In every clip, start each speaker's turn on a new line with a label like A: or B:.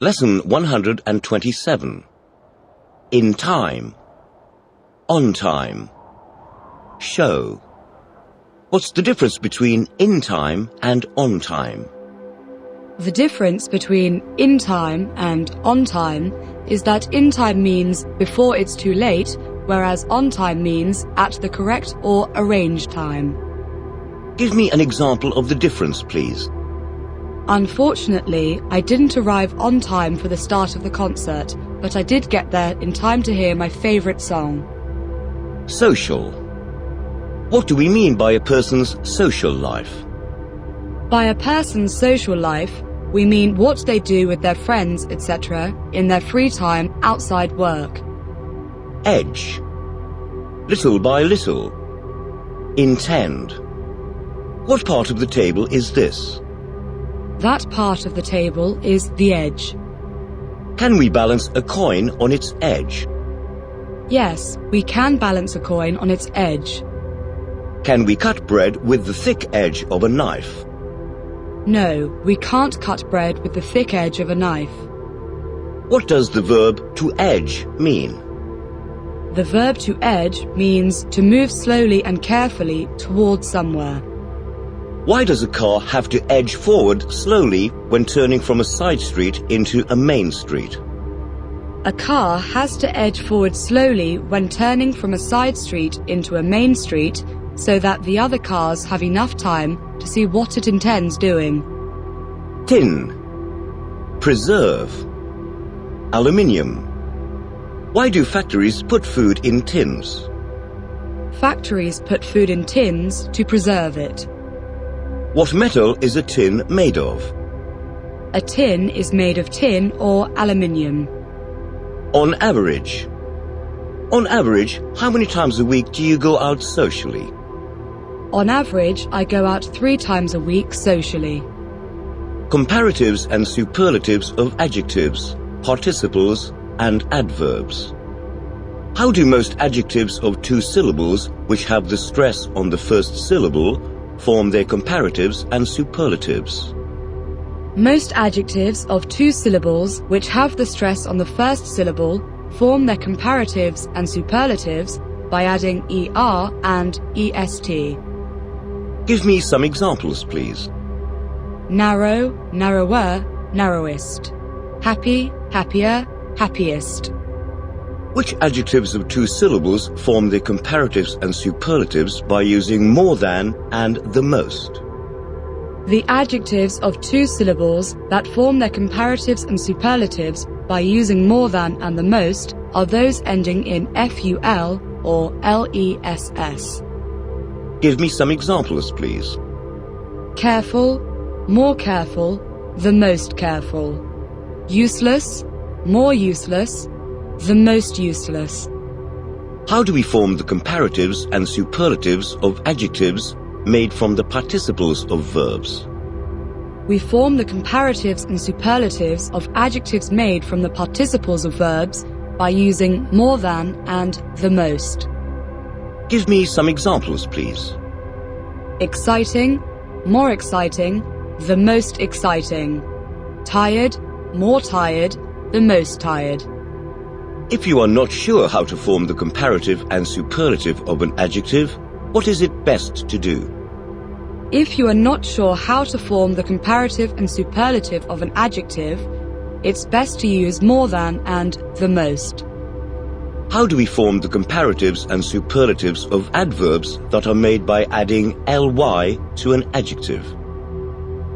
A: Lesson 127. In time. On time. Show. What's the difference between in time and on time?
B: The difference between in time and on time is that in time means before it's too late, whereas on time means at the correct or arranged time.
A: Give me an example of the difference, please.
B: Unfortunately, I didn't arrive on time for the start of the concert, but I did get there in time to hear my favourite song.
A: Social. What do we mean by a person's social life?
B: By a person's social life, we mean what they do with their friends, etc., in their free time outside work.
A: Edge. Little by little. Intend. What part of the table is this?
B: That part of the table is the edge.
A: Can we balance a coin on its edge?
B: Yes, we can balance a coin on its edge.
A: Can we cut bread with the thick edge of a knife?
B: No, we can't cut bread with the thick edge of a knife.
A: What does the verb to edge mean?
B: The verb to edge means to move slowly and carefully towards somewhere.
A: Why does a car have to edge forward slowly when turning from a side street into a main street?
B: A car has to edge forward slowly when turning from a side street into a main street so that the other cars have enough time to see what it intends doing.
A: Tin. Preserve. Aluminium. Why do factories put food in tins?
B: Factories put food in tins to preserve it.
A: What metal is a tin made of?
B: A tin is made of tin or aluminium.
A: On average. On average, how many times a week do you go out socially?
B: On average, I go out 3 times a week socially.
A: Comparatives and superlatives of adjectives, participles, and adverbs. How do most adjectives of 2 syllables, which have the stress on the first syllable, form their comparatives and superlatives?
B: Most adjectives of 2 syllables, which have the stress on the first syllable, form their comparatives and superlatives by adding er and est.
A: Give me some examples, please.
B: Narrow, narrower, narrowest. Happy, happier, happiest.
A: Which adjectives of 2 syllables form their comparatives and superlatives by using more than and the most?
B: The adjectives of 2 syllables that form their comparatives and superlatives by using more than and the most are those ending in ful or less.
A: Give me some examples, please.
B: Careful, more careful, the most careful. Useless, more useless, the most useless.
A: How do we form the comparatives and superlatives of adjectives made from the participles of verbs?
B: We form the comparatives and superlatives of adjectives made from the participles of verbs by using more than and the most.
A: Give me some examples, please.
B: Exciting, more exciting, the most exciting. Tired, more tired, the most tired.
A: If you are not sure how to form the comparative and superlative of an adjective, what is it best to do?
B: If you are not sure how to form the comparative and superlative of an adjective, it's best to use more than and the most.
A: How do we form the comparatives and superlatives of adverbs that are made by adding ly to an adjective?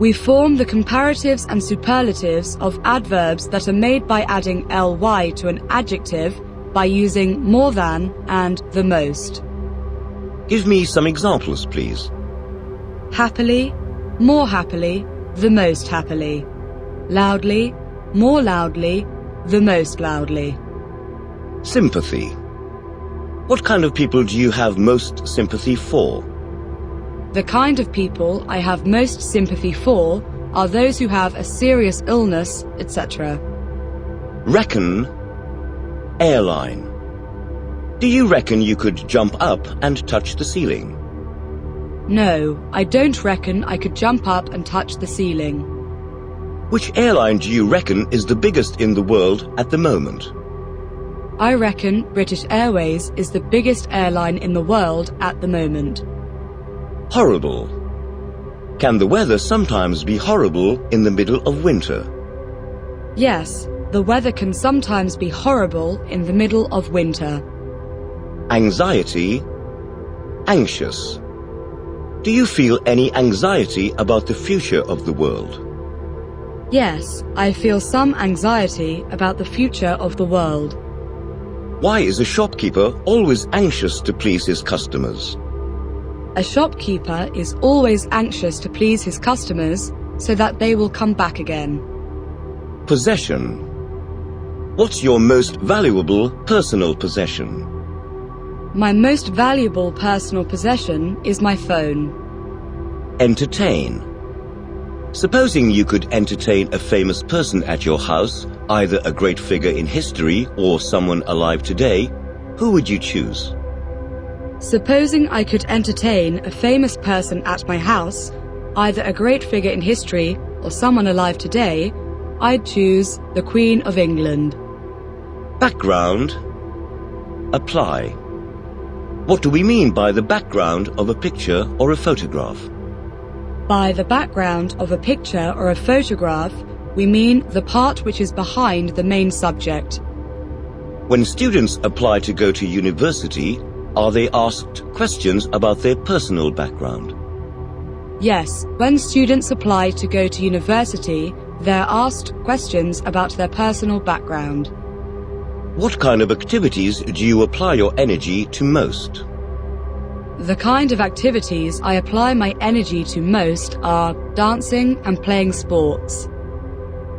B: We form the comparatives and superlatives of adverbs that are made by adding ly to an adjective by using more than and the most.
A: Give me some examples, please.
B: Happily, more happily, the most happily. Loudly, more loudly, the most loudly.
A: Sympathy. What kind of people do you have most sympathy for?
B: The kind of people I have most sympathy for are those who have a serious illness, etc.
A: Reckon. Airline. Do you reckon you could jump up and touch the ceiling?
B: No, I don't reckon I could jump up and touch the ceiling.
A: Which airline do you reckon is the biggest in the world at the moment?
B: I reckon British Airways is the biggest airline in the world at the moment.
A: Horrible. Can the weather sometimes be horrible in the middle of winter?
B: Yes, the weather can sometimes be horrible in the middle of winter.
A: Anxiety. Anxious. Do you feel any anxiety about the future of the world?
B: Yes, I feel some anxiety about the future of the world.
A: Why is a shopkeeper always anxious to please his customers?
B: A shopkeeper is always anxious to please his customers so that they will come back again.
A: Possession. What's your most valuable personal possession?
B: My most valuable personal possession is my phone.
A: Entertain. Supposing you could entertain a famous person at your house, either a great figure in history or someone alive today, who would you choose?
B: Supposing I could entertain a famous person at my house, either a great figure in history or someone alive today, I'd choose the Queen of England.
A: Background. Apply. What do we mean by the background of a picture or a photograph?
B: By the background of a picture or a photograph, we mean the part which is behind the main subject.
A: When students apply to go to university, are they asked questions about their personal background?
B: Yes, when students apply to go to university, they're asked questions about their personal background.
A: What kind of activities do you apply your energy to most?
B: The kind of activities I apply my energy to most are dancing and playing sports.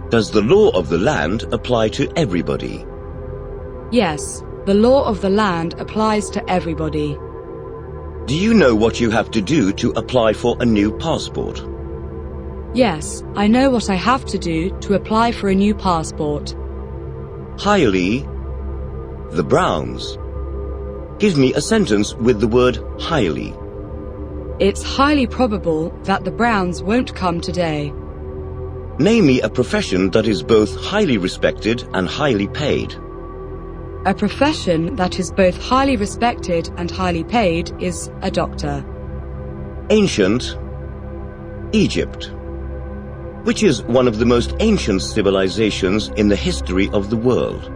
A: Does the law of the land apply to everybody?
B: Yes, the law of the land applies to everybody.
A: Do you know what you have to do to apply for a new passport?
B: Yes, I know what I have to do to apply for a new passport.
A: Highly. The Browns. Give me a sentence with the word highly.
B: It's highly probable that the Browns won't come today.
A: Name me a profession that is both highly respected and highly paid.
B: A profession that is both highly respected and highly paid is a doctor.
A: Ancient. Egypt. Which is one of the most ancient civilizations in the history of the world?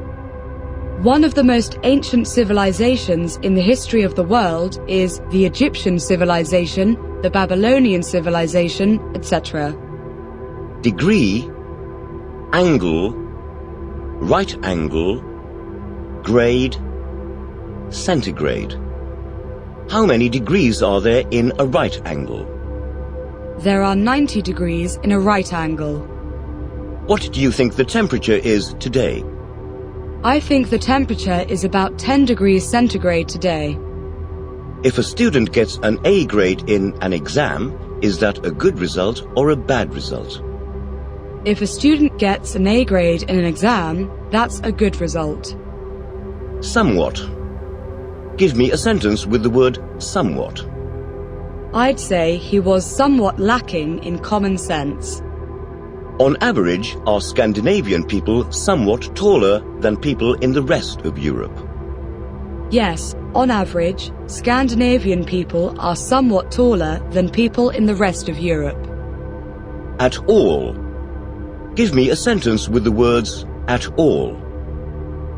B: One of the most ancient civilizations in the history of the world is the Egyptian civilization, the Babylonian civilization, etc.
A: Degree. Angle. Right angle. Grade. Centigrade. How many degrees are there in a right angle?
B: There are 90 degrees in a right angle.
A: What do you think the temperature is today?
B: I think the temperature is about 10 degrees centigrade today.
A: If a student gets an A grade in an exam, is that a good result or a bad result?
B: If a student gets an A grade in an exam, that's a good result.
A: Somewhat. Give me a sentence with the word somewhat.
B: I'd say he was somewhat lacking in common sense.
A: On average, are Scandinavian people somewhat taller than people in the rest of Europe?
B: Yes, on average, Scandinavian people are somewhat taller than people in the rest of Europe.
A: At all. Give me a sentence with the words at all.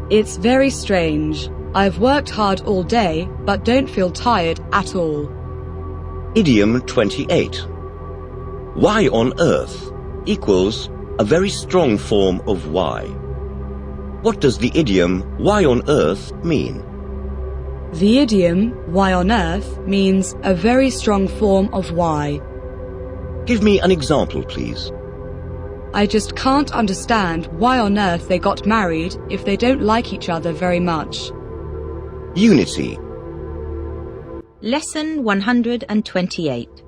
B: It's very strange. I've worked hard all day, but don't feel tired at all.
A: Idiom 28. Why on earth equals a very strong form of why. What does the idiom why on earth mean?
B: The idiom why on earth means a very strong form of why.
A: Give me an example, please.
B: I just can't understand why on earth they got married if they don't like each other very much.
A: Unity.
C: Lesson 128.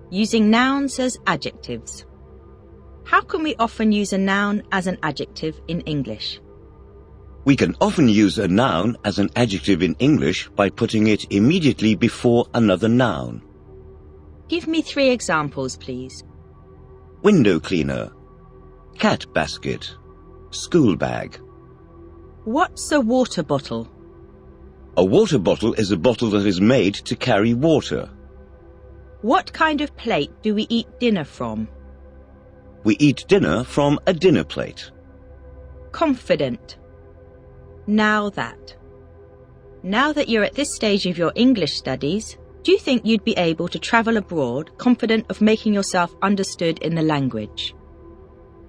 C: Using nouns as adjectives. How can we often use a noun as an adjective in English?
A: We can often use a noun as an adjective in English by putting it immediately before another noun.
C: Give me 3 examples, please.
A: Window cleaner. cat basket, school bag.
C: What's a water bottle?
A: A water bottle is a bottle that is made to carry water.
C: What kind of plate do we eat dinner from?
A: We eat dinner from a dinner plate.
C: Confident. Now that you're at this stage of your English studies, do you think you'd be able to travel abroad confident of making yourself understood in the language?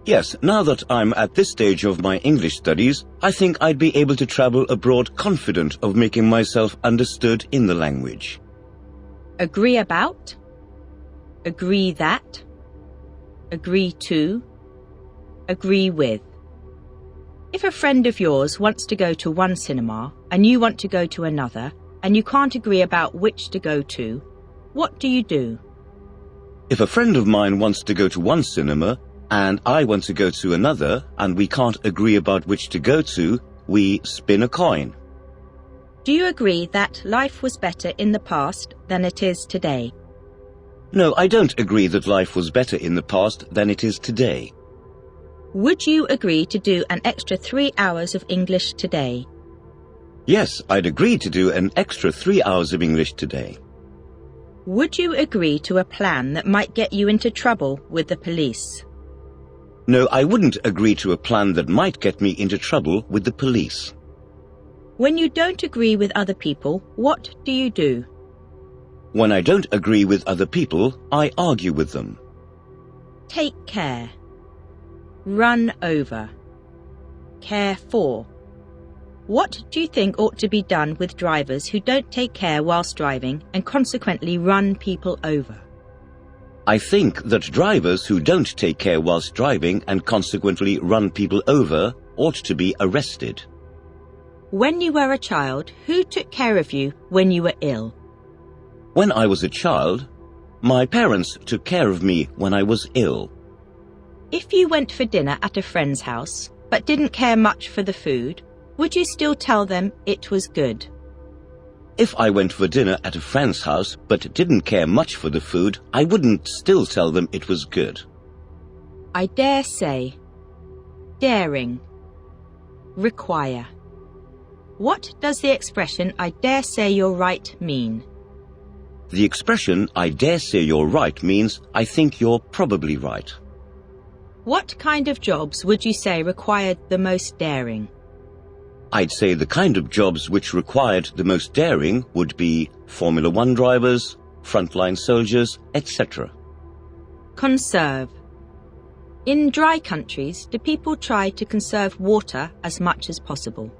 A: Yes, now that I'm at this stage of my English studies, I think I'd be able to travel abroad confident of making myself understood in the language.
C: Agree about? Agree that? Agree to? Agree with? If a friend of yours wants to go to one cinema and you want to go to another and you can't agree about which to go to, what do you do?
A: If a friend of mine wants to go to one cinema and I want to go to another and we can't agree about which to go to, we spin a coin.
C: Do you agree that life was better in the past than it is today?
A: No, I don't agree that life was better in the past than it is today.
C: Would you agree to do an extra 3 hours of English today?
A: Yes, I'd agree to do an extra 3 hours of English today.
C: Would you agree to a plan that might get you into trouble with the police?
A: No, I wouldn't agree to a plan that might get me into trouble with the police.
C: When you don't agree with other people, what do you do?
A: When I don't agree with other people, I argue with them.
C: Take care. Run over. Care for. What do you think ought to be done with drivers who don't take care whilst driving and consequently run people over?
A: I think that drivers who don't take care whilst driving and consequently run people over ought to be arrested.
C: When you were a child, who took care of you when you were ill?
A: When I was a child, my parents took care of me when I was ill.
C: If you went for dinner at a friend's house but didn't care much for the food, would you still tell them it was good?
A: If I went for dinner at a friend's house but didn't care much for the food, I wouldn't still tell them it was good.
C: I dare say. Daring. Require. What does the expression "I dare say you're right" mean?
A: The expression "I dare say you're right" means I think you're probably right.
C: What kind of jobs would you say required the most daring?
A: I'd say the kind of jobs which required the most daring would be Formula One drivers, frontline soldiers, etc.
C: Conserve. In dry countries, do people try to conserve water as much as possible?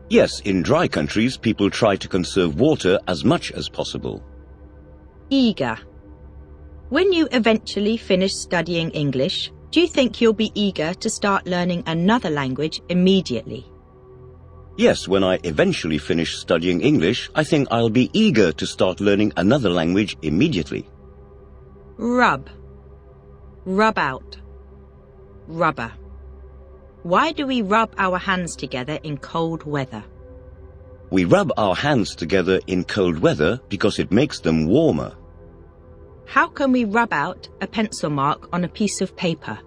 A: Yes, in dry countries, people try to conserve water as much as possible.
C: Eager. When you eventually finish studying English, do you think you'll be eager to start learning another language immediately?
A: Yes, when I eventually finish studying English, I think I'll be eager to start learning another language immediately.
C: Rub. Rub out. Rubber. Why do we rub our hands together in cold weather?
A: We rub our hands together in cold weather because it makes them warmer.
C: How can we rub out a pencil mark on a piece of paper?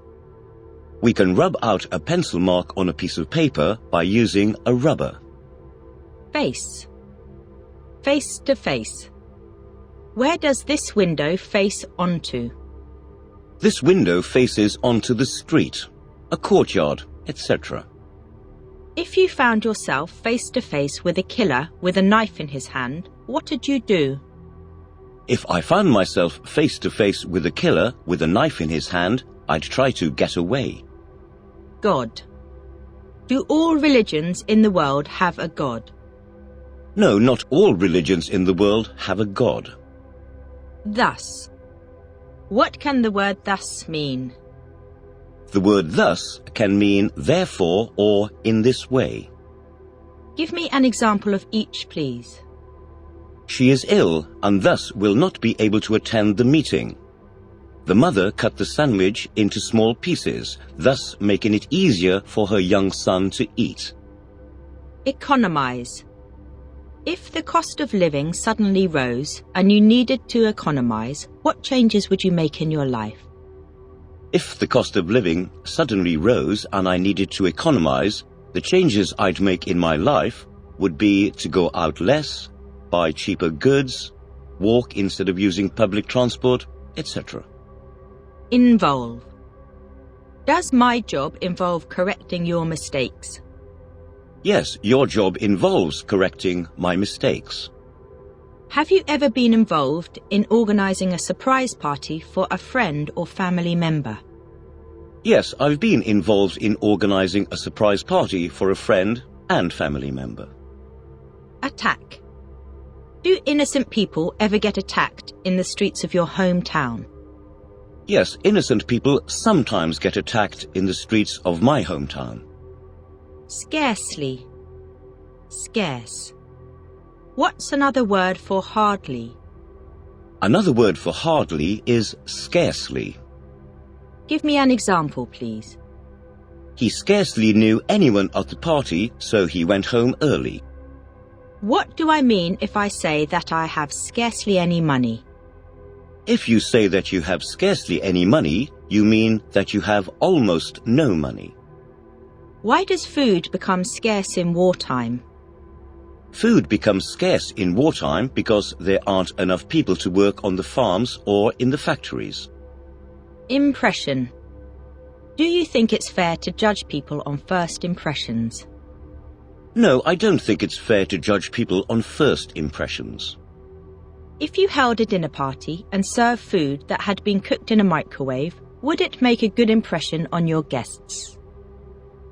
A: We can rub out a pencil mark on a piece of paper by using a rubber.
C: Face. Face to face. Where does this window face onto?
A: This window faces onto the street, a courtyard, etc.
C: If you found yourself face to face with a killer with a knife in his hand, what would you do?
A: If I found myself face to face with a killer with a knife in his hand, I'd try to get away.
C: God. Do all religions in the world have a God?
A: No, not all religions in the world have a God.
C: Thus. What can the word thus mean?
A: The word thus can mean therefore or in this way.
C: Give me an example of each, please.
A: She is ill and thus will not be able to attend the meeting. The mother cut the sandwich into small pieces, thus making it easier for her young son to eat.
C: Economize. If the cost of living suddenly rose and you needed to economize, what changes would you make in your life?
A: If the cost of living suddenly rose and I needed to economize, the changes I'd make in my life would be to go out less, buy cheaper goods, walk instead of using public transport, etc.
C: Involve. Does my job involve correcting your mistakes?
A: Yes, your job involves correcting my mistakes.
C: Have you ever been involved in organising a surprise party for a friend or family member?
A: Yes, I've been involved in organizing a surprise party for a friend and family member.
C: Attack. Do innocent people ever get attacked in the streets of your hometown?
A: Yes, innocent people sometimes get attacked in the streets of my hometown.
C: Scarcely. Scarce. What's another word for hardly?
A: Another word for hardly is scarcely.
C: Give me an example, please.
A: He scarcely knew anyone at the party, so he went home early.
C: What do I mean if I say that I have scarcely any money?
A: If you say that you have scarcely any money, you mean that you have almost no money.
C: Why does food become scarce in wartime?
A: Food becomes scarce in wartime because there aren't enough people to work on the farms or in the factories.
C: Impression. Do you think it's fair to judge people on first impressions?
A: No, I don't think it's fair to judge people on first impressions.
C: If you held a dinner party and served food that had been cooked in a microwave, would it make a good impression on your guests?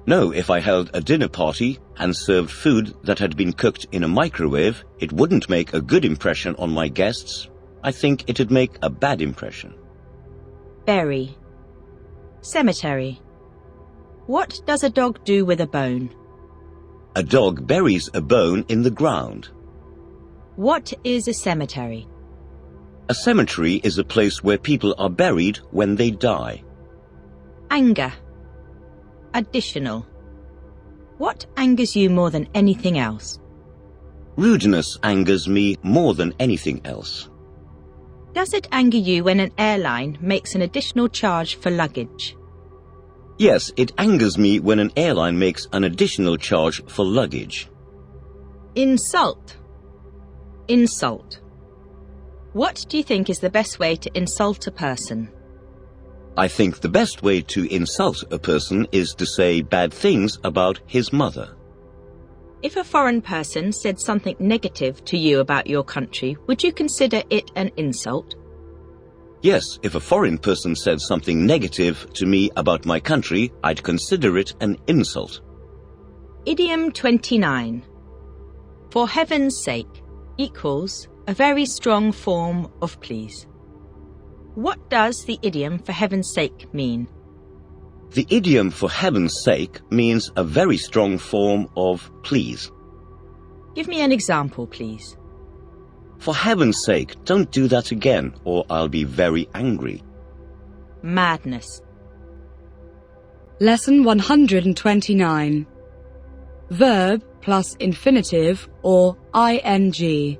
A: No, if I held a dinner party and served food that had been cooked in a microwave, it wouldn't make a good impression on my guests. I think it'd make a bad impression.
C: Bury. Cemetery. What does a dog do with a bone?
A: A dog buries a bone in the ground.
C: What is a cemetery?
A: A cemetery is a place where people are buried when they die.
C: Anger. Additional. What angers you more than anything else?
A: Rudeness angers me more than anything else.
C: Does it anger you when an airline makes an additional charge for luggage?
A: Yes, it angers me when an airline makes an additional charge for luggage.
C: Insult. Insult. What do you think is the best way to insult a person?
A: I think the best way to insult a person is to say bad things about his mother.
C: If a foreign person said something negative to you about your country, would you consider it an insult?
A: Yes, if a foreign person said something negative to me about my country, I'd consider it an insult.
C: Idiom 29. For heaven's sake equals a very strong form of please. What does the idiom for heaven's sake mean?
A: The idiom for heaven's sake means a very strong form of please.
C: Give me an example, please.
A: For heaven's sake, don't do that again, or I'll be very angry.
C: Madness.
B: Lesson 129. Verb plus infinitive or ing.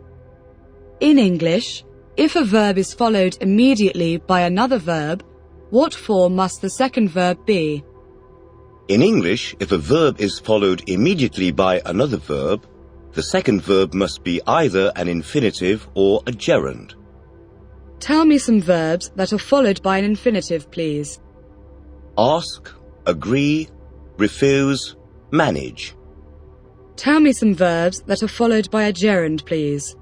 B: In English, if a verb is followed immediately by another verb, what form must the second verb be?
A: In English, if a verb is followed immediately by another verb, the second verb must be either an infinitive or a gerund.
B: Tell me some verbs that are followed by an infinitive, please.
A: Ask, agree, refuse, manage.
B: Tell me some verbs that are followed by a gerund, please.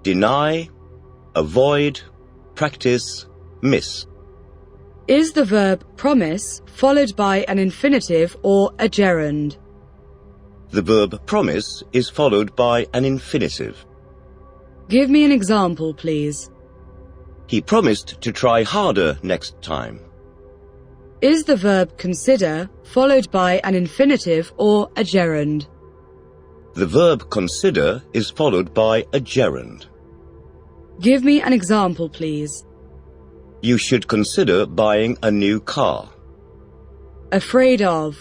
A: Deny, avoid, practice, miss.
B: Is the verb promise followed by an infinitive or a gerund?
A: The verb promise is followed by an infinitive.
B: Give me an example, please.
A: He promised to try harder next time.
B: Is the verb consider followed by an infinitive or a gerund?
A: The verb consider is followed by a gerund.
B: Give me an example, please.
A: You should consider buying a new car.
B: Afraid of.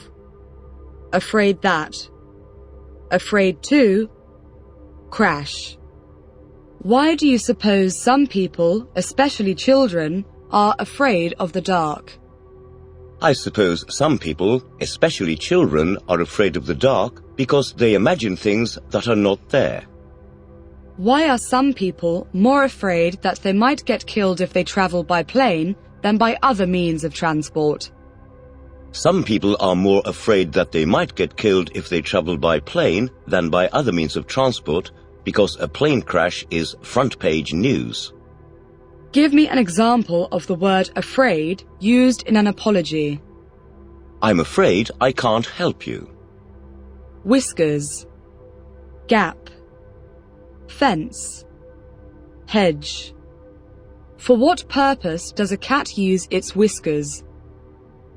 B: Afraid that. Afraid to. Crash. Why do you suppose some people, especially children, are afraid of the dark?
A: I suppose some people, especially children, are afraid of the dark because they imagine things that are not there.
B: Why are some people more afraid that they might get killed if they travel by plane than by other means of transport?
A: Some people are more afraid that they might get killed if they travel by plane than by other means of transport because a plane crash is front-page news.
B: Give me an example of the word afraid used in an apology.
A: I'm afraid I can't help you.
B: Whiskers, gap, fence, hedge. For what purpose does a cat use its whiskers?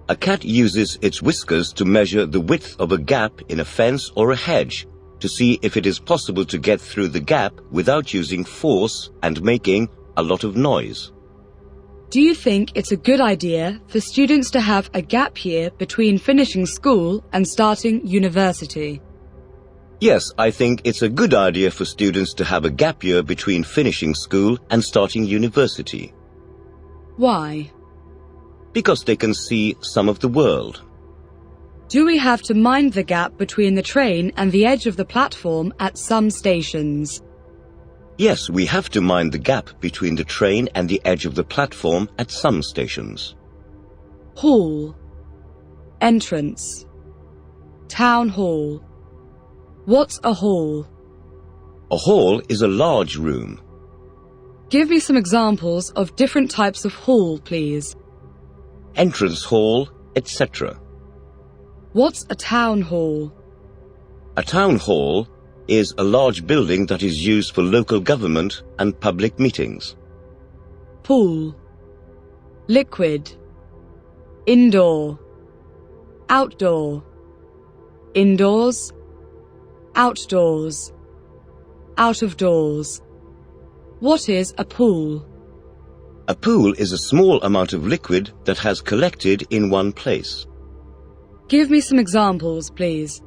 A: A cat uses its whiskers to measure the width of a gap in a fence or a hedge to see if it is possible to get through the gap without using force and making a lot of noise.
B: Do you think it's a good idea for students to have a gap year between finishing school and starting university?
A: Yes, I think it's a good idea for students to have a gap year between finishing school and starting university.
B: Why?
A: Because they can see some of the world.
B: Do we have to mind the gap between the train and the edge of the platform at some stations?
A: Yes, we have to mind the gap between the train and the edge of the platform at some stations.
B: Hall, entrance, town hall. What's a hall?
A: A hall is a large room.
B: Give me some examples of different types of hall, please.
A: Entrance hall, etc.
B: What's a town hall?
A: A town hall is a large building that is used for local government and public meetings.
B: Pool, liquid, indoor, outdoor, indoors, outdoors, out of doors. What is a pool?
A: A pool is a small amount of liquid that has collected in one place.
B: Give me some examples, please.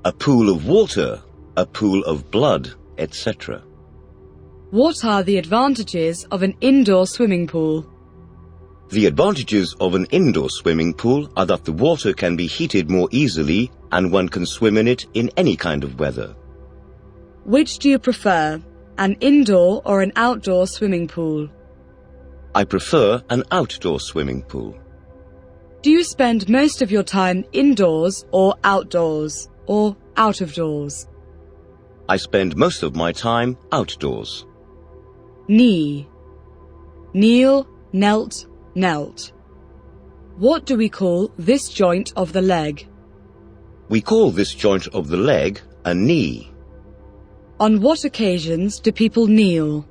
A: A pool of water, a pool of blood, etc.
B: What are the advantages of an indoor swimming pool?
A: The advantages of an indoor swimming pool are that the water can be heated more easily and one can swim in it in any kind of weather.
B: Which do you prefer, an indoor or an outdoor swimming pool?
A: I prefer an outdoor swimming pool.
B: Do you spend most of your time indoors or outdoors or out of doors?
A: I spend most of my time outdoors.
B: Knee, kneel, knelt, knelt. What do we call this joint of the leg?
A: We call this joint of the leg a knee.
B: On what occasions do people kneel?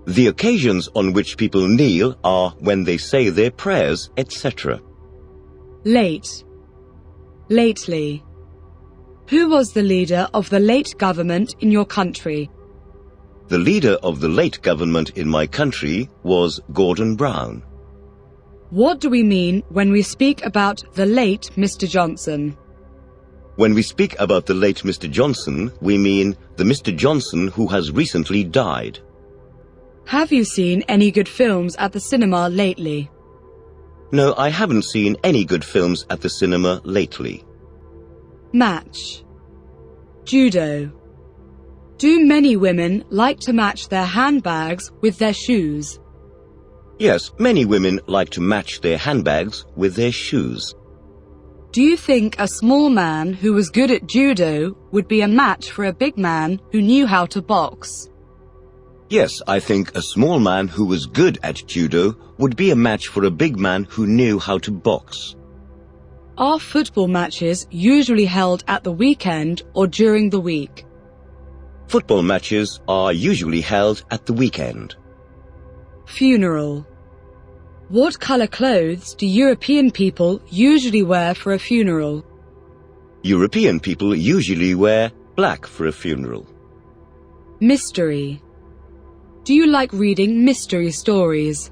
A: The occasions on which people kneel are when they say their prayers, etc.
B: Late, lately. Who was the leader of the late government in your country?
A: The leader of the late government in my country was Gordon Brown.
B: What do we mean when we speak about the late Mr. Johnson?
A: When we speak about the late Mr. Johnson, we mean the Mr. Johnson who has recently died.
B: Have you seen any good films at the cinema lately?
A: No, I haven't seen any good films at the cinema lately.
B: Match. Judo. Do many women like to match their handbags with their shoes?
A: Yes, many women like to match their handbags with their shoes.
B: Do you think a small man who was good at judo would be a match for a big man who knew how to box?
A: Yes, I think a small man who was good at judo would be a match for a big man who knew how to box.
B: Are football matches usually held at the weekend or during the week?
A: Football matches are usually held at the weekend.
B: Funeral. What colour clothes do European people usually wear for a funeral?
A: European people usually wear black for a funeral.
B: Mystery. Do you like reading mystery stories?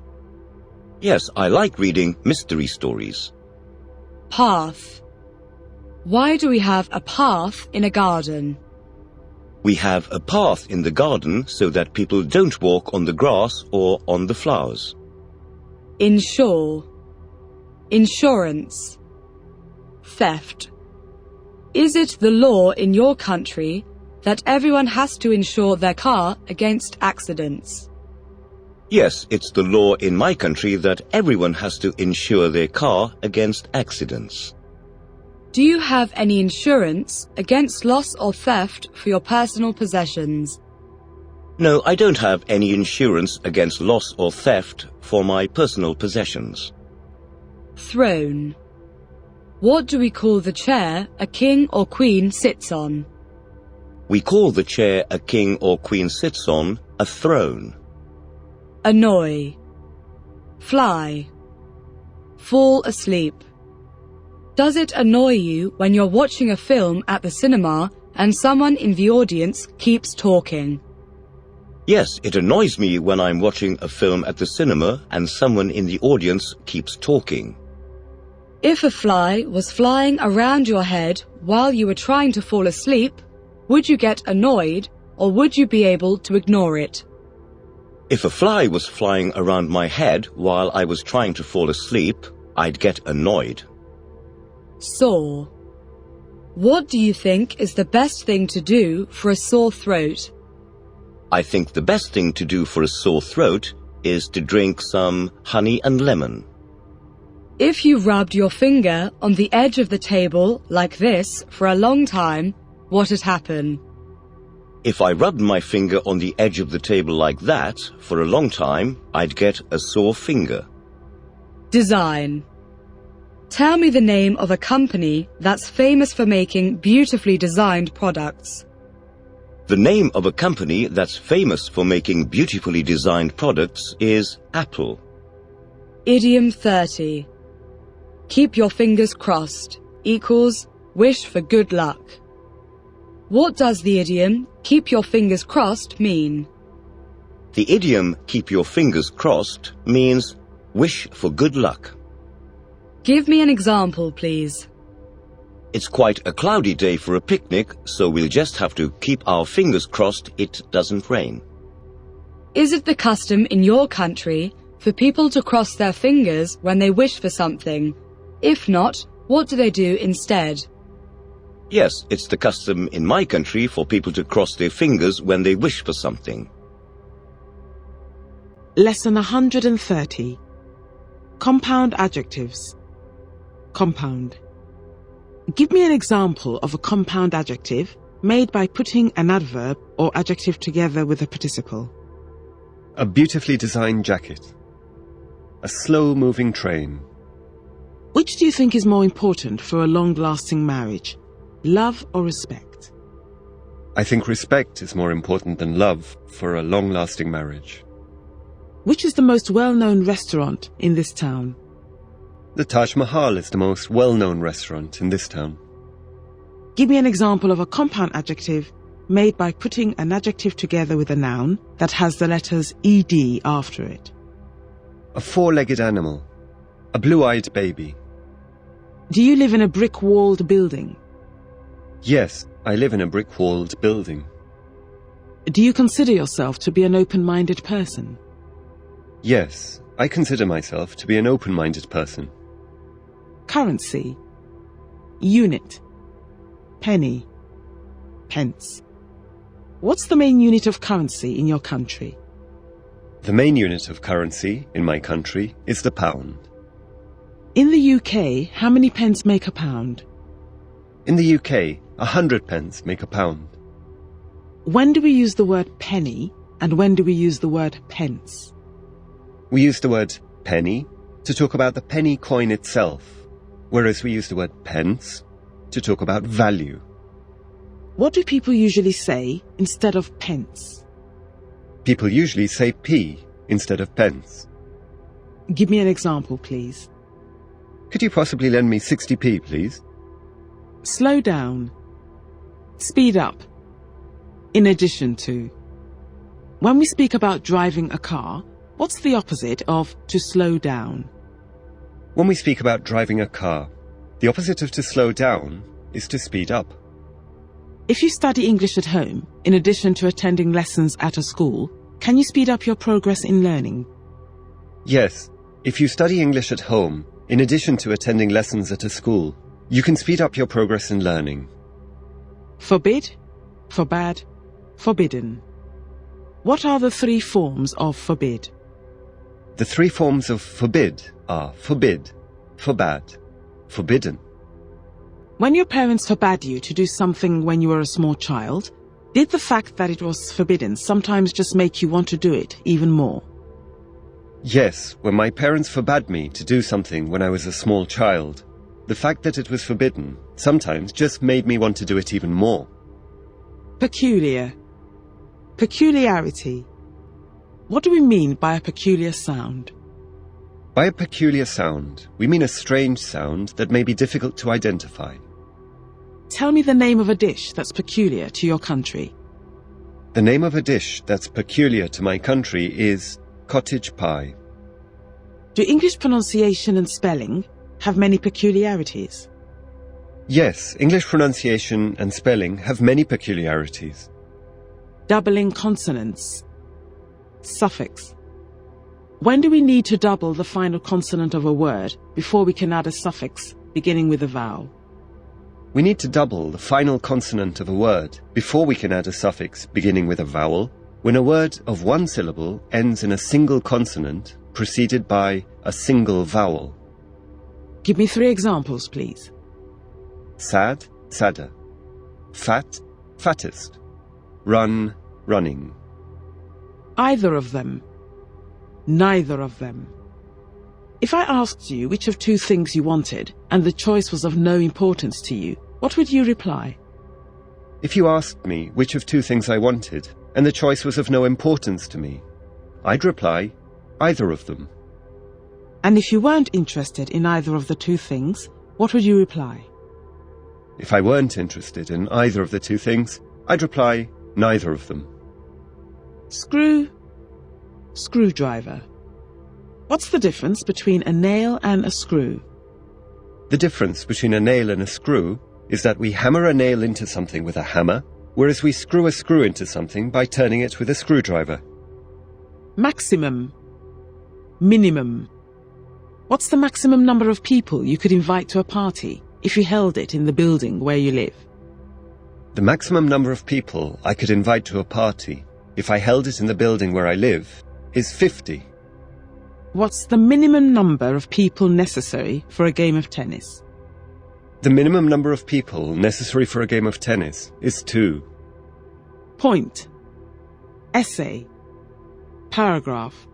A: Yes, I like reading mystery stories.
B: Path. Why do we have a path in a garden?
A: We have a path in the garden so that people don't walk on the grass or on the flowers.
B: Insure. Insurance. Theft. Is it the law in your country that everyone has to insure their car against accidents?
A: Yes, it's the law in my country that everyone has to insure their car against accidents.
B: Do you have any insurance against loss or theft for your personal possessions?
A: No, I don't have any insurance against loss or theft for my personal possessions.
B: Throne. What do we call the chair a king or queen sits on?
A: We call the chair a king or queen sits on a throne.
B: Annoy. Fly. Fall asleep. Does it annoy you when you're watching a film at the cinema and someone in the audience keeps talking?
A: Yes, it annoys me when I'm watching a film at the cinema and someone in the audience keeps talking.
B: If a fly was flying around your head while you were trying to fall asleep, would you get annoyed or would you be able to ignore it?
A: If a fly was flying around my head while I was trying to fall asleep, I'd get annoyed.
B: Sore. What do you think is the best thing to do for a sore throat?
A: I think the best thing to do for a sore throat is to drink some honey and lemon.
B: If you rubbed your finger on the edge of the table like this for a long time, what'd happen?
A: If I rubbed my finger on the edge of the table like that for a long time, I'd get a sore finger.
B: Design. Tell me the name of a company that's famous for making beautifully designed products.
A: The name of a company that's famous for making beautifully designed products is Apple.
B: Idiom 30. Keep your fingers crossed equals wish for good luck. What does the idiom keep your fingers crossed mean?
A: The idiom keep your fingers crossed means wish for good luck.
B: Give me an example, please.
A: It's quite a cloudy day for a picnic, so we'll just have to keep our fingers crossed it doesn't rain.
B: Is it the custom in your country for people to cross their fingers when they wish for something? If not, what do they do instead?
A: Yes, it's the custom in my country for people to cross their fingers when they wish for something.
D: Lesson 130. Compound adjectives. Compound. Give me an example of a compound adjective made by putting an adverb or adjective together with a participle.
E: A beautifully designed jacket. A slow-moving train.
D: Which do you think is more important for a long-lasting marriage? Love or respect?
E: I think respect is more important than love for a long-lasting marriage.
D: Which is the most well-known restaurant in this town?
E: The Taj Mahal is the most well-known restaurant in this town.
D: Give me an example of a compound adjective made by putting an adjective together with a noun that has the letters ed after it.
E: A four-legged animal. A blue-eyed baby.
D: Do you live in a brick-walled building?
E: Yes, I live in a brick-walled building.
D: Do you consider yourself to be an open-minded person?
E: Yes, I consider myself to be an open-minded person.
D: Currency. Unit. Penny. Pence. What's the main unit of currency in your country?
E: The main unit of currency in my country is the pound.
D: In the UK, how many pence make a pound?
E: In the UK, 100 pence make a pound.
D: When do we use the word penny and when do we use the word pence?
E: We use the word penny to talk about the penny coin itself, whereas we use the word pence to talk about value.
D: What do people usually say instead of pence?
E: People usually say p instead of pence.
D: Give me an example, please.
E: Could you possibly lend me 60p, please?
D: Slow down. Speed up. In addition to. When we speak about driving a car, what's the opposite of to slow down?
E: When we speak about driving a car, the opposite of to slow down is to speed up.
D: If you study English at home, in addition to attending lessons at a school, can you speed up your progress in learning?
E: Yes, if you study English at home, In addition to attending lessons at a school, you can speed up your progress in learning.
D: Forbid, forbade, forbidden. What are the three forms of forbid?
E: The three forms of forbid are forbid, forbade, forbidden.
D: When your parents forbade you to do something when you were a small child, did the fact that it was forbidden sometimes just make you want to do it even more?
E: Yes, when my parents forbade me to do something when I was a small child, the fact that it was forbidden sometimes just made me want to do it even more.
D: Peculiar. Peculiarity. What do we mean by a peculiar sound?
E: By a peculiar sound, we mean a strange sound that may be difficult to identify.
D: Tell me the name of a dish that's peculiar to your country.
E: The name of a dish that's peculiar to my country is cottage pie.
D: Do English pronunciation and spelling have many peculiarities?
E: Yes, English pronunciation and spelling have many peculiarities.
D: Doubling consonants. Suffix. When do we need to double the final consonant of a word before we can add a suffix beginning with a vowel?
E: We need to double the final consonant of a word before we can add a suffix beginning with a vowel when a word of one syllable ends in a single consonant preceded by a single vowel.
D: Give me 3 examples, please.
E: Sad, sadder. Fat, fattest. Run, running.
D: Either of them. Neither of them. If I asked you which of 2 things you wanted and the choice was of no importance to you, what would you reply?
E: If you asked me which of 2 things I wanted and the choice was of no importance to me, I'd reply, either of them.
D: And if you weren't interested in either of the 2 things, what would you reply?
E: If I weren't interested in either of the 2 things, I'd reply, neither of them.
D: Screw, screwdriver. What's the difference between a nail and a screw?
E: The difference between a nail and a screw is that we hammer a nail into something with a hammer, whereas we screw a screw into something by turning it with a screwdriver.
D: Maximum. Minimum. What's the maximum number of people you could invite to a party if you held it in the building where you live?
E: The maximum number of people I could invite to a party if I held it in the building where I live is 50.
D: What's the minimum number of people necessary for a game of tennis?
E: The minimum number of people necessary for a game of tennis is 2.
D: Point. Essay. Paragraph.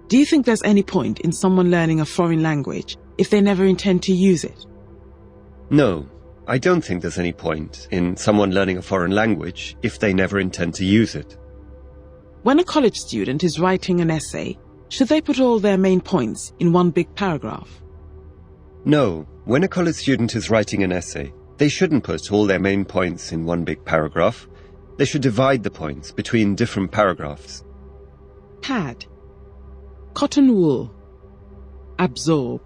D: Do you think there's any point in someone learning a foreign language if they never intend to use it?
E: No, I don't think there's any point in someone learning a foreign language if they never intend to use it.
D: When a college student is writing an essay, should they put all their main points in one big paragraph?
E: No, when a college student is writing an essay, they shouldn't put all their main points in one big paragraph. They should divide the points between different paragraphs.
D: Pad. Cotton wool. Absorb.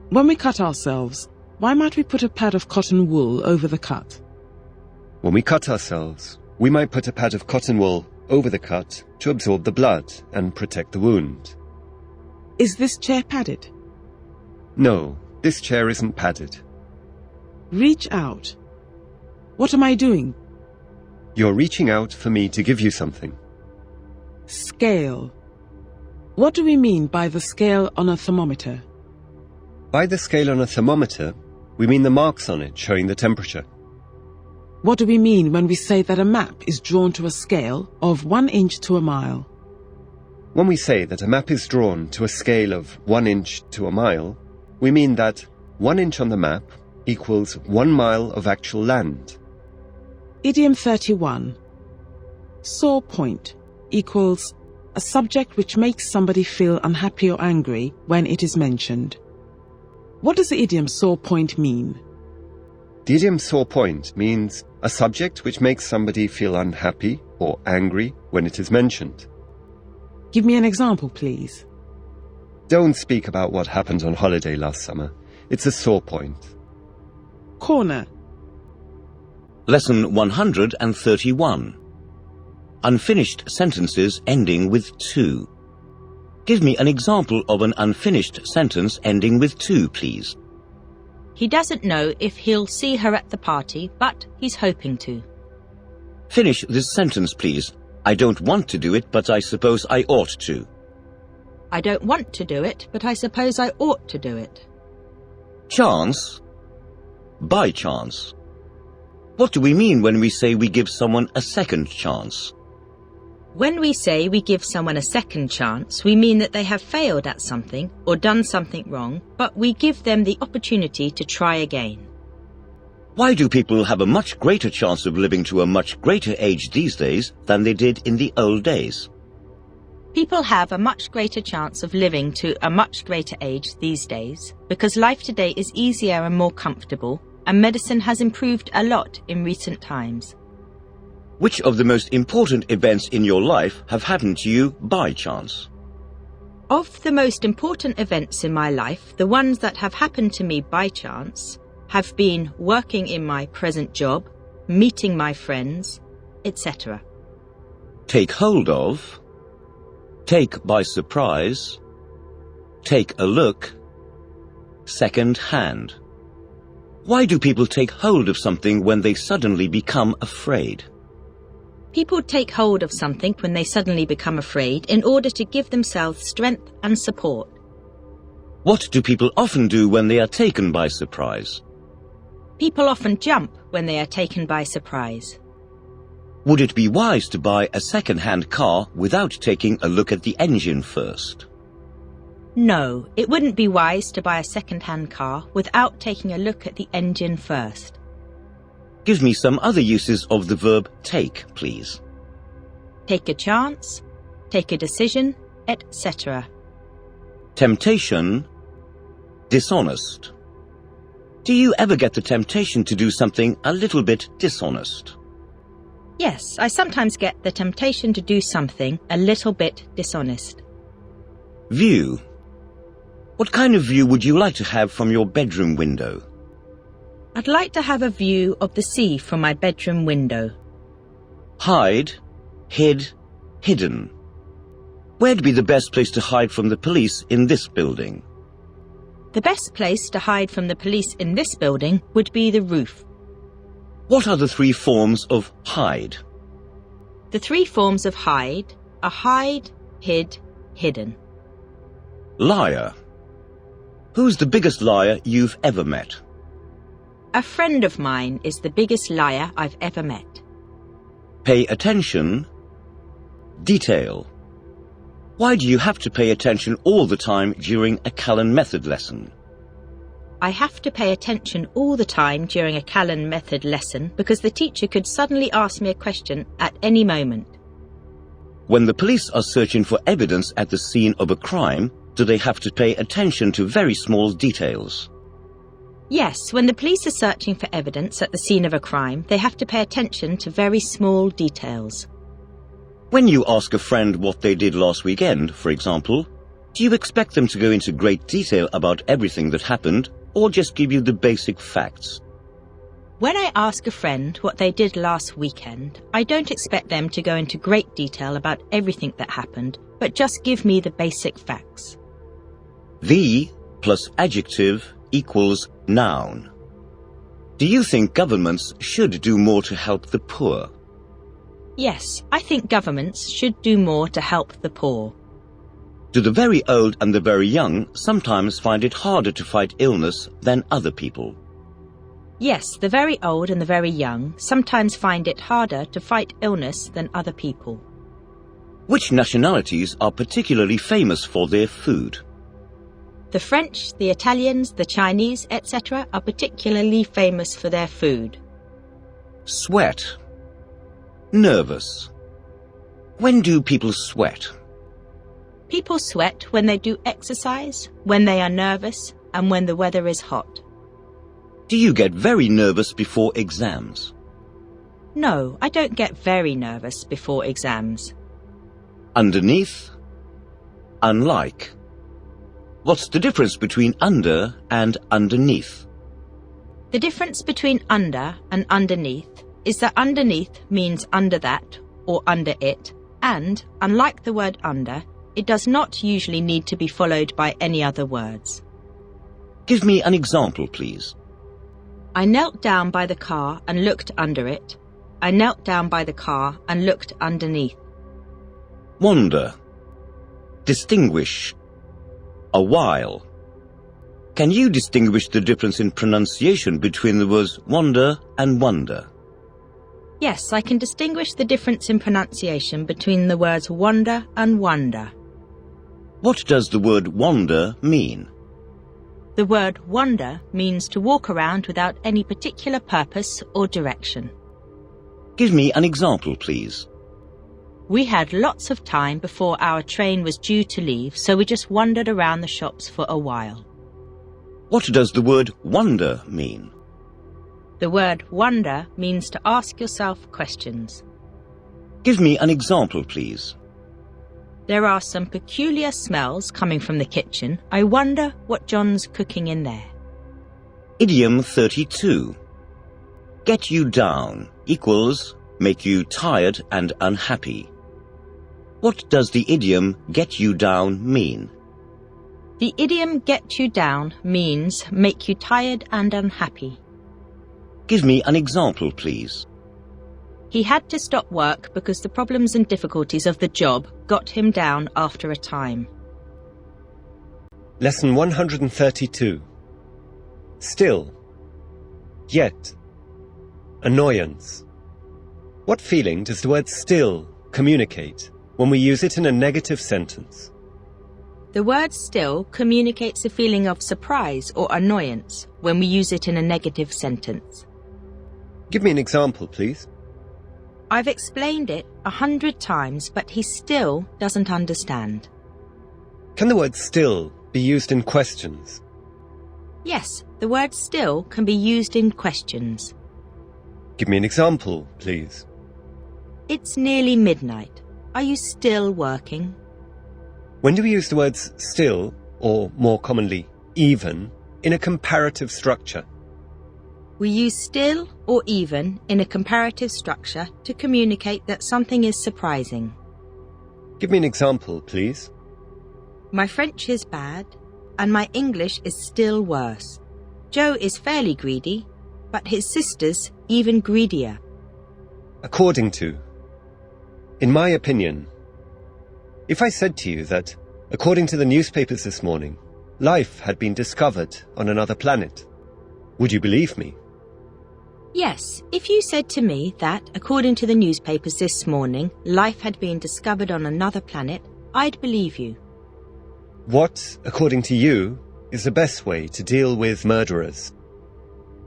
D: When we cut ourselves, why might we put a pad of cotton wool over the cut?
E: When we cut ourselves, we might put a pad of cotton wool over the cut to absorb the blood and protect the wound.
D: Is this chair padded?
E: No, this chair isn't padded.
D: Reach out. What am I doing?
E: You're reaching out for me to give you something.
D: Scale. What do we mean by the scale on a thermometer?
E: By the scale on a thermometer, we mean the marks on it showing the temperature.
D: What do we mean when we say that a map is drawn to a scale of 1 inch to a mile?
E: When we say that a map is drawn to a scale of 1 inch to a mile, we mean that 1 inch on the map equals 1 mile of actual land.
D: Idiom 31. Sore point equals a subject which makes somebody feel unhappy or angry when it is mentioned. What does the idiom sore point mean?
E: The idiom sore point means a subject which makes somebody feel unhappy or angry when it is mentioned.
D: Give me an example, please.
E: Don't speak about what happened on holiday last summer. It's a sore point.
D: Corner.
A: Lesson 131. Unfinished sentences ending with to. Give me an example of an unfinished sentence ending with to, please.
C: He doesn't know if he'll see her at the party, but he's hoping to.
A: Finish this sentence, please. I don't want to do it, but I suppose I ought to.
C: I don't want to do it, but I suppose I ought to do it.
A: Chance. By chance. What do we mean when we say we give someone a second chance?
C: When we say we give someone a second chance, we mean that they have failed at something or done something wrong, but we give them the opportunity to try again.
A: Why do people have a much greater chance of living to a much greater age these days than they did in the old days?
C: People have a much greater chance of living to a much greater age these days because life today is easier and more comfortable, and medicine has improved a lot in recent times.
A: Which of the most important events in your life have happened to you by chance?
C: Of the most important events in my life, the ones that have happened to me by chance have been working in my present job, meeting my friends, etc.
A: Take hold of, take by surprise, take a look, second hand. Why do people take hold of something when they suddenly become afraid?
C: People take hold of something when they suddenly become afraid in order to give themselves strength and support.
A: What do people often do when they are taken by surprise?
C: People often jump when they are taken by surprise.
A: Would it be wise to buy a second-hand car without taking a look at the engine first?
C: No, it wouldn't be wise to buy a second-hand car without taking a look at the engine first.
A: Give me some other uses of the verb take, please.
C: Take a chance, take a decision, etc.
A: Temptation, dishonest. Do you ever get the temptation to do something a little bit dishonest?
C: Yes, I sometimes get the temptation to do something a little bit dishonest.
A: View. What kind of view would you like to have from your bedroom window?
C: I'd like to have a view of the sea from my bedroom window.
A: Hide, hid, hidden. Where'd be the best place to hide from the police in this building?
C: The best place to hide from the police in this building would be the roof.
A: What are the three forms of hide?
C: The three forms of hide are hide, hid, hidden.
A: Liar. Who's the biggest liar you've ever met?
C: A friend of mine is the biggest liar I've ever met.
A: Pay attention. Detail. Why do you have to pay attention all the time during a Callan method lesson?
C: I have to pay attention all the time during a Callan method lesson because the teacher could suddenly ask me a question at any moment.
A: When the police are searching for evidence at the scene of a crime, do they have to pay attention to very small details?
C: Yes, when the police are searching for evidence at the scene of a crime, they have to pay attention to very small details.
A: When you ask a friend what they did last weekend, for example, do you expect them to go into great detail about everything that happened, or just give you the basic facts?
C: When I ask a friend what they did last weekend, I don't expect them to go into great detail about everything that happened, but just give me the basic facts.
A: The plus adjective equals noun. Do you think governments should do more to help the poor?
C: Yes, I think governments should do more to help the poor.
A: Do the very old and the very young sometimes find it harder to fight illness than other people?
C: Yes, the very old and the very young sometimes find it harder to fight illness than other people.
A: Which nationalities are particularly famous for their food?
C: The French, the Italians, the Chinese, etc. are particularly famous for their food.
A: Sweat. Nervous. When do people sweat?
C: People sweat when they do exercise, when they are nervous, and when the weather is hot.
A: Do you get very nervous before exams?
C: No, I don't get very nervous before exams.
A: Underneath. Unlike. What's the difference between under and underneath?
C: The difference between under and underneath is that underneath means under that or under it, and, unlike the word under, It does not usually need to be followed by any other words.
A: Give me an example, please.
C: I knelt down by the car and looked under it. I knelt down by the car and looked underneath.
A: Wonder. Distinguish. A while. Can you distinguish the difference in pronunciation between the words wonder and wonder?
C: Yes, I can distinguish the difference in pronunciation between the words wonder and wonder.
A: What does the word wander mean?
C: The word wander means to walk around without any particular purpose or direction.
A: Give me an example, please.
C: We had lots of time before our train was due to leave, so we just wandered around the shops for a while.
A: What does the word wonder mean?
C: The word wonder means to ask yourself questions.
A: Give me an example, please.
C: There are some peculiar smells coming from the kitchen. I wonder what John's cooking in there.
A: Idiom 32. Get you down equals make you tired and unhappy. What does the idiom get you down mean?
C: The idiom get you down means make you tired and unhappy.
A: Give me an example, please.
C: He had to stop work because the problems and difficulties of the job got him down after a time.
E: Lesson 132. Still. Yet. Annoyance. What feeling does the word still communicate when we use it in a negative sentence?
C: The word still communicates a feeling of surprise or annoyance when we use it in a negative sentence.
E: Give me an example, please.
C: I've explained it 100 times, but he still doesn't understand.
E: Can the word still be used in questions?
C: Yes, the word still can be used in questions.
E: Give me an example, please.
C: It's nearly midnight. Are you still working?
E: When do we use the words still, or more commonly, even, in a comparative structure?
C: We use still or even in a comparative structure to communicate that something is surprising.
E: Give me an example, please.
C: My French is bad, and my English is still worse. Joe is fairly greedy, but his sister's even greedier.
E: According to. In my opinion. If I said to you that, according to the newspapers this morning, life had been discovered on another planet, would you believe me?
C: Yes, if you said to me that, according to the newspapers this morning, life had been discovered on another planet, I'd believe you.
E: What, according to you, is the best way to deal with murderers?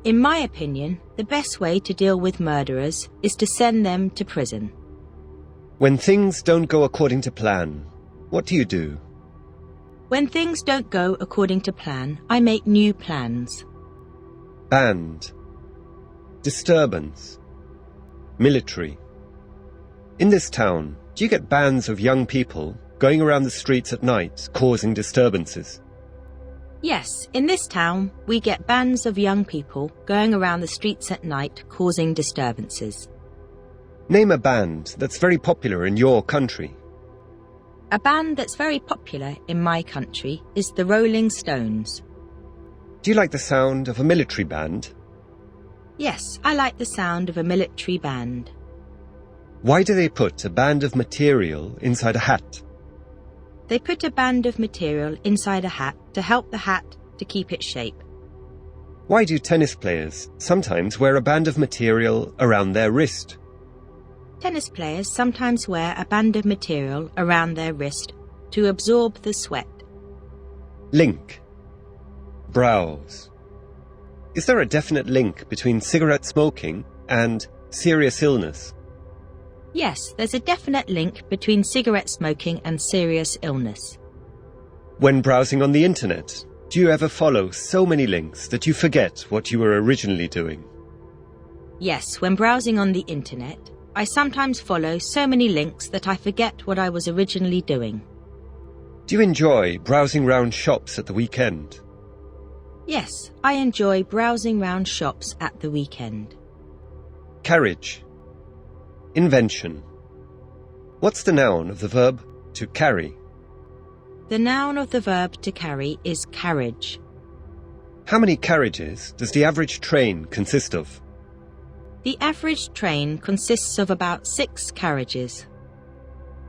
C: In my opinion, the best way to deal with murderers is to send them to prison.
E: When things don't go according to plan, what do you do?
C: When things don't go according to plan, I make new plans.
E: Band. Disturbance. Military. In this town, do you get bands of young people going around the streets at night causing disturbances?
C: Yes, in this town, we get bands of young people going around the streets at night causing disturbances.
E: Name a band that's very popular in your country.
C: A band that's very popular in my country is the Rolling Stones.
E: Do you like the sound of a military band?
C: Yes, I like the sound of a military band.
E: Why do they put a band of material inside a hat?
C: They put a band of material inside a hat to help the hat to keep its shape.
E: Why do tennis players sometimes wear a band of material around their wrist?
C: Tennis players sometimes wear a band of material around their wrist to absorb the sweat.
E: Link. Browse. Is there a definite link between cigarette smoking and serious illness?
C: Yes, there's a definite link between cigarette smoking and serious illness.
E: When browsing on the internet, do you ever follow so many links that you forget what you were originally doing?
C: Yes, when browsing on the internet, I sometimes follow so many links that I forget what I was originally doing.
E: Do you enjoy browsing round shops at the weekend?
C: Yes, I enjoy browsing round shops at the weekend.
E: Carriage. Invention. What's the noun of the verb to carry?
C: The noun of the verb to carry is carriage.
E: How many carriages does the average train consist of?
C: The average train consists of about 6 carriages.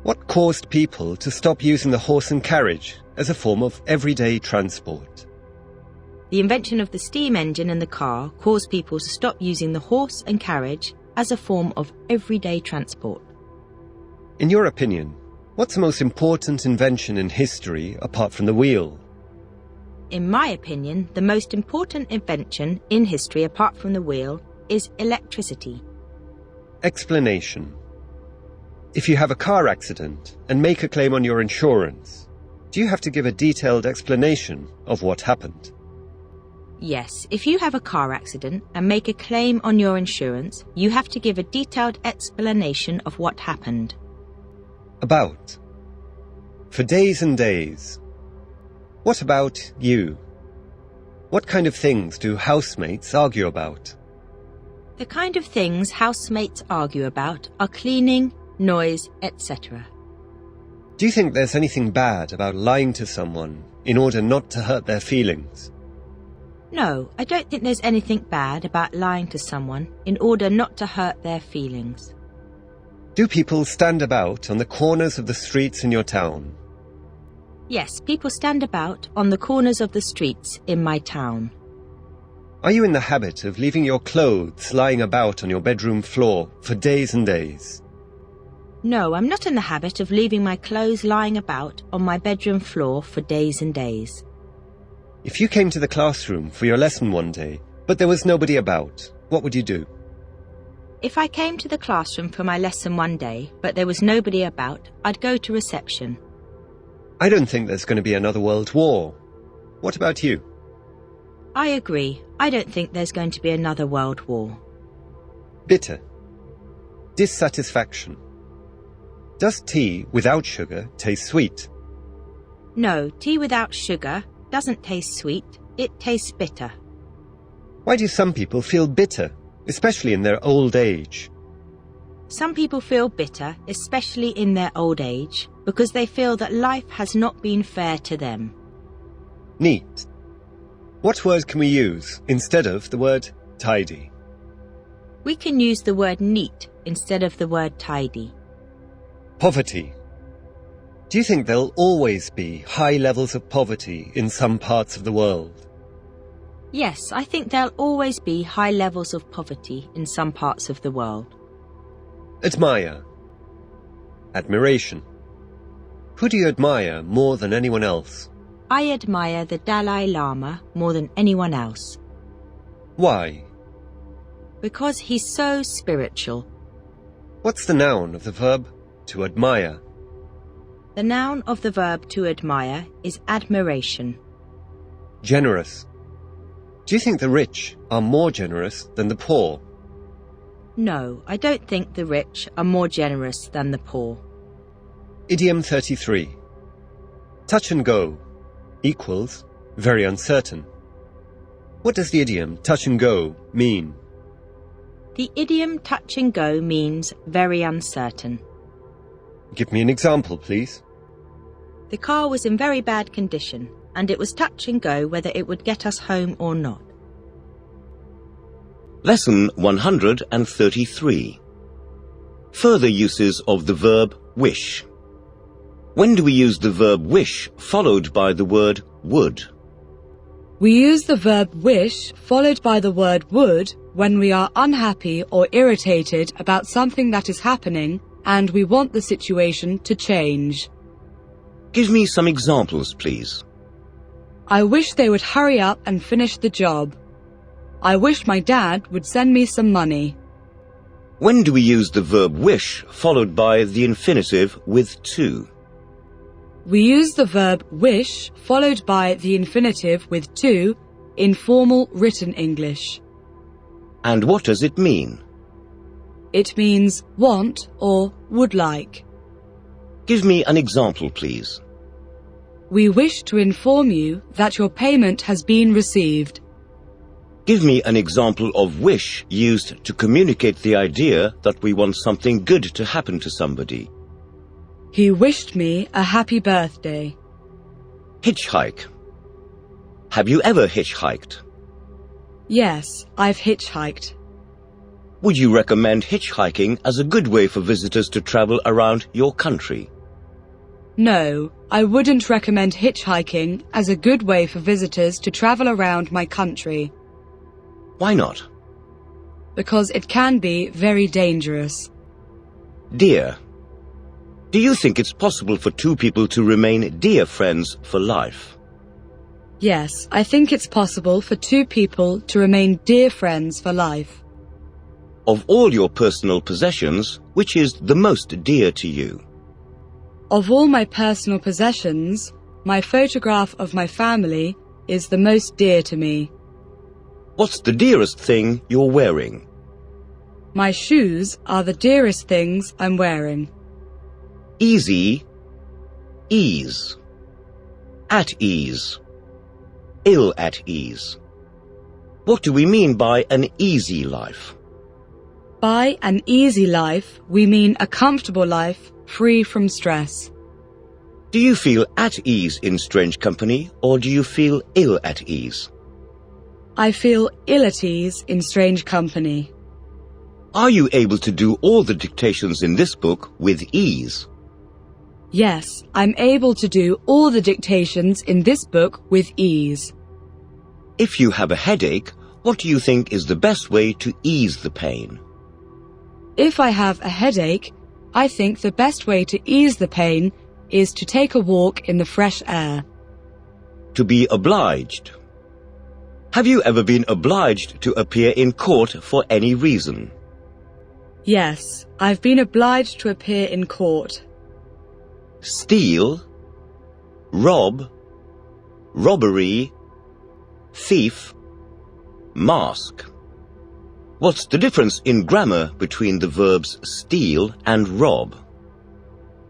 E: What caused people to stop using the horse and carriage as a form of everyday transport?
C: The invention of the steam engine and the car caused people to stop using the horse and carriage as a form of everyday transport.
E: In your opinion, what's the most important invention in history apart from the wheel?
C: In my opinion, the most important invention in history apart from the wheel is electricity.
E: Explanation. If you have a car accident and make a claim on your insurance, do you have to give a detailed explanation of what happened?
C: Yes, if you have a car accident and make a claim on your insurance, you have to give a detailed explanation of what happened.
E: About. For days and days. What about you? What kind of things do housemates argue about?
C: The kind of things housemates argue about are cleaning, noise, etc.
E: Do you think there's anything bad about lying to someone in order not to hurt their feelings?
C: No, I don't think there's anything bad about lying to someone in order not to hurt their feelings.
E: Do people stand about on the corners of the streets in your town?
C: Yes, people stand about on the corners of the streets in my town.
E: Are you in the habit of leaving your clothes lying about on your bedroom floor for days and days?
C: No, I'm not in the habit of leaving my clothes lying about on my bedroom floor for days and days.
E: If you came to the classroom for your lesson one day, but there was nobody about, what would you do?
C: If I came to the classroom for my lesson one day, but there was nobody about, I'd go to reception.
E: I don't think there's going to be another world war. What about you?
C: I agree. I don't think there's going to be another world war.
E: Bitter. Dissatisfaction. Does tea without sugar taste sweet?
C: No, tea without sugar doesn't taste sweet, it tastes bitter.
E: Why do some people feel bitter, especially in their old age?
C: Some people feel bitter, especially in their old age, because they feel that life has not been fair to them.
E: Neat. What word can we use instead of the word tidy?
C: We can use the word neat instead of the word tidy.
E: Poverty. Do you think there'll always be high levels of poverty in some parts of the world?
C: Yes, I think there'll always be high levels of poverty in some parts of the world.
E: Admire. Admiration. Who do you admire more than anyone else?
C: I admire the Dalai Lama more than anyone else.
E: Why?
C: Because he's so spiritual.
E: What's the noun of the verb to admire?
C: The noun of the verb to admire is admiration.
E: Generous. Do you think the rich are more generous than the poor?
C: No, I don't think the rich are more generous than the poor.
E: Idiom 33. Touch and go equals very uncertain. What does the idiom touch and go mean?
C: The idiom touch and go means very uncertain.
E: Give me an example, please.
C: The car was in very bad condition, and it was touch and go whether it would get us home or not.
A: Lesson 133. Further uses of the verb wish. When do we use the verb wish followed by the word would?
B: We use the verb wish followed by the word would when we are unhappy or irritated about something that is happening and we want the situation to change.
A: Give me some examples, please.
B: I wish they would hurry up and finish the job. I wish my dad would send me some money.
A: When do we use the verb wish followed by the infinitive with to?
B: We use the verb wish followed by the infinitive with to in formal written English.
A: And what does it mean?
B: It means want or would like.
A: Give me an example, please.
B: We wish to inform you that your payment has been received.
A: Give me an example of wish used to communicate the idea that we want something good to happen to somebody.
B: He wished me a happy birthday.
A: Hitchhike. Have you ever hitchhiked?
B: Yes, I've hitchhiked.
A: Would you recommend hitchhiking as a good way for visitors to travel around your country?
B: No, I wouldn't recommend hitchhiking as a good way for visitors to travel around my country.
A: Why not?
B: Because it can be very dangerous.
A: Dear. Do you think it's possible for two people to remain dear friends for life?
B: Yes, I think it's possible for two people to remain dear friends for life.
A: Of all your personal possessions, which is the most dear to you?
B: Of all my personal possessions, my photograph of my family is the most dear to me.
A: What's the dearest thing you're wearing?
B: My shoes are the dearest things I'm wearing.
A: Easy, ease. At ease, ill at ease. What do we mean by an easy life?
B: By an easy life, we mean a comfortable life free from stress.
A: Do you feel at ease in strange company, or do you feel ill at ease?
B: I feel ill at ease in strange company.
A: Are you able to do all the dictations in this book with ease?
B: Yes, I'm able to do all the dictations in this book with ease.
A: If you have a headache, what do you think is the best way to ease the pain?
B: If I have a headache, I think the best way to ease the pain is to take a walk in the fresh air.
A: To be obliged. Have you ever been obliged to appear in court for any reason?
B: Yes, I've been obliged to appear in court.
A: Steal, rob, robbery, thief, mask. What's the difference in grammar between the verbs steal and rob?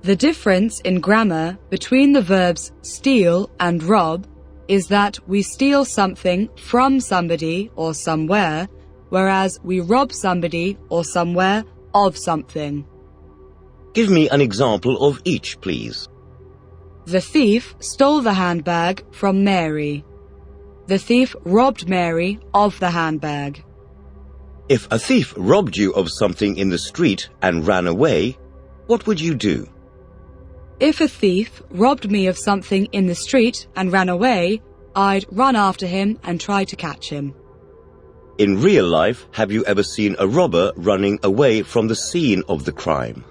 B: The difference in grammar between the verbs steal and rob is that we steal something from somebody or somewhere, whereas we rob somebody or somewhere of something.
A: Give me an example of each, please.
B: The thief stole the handbag from Mary. The thief robbed Mary of the handbag.
A: If a thief robbed you of something in the street and ran away, what would you do?
B: If a thief robbed me of something in the street and ran away, I'd run after him and try to catch him.
A: In real life, have you ever seen a robber running away from the scene of the crime?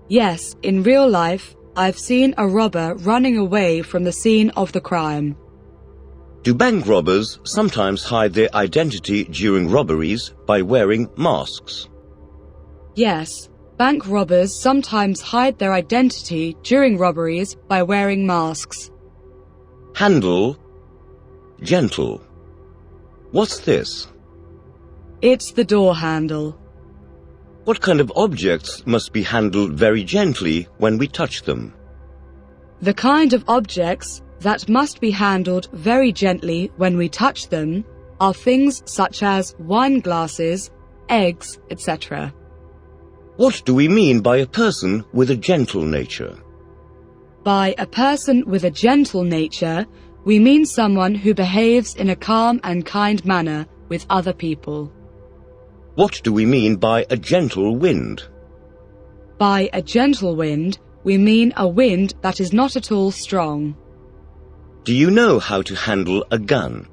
B: Yes, in real life, I've seen a robber running away from the scene of the crime.
A: Do bank robbers sometimes hide their identity during robberies by wearing masks?
B: Yes, bank robbers sometimes hide their identity during robberies by wearing masks.
A: Handle, gentle. What's this?
B: It's the door handle.
A: What kind of objects must be handled very gently when we touch them?
B: The kind of objects that must be handled very gently when we touch them are things such as wine glasses, eggs, etc.
A: What do we mean by a person with a gentle nature?
B: By a person with a gentle nature, we mean someone who behaves in a calm and kind manner with other people.
A: What do we mean by a gentle wind?
B: By a gentle wind, we mean a wind that is not at all strong.
A: Do you know how to handle a gun?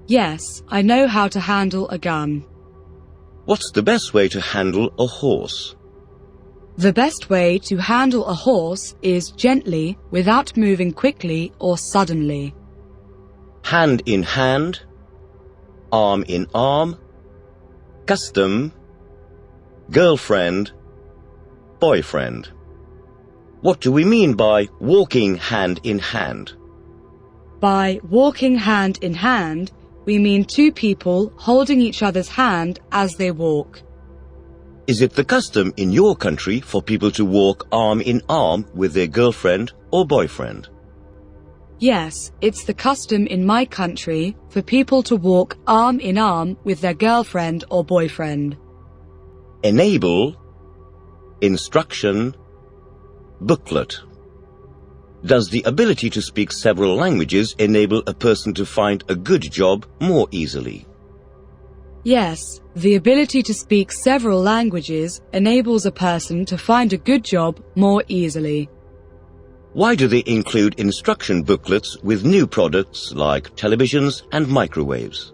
B: Yes, I know how to handle a gun.
A: What's the best way to handle a horse?
B: The best way to handle a horse is gently without moving quickly or suddenly.
A: Hand in hand, arm in arm, custom, girlfriend, boyfriend. What do we mean by walking hand in hand?
B: By walking hand in hand, we mean two people holding each other's hand as they walk.
A: Is it the custom in your country for people to walk arm in arm with their girlfriend or boyfriend?
B: Yes, it's the custom in my country for people to walk arm in arm with their girlfriend or boyfriend.
A: Enable, instruction, booklet. Does the ability to speak several languages enable a person to find a good job more easily?
B: Yes, the ability to speak several languages enables a person to find a good job more easily.
A: Why do they include instruction booklets with new products like televisions and microwaves?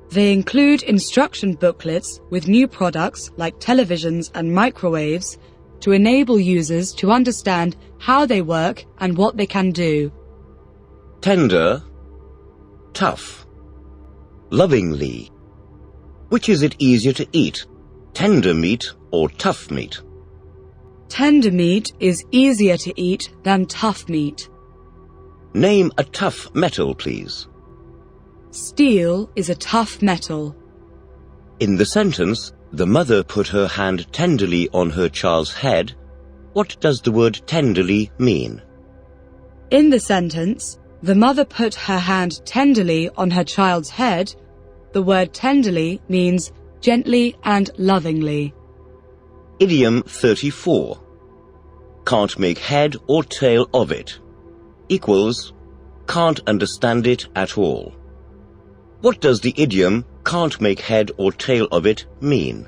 B: They include instruction booklets with new products like televisions and microwaves to enable users to understand how they work and what they can do.
A: Tender, tough, lovingly. Which is it easier to eat, tender meat or tough meat?
B: Tender meat is easier to eat than tough meat.
A: Name a tough metal, please.
B: Steel is a tough metal.
A: In the sentence, the mother put her hand tenderly on her child's head. What does the word tenderly mean?
B: In the sentence, the mother put her hand tenderly on her child's head. The word tenderly means gently and lovingly.
A: Idiom 34. Can't make head or tail of it. Equals can't understand it at all. What does the idiom can't make head or tail of it mean?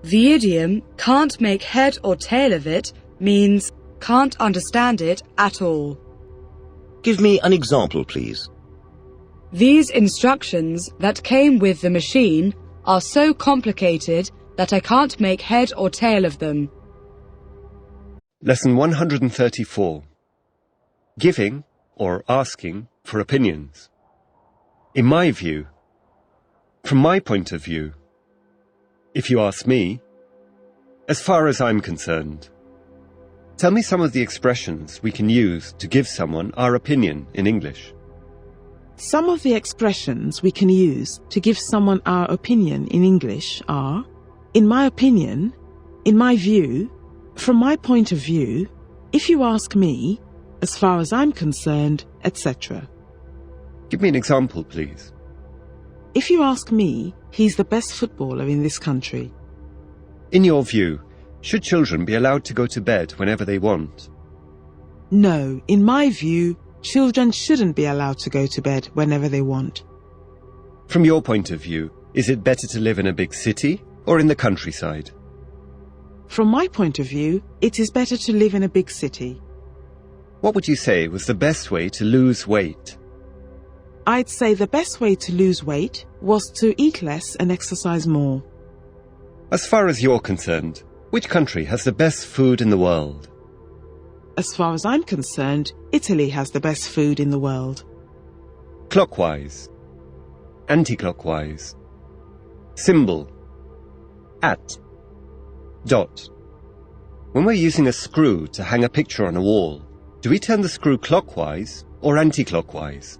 B: The idiom can't make head or tail of it means can't understand it at all.
A: Give me an example, please.
B: These instructions that came with the machine are so complicated that I can't make head or tail of them.
E: Lesson 134. Giving or asking for opinions. In my view. From my point of view. If you ask me. As far as I'm concerned. Tell me some of the expressions we can use to give someone our opinion in English.
D: Some of the expressions we can use to give someone our opinion in English are in my opinion, in my view, from my point of view, if you ask me, as far as I'm concerned, etc.
E: Give me an example, please.
D: If you ask me, he's the best footballer in this country.
E: In your view, should children be allowed to go to bed whenever they want?
D: No, in my view, children shouldn't be allowed to go to bed whenever they want.
E: From your point of view, is it better to live in a big city or in the countryside?
D: From my point of view, it is better to live in a big city.
E: What would you say was the best way to lose weight?
D: I'd say the best way to lose weight was to eat less and exercise more.
E: As far as you're concerned, which country has the best food in the world?
D: As far as I'm concerned, Italy has the best food in the world.
E: Clockwise. Anti-clockwise. Symbol. At. Dot. When we're using a screw to hang a picture on a wall, do we turn the screw clockwise or anti-clockwise?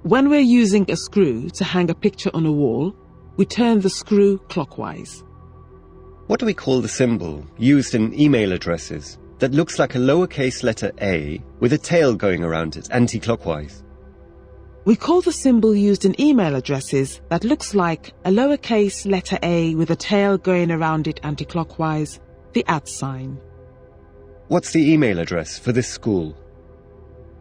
D: When we're using a screw to hang a picture on a wall, we turn the screw clockwise.
E: What do we call the symbol used in email addresses that looks like a lowercase letter A with a tail going around it anti-clockwise?
D: We call the symbol used in email addresses that looks like a lowercase letter A with a tail going around it anti-clockwise the @ sign.
E: What's the email address for this school?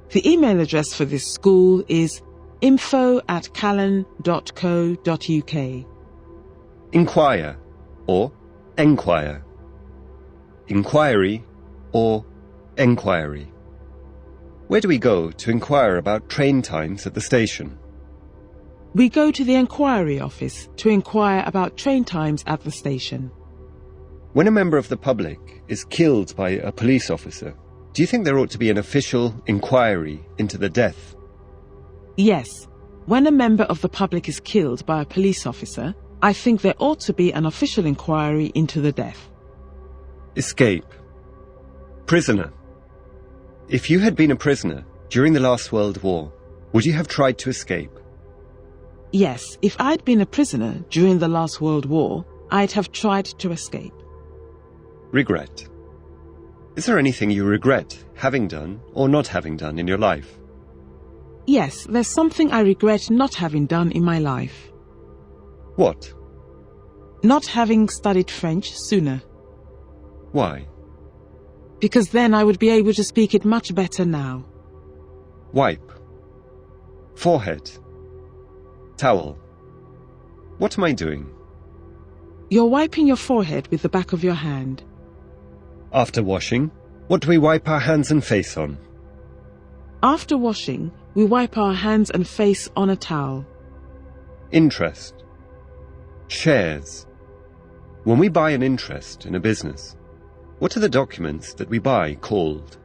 D: The email address for this school is info@callan.co.uk.
E: Inquire or enquire. Inquiry or enquiry. Where do we go to inquire about train times at the station?
D: We go to the enquiry office to inquire about train times at the station.
E: When a member of the public is killed by a police officer, do you think there ought to be an official inquiry into the death?
D: Yes. When a member of the public is killed by a police officer, I think there ought to be an official inquiry into the death.
E: Escape. Prisoner. If you had been a prisoner during the last World War, would you have tried to escape?
D: Yes, if I'd been a prisoner during the last World War, I'd have tried to escape.
E: Regret. Is there anything you regret having done or not having done in your life?
D: Yes, there's something I regret not having done in my life.
E: What?
D: Not having studied French sooner.
E: Why?
D: because then I would be able to speak it much better now.
E: Wipe. Forehead. Towel. What am I doing?
D: You're wiping your forehead with the back of your hand.
E: After washing, what do we wipe our hands and face on?
D: After washing, we wipe our hands and face on a towel.
E: Interest. Shares. When we buy an interest in a business, what are the documents that we buy called?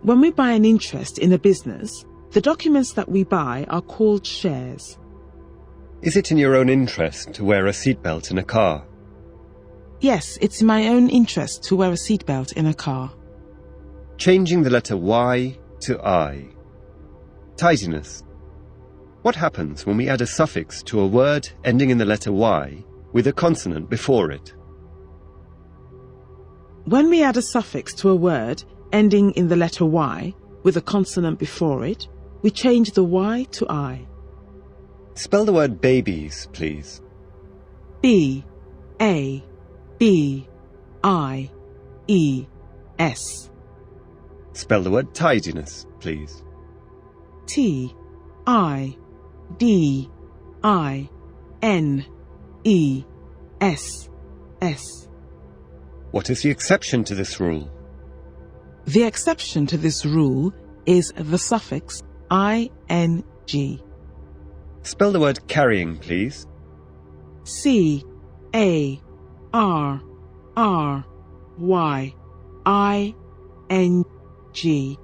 D: When we buy an interest in a business, the documents that we buy are called shares.
E: Is it in your own interest to wear a seatbelt in a car?
D: Yes, it's in my own interest to wear a seatbelt in a car.
E: Changing the letter Y to I. Tidiness. What happens when we add a suffix to a word ending in the letter Y with a consonant before it?
D: When we add a suffix to a word ending in the letter Y with a consonant before it, we change the Y to I.
E: Spell the word babies, please.
D: B, A, B, I, E, S.
E: Spell the word tidiness, please.
D: T, I, D, I, N, E, S, S.
E: What is the exception to this rule?
D: The exception to this rule is the suffix ing.
E: Spell the word carrying, please.
D: C, A, R, R, Y, I, N, G.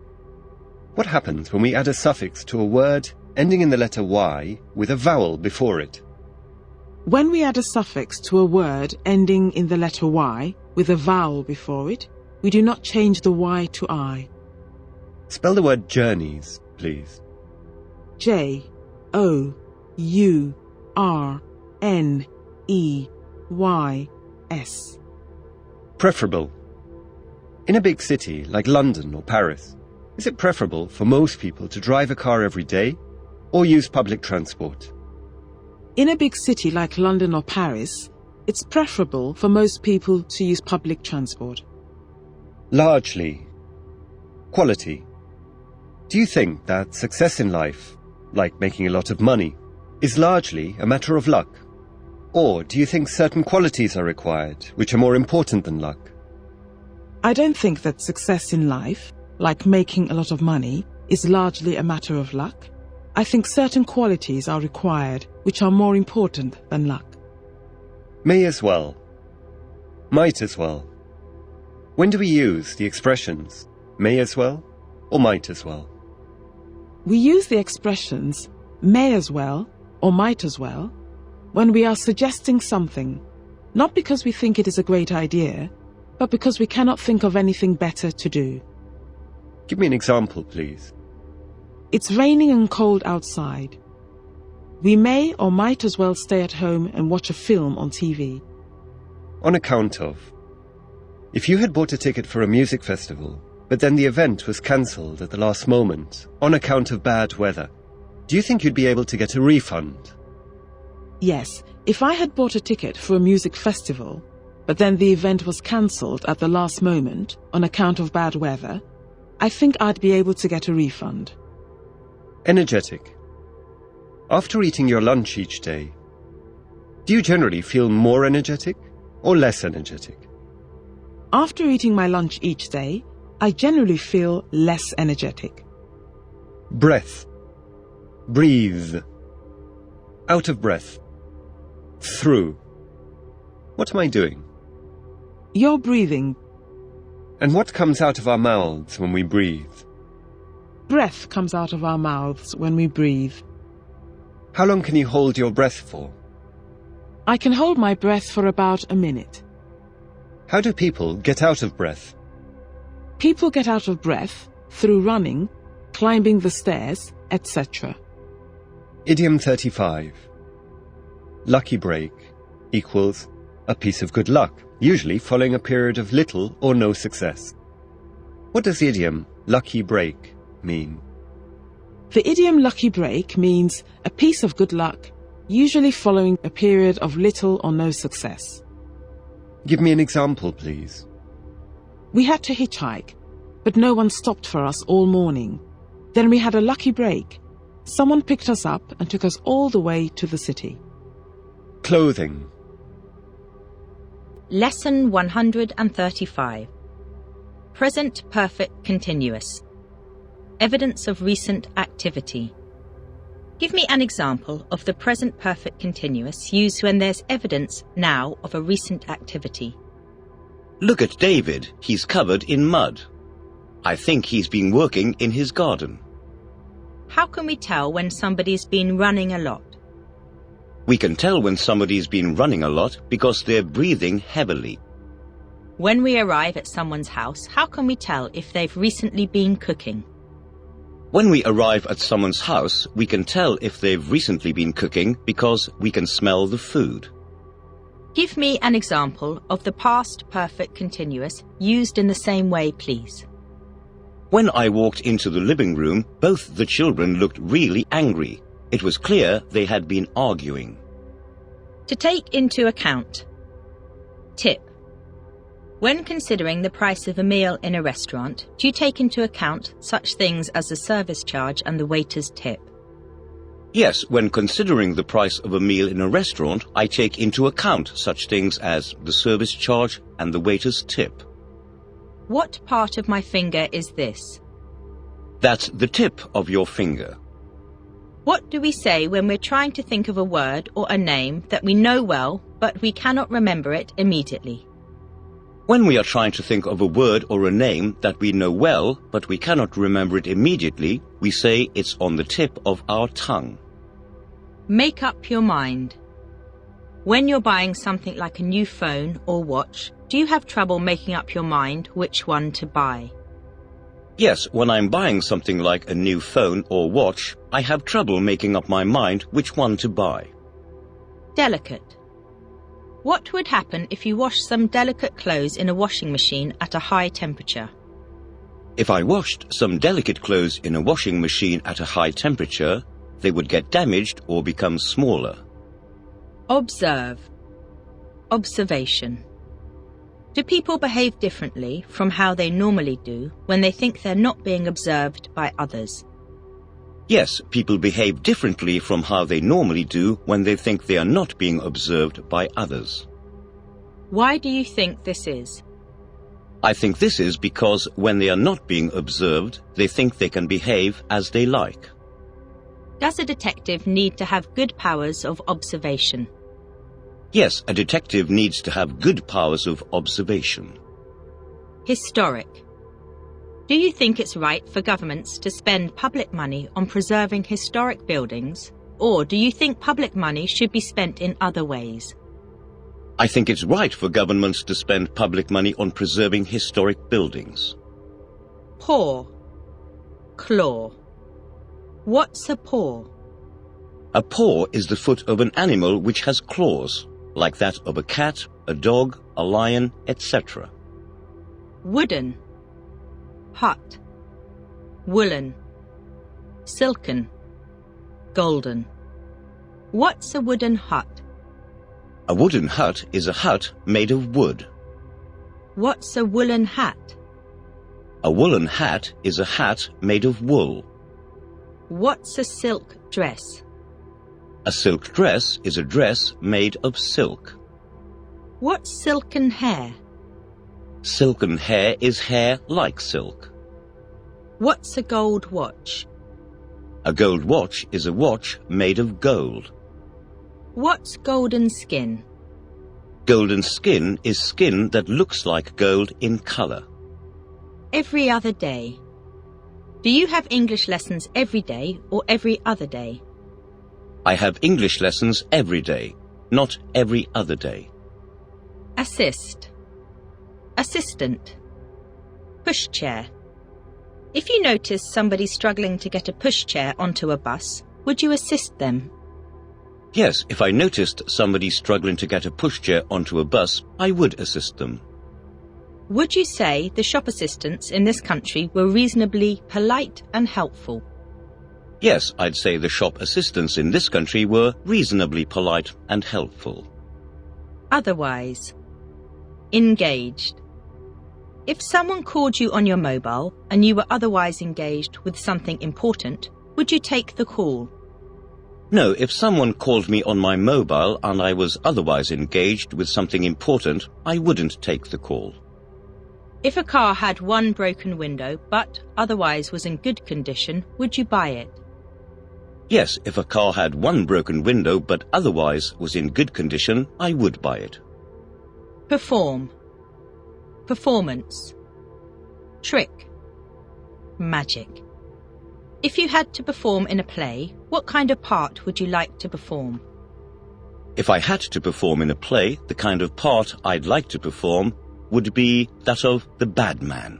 E: What happens when we add a suffix to a word ending in the letter Y with a vowel before it?
D: When we add a suffix to a word ending in the letter Y with a vowel before it, we do not change the Y to I.
E: Spell the word journeys, please.
D: J, O, U, R, N, E, Y, S.
E: Preferable. In a big city like London or Paris, is it preferable for most people to drive a car every day or use public transport?
D: In a big city like London or Paris, it's preferable for most people to use public transport.
E: Largely. Quality. Do you think that success in life, like making a lot of money, is largely a matter of luck? Or do you think certain qualities are required, which are more important than luck?
D: I don't think that success in life, like making a lot of money, is largely a matter of luck. I think certain qualities are required, which are more important than luck.
E: May as well. Might as well. When do we use the expressions may as well or might as well?
D: We use the expressions may as well or might as well when we are suggesting something, not because we think it is a great idea, but because we cannot think of anything better to do.
E: Give me an example, please.
D: It's raining and cold outside. We may or might as well stay at home and watch a film on TV.
E: On account of. If you had bought a ticket for a music festival, but then the event was cancelled at the last moment on account of bad weather, do you think you'd be able to get a refund?
D: Yes, if I had bought a ticket for a music festival, but then the event was cancelled at the last moment on account of bad weather, I think I'd be able to get a refund.
E: Energetic. After eating your lunch each day, do you generally feel more energetic or less energetic?
D: After eating my lunch each day, I generally feel less energetic.
E: Breath. Breathe. Out of breath. Through. What am I doing?
D: You're breathing.
E: And what comes out of our mouths when we breathe?
D: Breath comes out of our mouths when we breathe.
E: How long can you hold your breath for?
D: I can hold my breath for about a minute.
E: How do people get out of breath?
D: People get out of breath through running, climbing the stairs, etc.
E: Idiom 35. Lucky break equals a piece of good luck, usually following a period of little or no success. What does the idiom lucky break mean?
D: The idiom lucky break means a piece of good luck, usually following a period of little or no success.
E: Give me an example, please.
D: We had to hitchhike, but no one stopped for us all morning. Then we had a lucky break. Someone picked us up and took us all the way to the city.
E: Clothing.
C: Lesson 135. Present perfect continuous. Evidence of recent activity. Give me an example of the present perfect continuous used when there's evidence now of a recent activity.
A: Look at David. He's covered in mud. I think he's been working in his garden.
C: How can we tell when somebody's been running a lot?
A: We can tell when somebody's been running a lot because they're breathing heavily.
C: When we arrive at someone's house, how can we tell if they've recently been cooking?
A: When we arrive at someone's house, we can tell if they've recently been cooking because we can smell the food.
C: Give me an example of the past perfect continuous used in the same way, please.
A: When I walked into the living room, both the children looked really angry. It was clear they had been arguing.
C: To take into account. Tip. When considering the price of a meal in a restaurant, do you take into account such things as the service charge and the waiter's tip?
A: Yes, when considering the price of a meal in a restaurant, I take into account such things as the service charge and the waiter's tip.
C: What part of my finger is this?
A: That's the tip of your finger.
C: What do we say when we're trying to think of a word or a name that we know well, but we cannot remember it immediately?
A: When we are trying to think of a word or a name that we know well, but we cannot remember it immediately, we say it's on the tip of our tongue.
C: Make up your mind. When you're buying something like a new phone or watch, do you have trouble making up your mind which one to buy?
A: Yes, when I'm buying something like a new phone or watch, I have trouble making up my mind which one to buy.
C: Delicate. What would happen if you washed some delicate clothes in a washing machine at a high temperature?
A: If I washed some delicate clothes in a washing machine at a high temperature, they would get damaged or become smaller.
C: Observe. Observation. Do people behave differently from how they normally do when they think they're not being observed by others?
A: Yes, people behave differently from how they normally do when they think they are not being observed by others.
C: Why do you think this is?
A: I think this is because when they are not being observed, they think they can behave as they like.
C: Does a detective need to have good powers of observation?
A: Yes, a detective needs to have good powers of observation.
C: Historic. Do you think it's right for governments to spend public money on preserving historic buildings, or do you think public money should be spent in other ways?
A: I think it's right for governments to spend public money on preserving historic buildings.
C: Paw. Claw. What's a paw?
A: A paw is the foot of an animal which has claws, like that of a cat, a dog, a lion, etc.
C: Wooden. Hut. Woolen. Silken. Golden. What's a wooden hut?
A: A wooden hut is a hut made of wood.
C: What's a woolen hat?
A: A woolen hat is a hat made of wool.
C: What's a silk dress?
A: A silk dress is a dress made of silk.
C: What's silken hair?
A: Silken hair is hair like silk.
C: What's a gold watch?
A: A gold watch is a watch made of gold.
C: What's golden skin?
A: Golden skin is skin that looks like gold in color.
C: Every other day. Do you have English lessons every day or every other day?
A: I have English lessons every day, not every other day.
C: Assist. Assistant. Pushchair. If you notice somebody struggling to get a pushchair onto a bus, would you assist them?
A: Yes, if I noticed somebody struggling to get a pushchair onto a bus, I would assist them.
C: Would you say the shop assistants in this country were reasonably polite and helpful?
A: Yes, I'd say the shop assistants in this country were reasonably polite and helpful.
C: Otherwise. Engaged. If someone called you on your mobile and you were otherwise engaged with something important, would you take the call?
A: No, if someone called me on my mobile and I was otherwise engaged with something important, I wouldn't take the call.
C: If a car had one broken window but otherwise was in good condition, would you buy it?
A: Yes, if a car had one broken window but otherwise was in good condition, I would buy it.
C: Perform. Performance. Trick. Magic. If you had to perform in a play, what kind of part would you like to perform?
A: If I had to perform in a play, the kind of part I'd like to perform would be that of the bad man.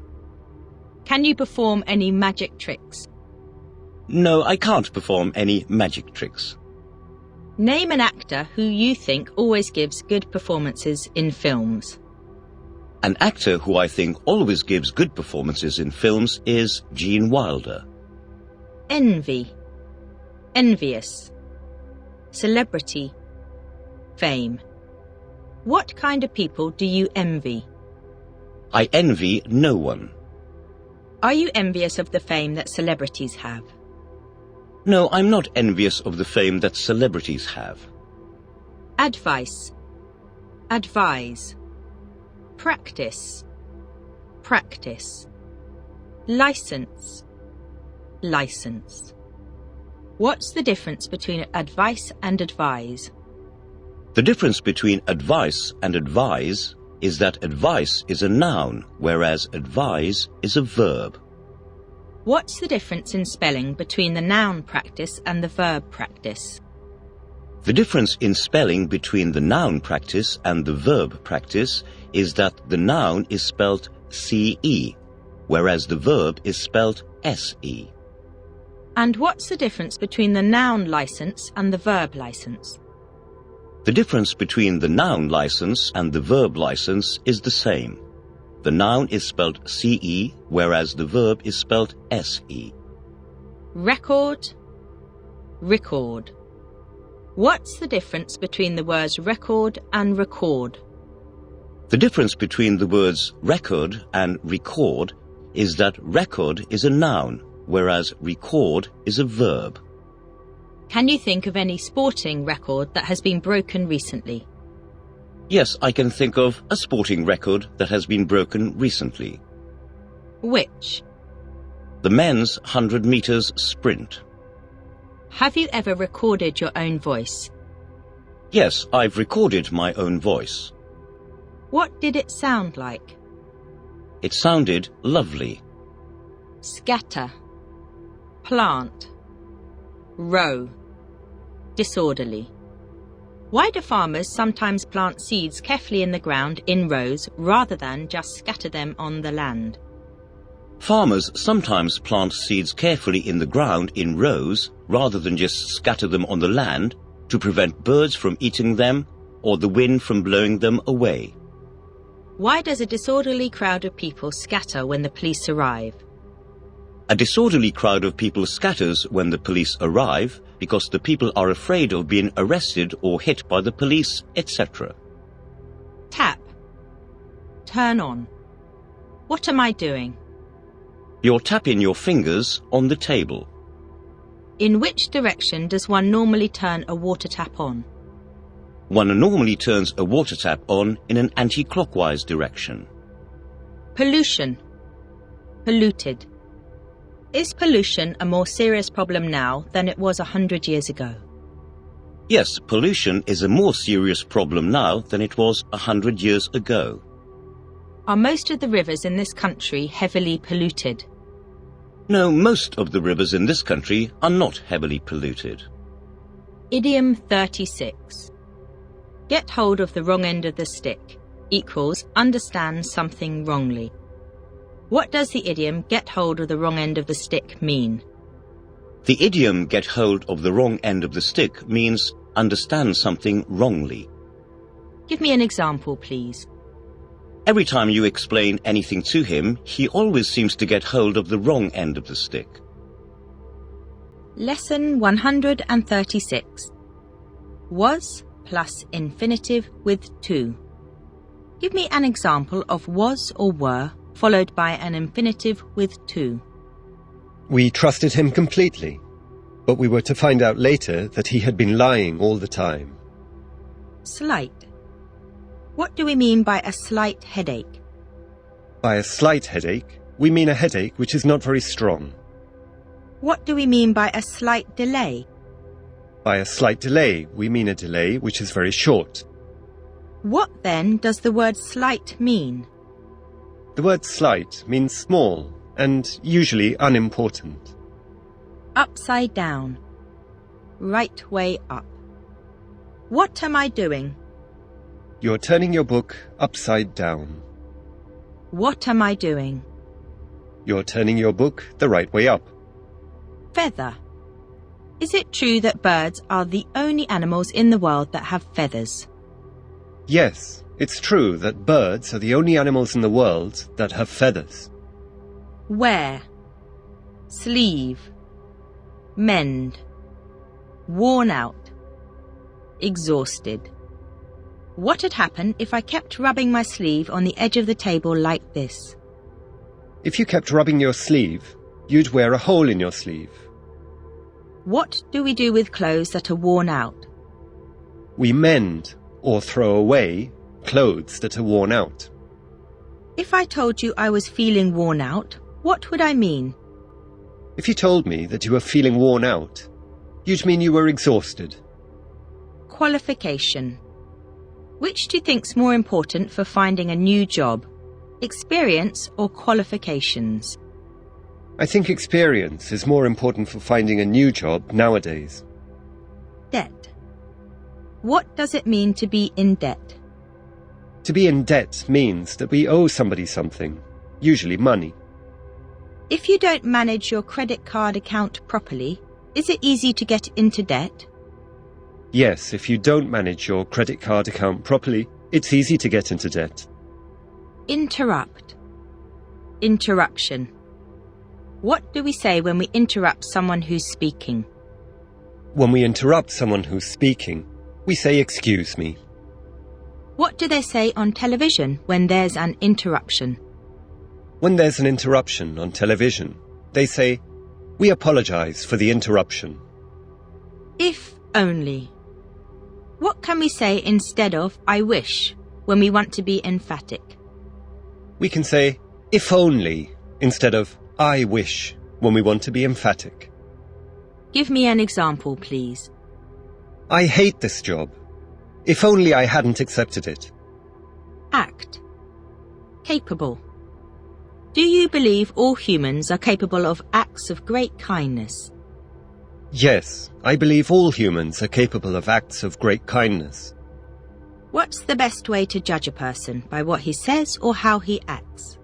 C: Can you perform any magic tricks?
A: No, I can't perform any magic tricks.
C: Name an actor who you think always gives good performances in films.
A: An actor who I think always gives good performances in films is Gene Wilder.
C: Envy. Envious. Celebrity. Fame. What kind of people do you envy?
A: I envy no one.
C: Are you envious of the fame that celebrities have?
A: No, I'm not envious of the fame that celebrities have.
C: Advice. Advise. Practice. Practice. License. License. What's the difference between advice and advise?
A: The difference between advice and advise is that advice is a noun, whereas advise is a verb.
C: What's the difference in spelling between the noun practice and the verb practice?
A: The difference in spelling between the noun practice and the verb practice is that the noun is spelt C-E, whereas the verb is spelt S-E.
C: And what's the difference between the noun license and the verb license?
A: The difference between the noun license and the verb license is the same. The noun is spelt C-E, whereas the verb is spelt S-E.
C: Record. Record. What's the difference between the words record and record?
A: The difference between the words record and record is that record is a noun, whereas record is a verb.
C: Can you think of any sporting record that has been broken recently?
A: Yes, I can think of a sporting record that has been broken recently.
C: Which?
A: The men's 100 meters sprint.
C: Have you ever recorded your own voice?
A: Yes, I've recorded my own voice.
C: What did it sound like?
A: It sounded lovely.
C: Scatter. Plant. Row. Disorderly. Why do farmers sometimes plant seeds carefully in the ground in rows rather than just scatter them on the land?
A: Farmers sometimes plant seeds carefully in the ground in rows rather than just scatter them on the land to prevent birds from eating them or the wind from blowing them away.
C: Why does a disorderly crowd of people scatter when the police arrive?
A: A disorderly crowd of people scatters when the police arrive because the people are afraid of being arrested or hit by the police, etc.
C: Tap. Turn on. What am I doing?
A: You're tapping your fingers on the table.
C: In which direction does one normally turn a water tap on?
A: One normally turns a water tap on in an anti-clockwise direction.
C: Pollution. Polluted. Is pollution a more serious problem now than it was 100 years ago?
A: Yes, pollution is a more serious problem now than it was 100 years ago.
C: Are most of the rivers in this country heavily polluted?
A: No, most of the rivers in this country are not heavily polluted.
C: Idiom 36. Get hold of the wrong end of the stick equals understand something wrongly. What does the idiom get hold of the wrong end of the stick mean?
A: The idiom get hold of the wrong end of the stick means understand something wrongly.
C: Give me an example, please.
A: Every time you explain anything to him, he always seems to get hold of the wrong end of the stick.
C: Lesson 136. Was plus infinitive with to. Give me an example of was or were followed by an infinitive with to.
E: We trusted him completely, but we were to find out later that he had been lying all the time.
C: Slight. What do we mean by a slight headache?
E: By a slight headache, we mean a headache which is not very strong.
C: What do we mean by a slight delay?
E: By a slight delay, we mean a delay which is very short.
C: What then does the word slight mean?
E: The word slight means small and usually unimportant.
C: Upside down. Right way up. What am I doing?
E: You're turning your book upside down.
C: What am I doing?
E: You're turning your book the right way up.
C: Feather. Is it true that birds are the only animals in the world that have feathers?
E: Yes, it's true that birds are the only animals in the world that have feathers.
C: Wear. Sleeve. Mend. Worn out. Exhausted. What would happen if I kept rubbing my sleeve on the edge of the table like this?
E: If you kept rubbing your sleeve, you'd wear a hole in your sleeve.
C: What do we do with clothes that are worn out?
E: We mend or throw away clothes that are worn out.
C: If I told you I was feeling worn out, what would I mean?
E: If you told me that you were feeling worn out, you'd mean you were exhausted.
C: Qualification. Which do you think's more important for finding a new job? Experience or qualifications?
E: I think experience is more important for finding a new job nowadays.
C: Debt. What does it mean to be in debt?
E: To be in debt means that we owe somebody something, usually money.
C: If you don't manage your credit card account properly, is it easy to get into debt?
E: Yes, if you don't manage your credit card account properly, it's easy to get into debt.
C: Interrupt. Interruption. What do we say when we interrupt someone who's speaking?
E: When we interrupt someone who's speaking, we say excuse me.
C: What do they say on television when there's an interruption?
E: When there's an interruption on television, they say, "We apologize for the interruption."
C: If only. What can we say instead of I wish when we want to be emphatic?
E: We can say, "If only," instead of I wish when we want to be emphatic.
C: Give me an example, please.
E: I hate this job. If only I hadn't accepted it.
C: Act. Capable. Do you believe all humans are capable of acts of great kindness?
E: Yes, I believe all humans are capable of acts of great kindness.
C: What's the best way to judge a person, by what he says or how he acts?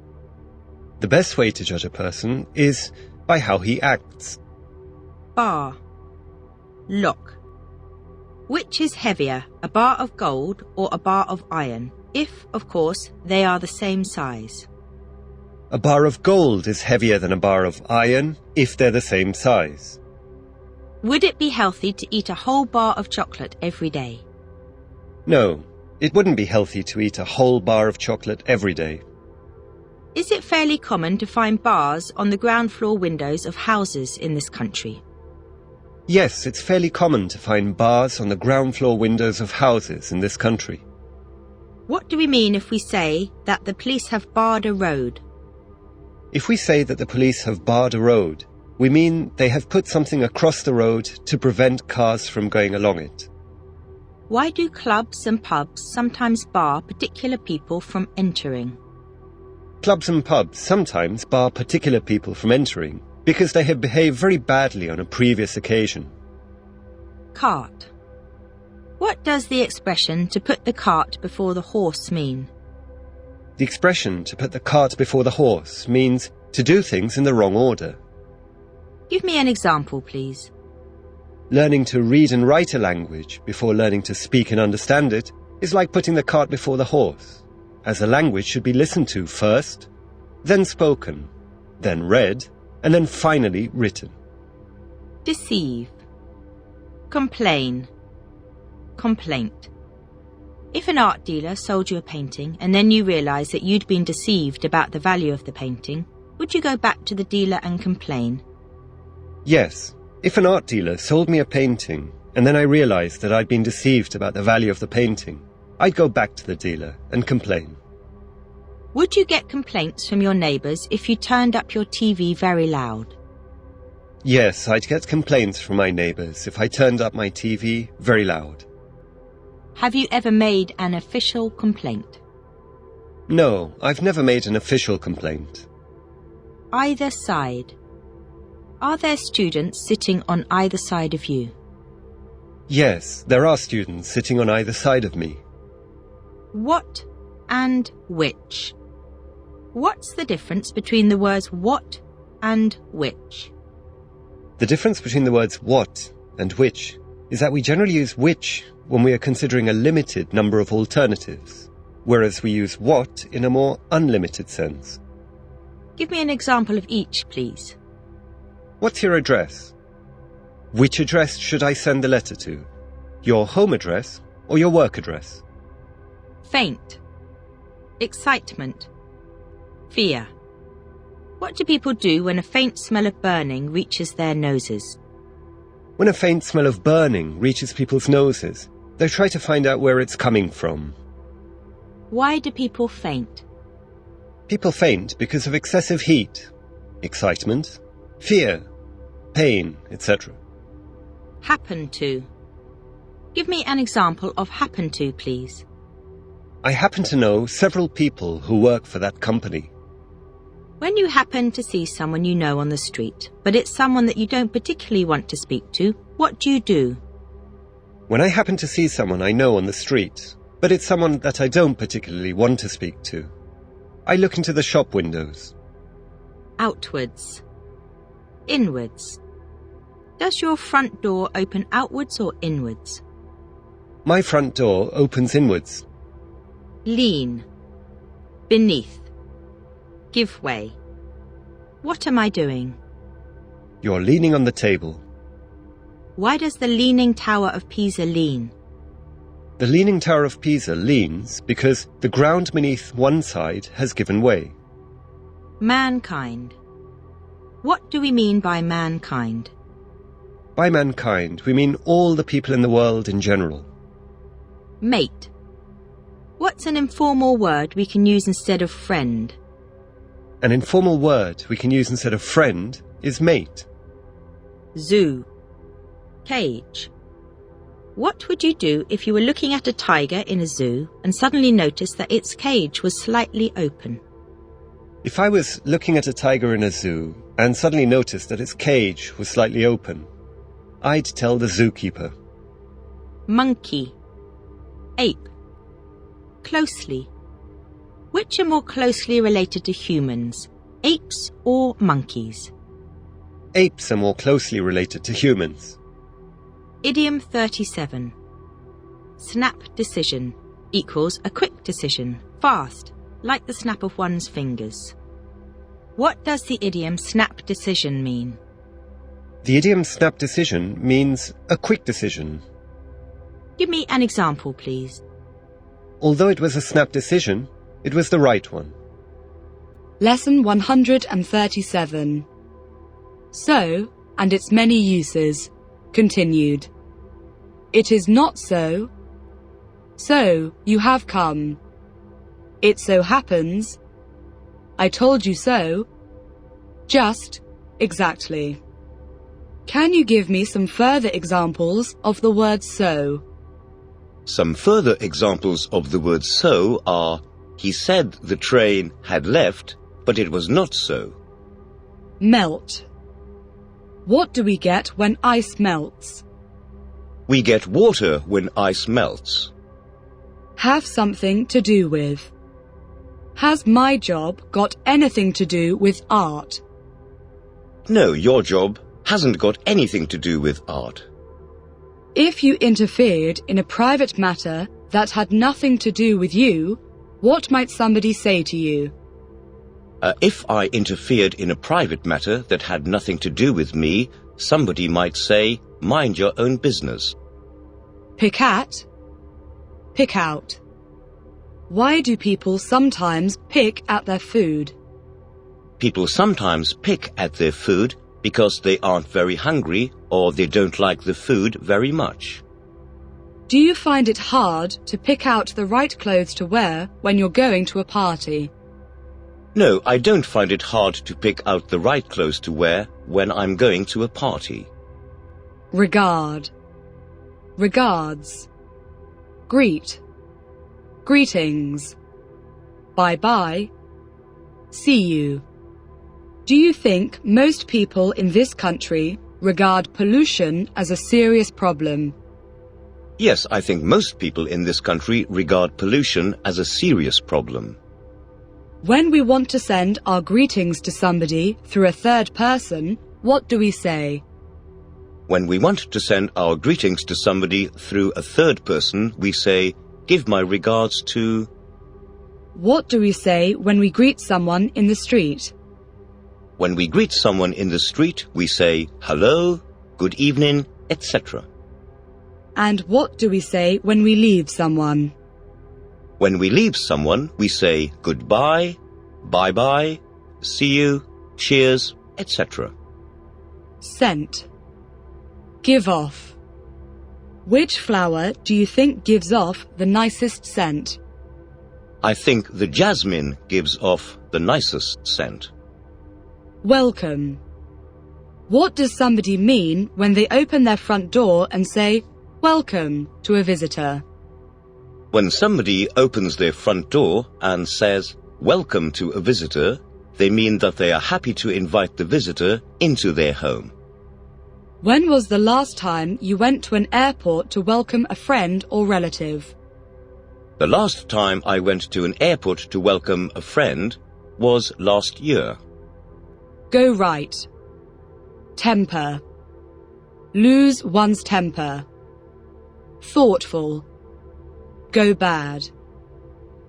E: The best way to judge a person is by how he acts.
C: Bar. Lock. Which is heavier, a bar of gold or a bar of iron, if, of course, they are the same size?
E: A bar of gold is heavier than a bar of iron if they're the same size.
C: Would it be healthy to eat a whole bar of chocolate every day?
E: No, it wouldn't be healthy to eat a whole bar of chocolate every day.
C: Is it fairly common to find bars on the ground floor windows of houses in this country?
E: Yes, it's fairly common to find bars on the ground floor windows of houses in this country.
C: What do we mean if we say that the police have barred a road?
E: If we say that the police have barred a road, we mean they have put something across the road to prevent cars from going along it.
C: Why do clubs and pubs sometimes bar particular people from entering?
E: Clubs and pubs sometimes bar particular people from entering because they have behaved very badly on a previous occasion.
C: Cart. What does the expression to put the cart before the horse mean?
E: The expression to put the cart before the horse means to do things in the wrong order.
C: Give me an example, please.
E: Learning to read and write a language before learning to speak and understand it is like putting the cart before the horse, as a language should be listened to first, then spoken, then read, and then finally written.
C: Deceive. Complain. Complaint. If an art dealer sold you a painting and then you realised that you'd been deceived about the value of the painting, would you go back to the dealer and complain?
E: Yes. If an art dealer sold me a painting and then I realised that I'd been deceived about the value of the painting, I'd go back to the dealer and complain.
C: Would you get complaints from your neighbours if you turned up your TV very loud?
E: Yes, I'd get complaints from my neighbours if I turned up my TV very loud.
C: Have you ever made an official complaint?
E: No, I've never made an official complaint.
C: Either side. Are there students sitting on either side of you?
E: Yes, there are students sitting on either side of me.
C: What and which? What's the difference between the words what and which?
E: The difference between the words what and which is that we generally use which when we are considering a limited number of alternatives, whereas we use what in a more unlimited sense.
C: Give me an example of each, please.
E: What's your address? Which address should I send the letter to? Your home address or your work address?
C: Faint. Excitement. Fear. What do people do when a faint smell of burning reaches their noses?
E: When a faint smell of burning reaches people's noses, they try to find out where it's coming from.
C: Why do people faint?
E: People faint because of excessive heat, excitement, fear, pain, etc.
C: Happen to. Give me an example of happen to, please.
E: I happen to know several people who work for that company.
C: When you happen to see someone you know on the street, but it's someone that you don't particularly want to speak to, what do you do?
E: When I happen to see someone I know on the street, but it's someone that I don't particularly want to speak to, I look into the shop windows.
C: Outwards. Inwards. Does your front door open outwards or inwards?
E: My front door opens inwards.
C: Lean. Beneath. Give way. What am I doing?
E: You're leaning on the table.
C: Why does the Leaning Tower of Pisa lean?
E: The Leaning Tower of Pisa leans because the ground beneath one side has given way.
C: Mankind. What do we mean by mankind?
E: By mankind, we mean all the people in the world in general.
C: Mate. What's an informal word we can use instead of friend?
E: An informal word we can use instead of friend is mate.
C: Zoo. Cage. What would you do if you were looking at a tiger in a zoo and suddenly noticed that its cage was slightly open?
E: If I was looking at a tiger in a zoo and suddenly noticed that its cage was slightly open, I'd tell the zookeeper.
C: Monkey. Ape. Closely. Which are more closely related to humans, apes or monkeys?
E: Apes are more closely related to humans.
C: Idiom 37. Snap decision equals a quick decision, fast, like the snap of one's fingers. What does the idiom snap decision mean?
E: The idiom snap decision means a quick decision.
C: Give me an example, please.
E: Although it was a snap decision, it was the right one.
B: Lesson 137. So, and its many uses. Continued. It is not so. So, you have come. It so happens. I told you so. Just, exactly. Can you give me some further examples of the word so?
A: Some further examples of the word so are, he said the train had left, but it was not so.
B: Melt. What do we get when ice melts?
A: We get water when ice melts.
B: Have something to do with. Has my job got anything to do with art?
A: No, your job hasn't got anything to do with art.
B: If you interfered in a private matter that had nothing to do with you, what might somebody say to you?
A: If I interfered in a private matter that had nothing to do with me, somebody might say, mind your own business.
B: Pick at. pick out. Why do people sometimes pick at their food?
A: People sometimes pick at their food because they aren't very hungry or they don't like the food very much.
B: Do you find it hard to pick out the right clothes to wear when you're going to a party?
A: No, I don't find it hard to pick out the right clothes to wear when I'm going to a party.
B: Regard. Regards. Greet. Greetings. Bye-bye. See you. Do you think most people in this country regard pollution as a serious problem?
A: Yes, I think most people in this country regard pollution as a serious problem.
B: When we want to send our greetings to somebody through a third person, what do we say?
A: When we want to send our greetings to somebody through a third person, we say, "Give my regards to..."
B: What do we say when we greet someone in the street?
A: When we greet someone in the street, we say, "Hello, good evening," etc.
B: And what do we say when we leave someone?
A: When we leave someone, we say goodbye, bye-bye, see you, cheers, etc.
B: Scent. Give off. Which flower do you think gives off the nicest scent?
A: I think the jasmine gives off the nicest scent.
B: Welcome. What does somebody mean when they open their front door and say, "Welcome" to a visitor?
A: When somebody opens their front door and says, "Welcome" to a visitor, they mean that they are happy to invite the visitor into their home.
B: When was the last time you went to an airport to welcome a friend or relative?
A: The last time I went to an airport to welcome a friend was last year.
B: Go right. Temper. Lose one's temper. Thoughtful. Go bad.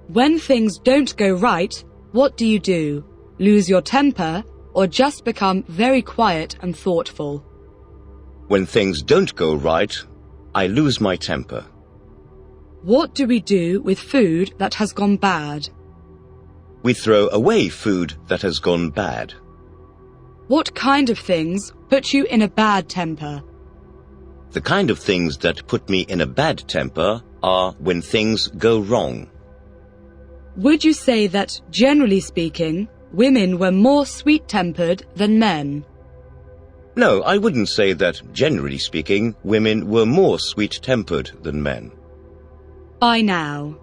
B: When things don't go right, what do you do? Lose your temper or just become very quiet and thoughtful?
A: When things don't go right, I lose my temper.
B: What do we do with food that has gone bad?
A: We throw away food that has gone bad.
B: What kind of things put you in a bad temper?
A: The kind of things that put me in a bad temper are when things go wrong.
B: Would you say that, generally speaking, women were more sweet-tempered than men?
A: No, I wouldn't say that, generally speaking, women were more sweet-tempered than men.
B: By now.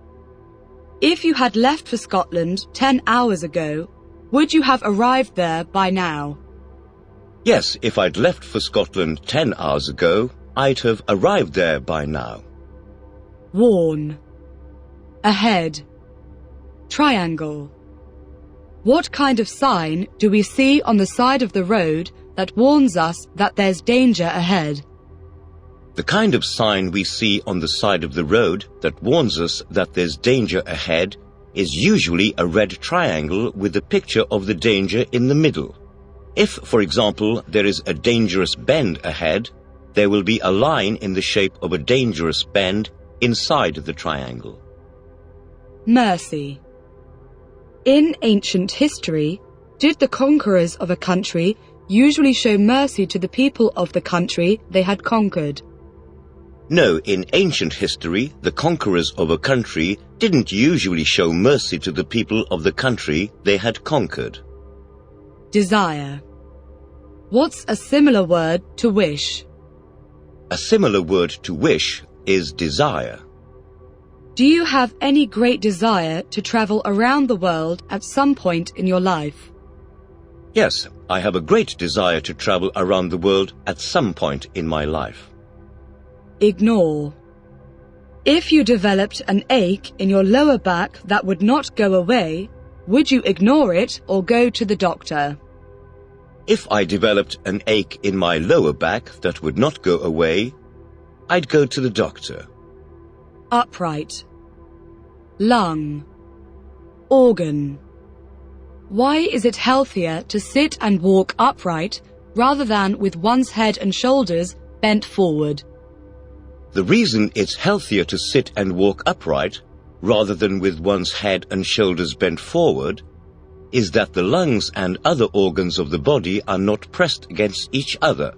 B: If you had left for Scotland 10 hours ago, would you have arrived there by now?
A: Yes, if I'd left for Scotland 10 hours ago, I'd have arrived there by now.
B: Warn. Ahead. Triangle. What kind of sign do we see on the side of the road that warns us that there's danger ahead?
A: The kind of sign we see on the side of the road that warns us that there's danger ahead is usually a red triangle with a picture of the danger in the middle. If, for example, there is a dangerous bend ahead, there will be a line in the shape of a dangerous bend inside the triangle.
B: Mercy. In ancient history, did the conquerors of a country usually show mercy to the people of the country they had conquered?
A: No, in ancient history, the conquerors of a country didn't usually show mercy to the people of the country they had conquered.
B: Desire. What's a similar word to wish?
A: A similar word to wish is desire.
B: Do you have any great desire to travel around the world at some point in your life?
A: Yes, I have a great desire to travel around the world at some point in my life.
B: Ignore. If you developed an ache in your lower back that would not go away, would you ignore it or go to the doctor?
A: If I developed an ache in my lower back that would not go away, I'd go to the doctor.
B: Upright. Lung. Organ. Why is it healthier to sit and walk upright rather than with one's head and shoulders bent forward?
A: The reason it's healthier to sit and walk upright, rather than with one's head and shoulders bent forward, is that the lungs and other organs of the body are not pressed against each other,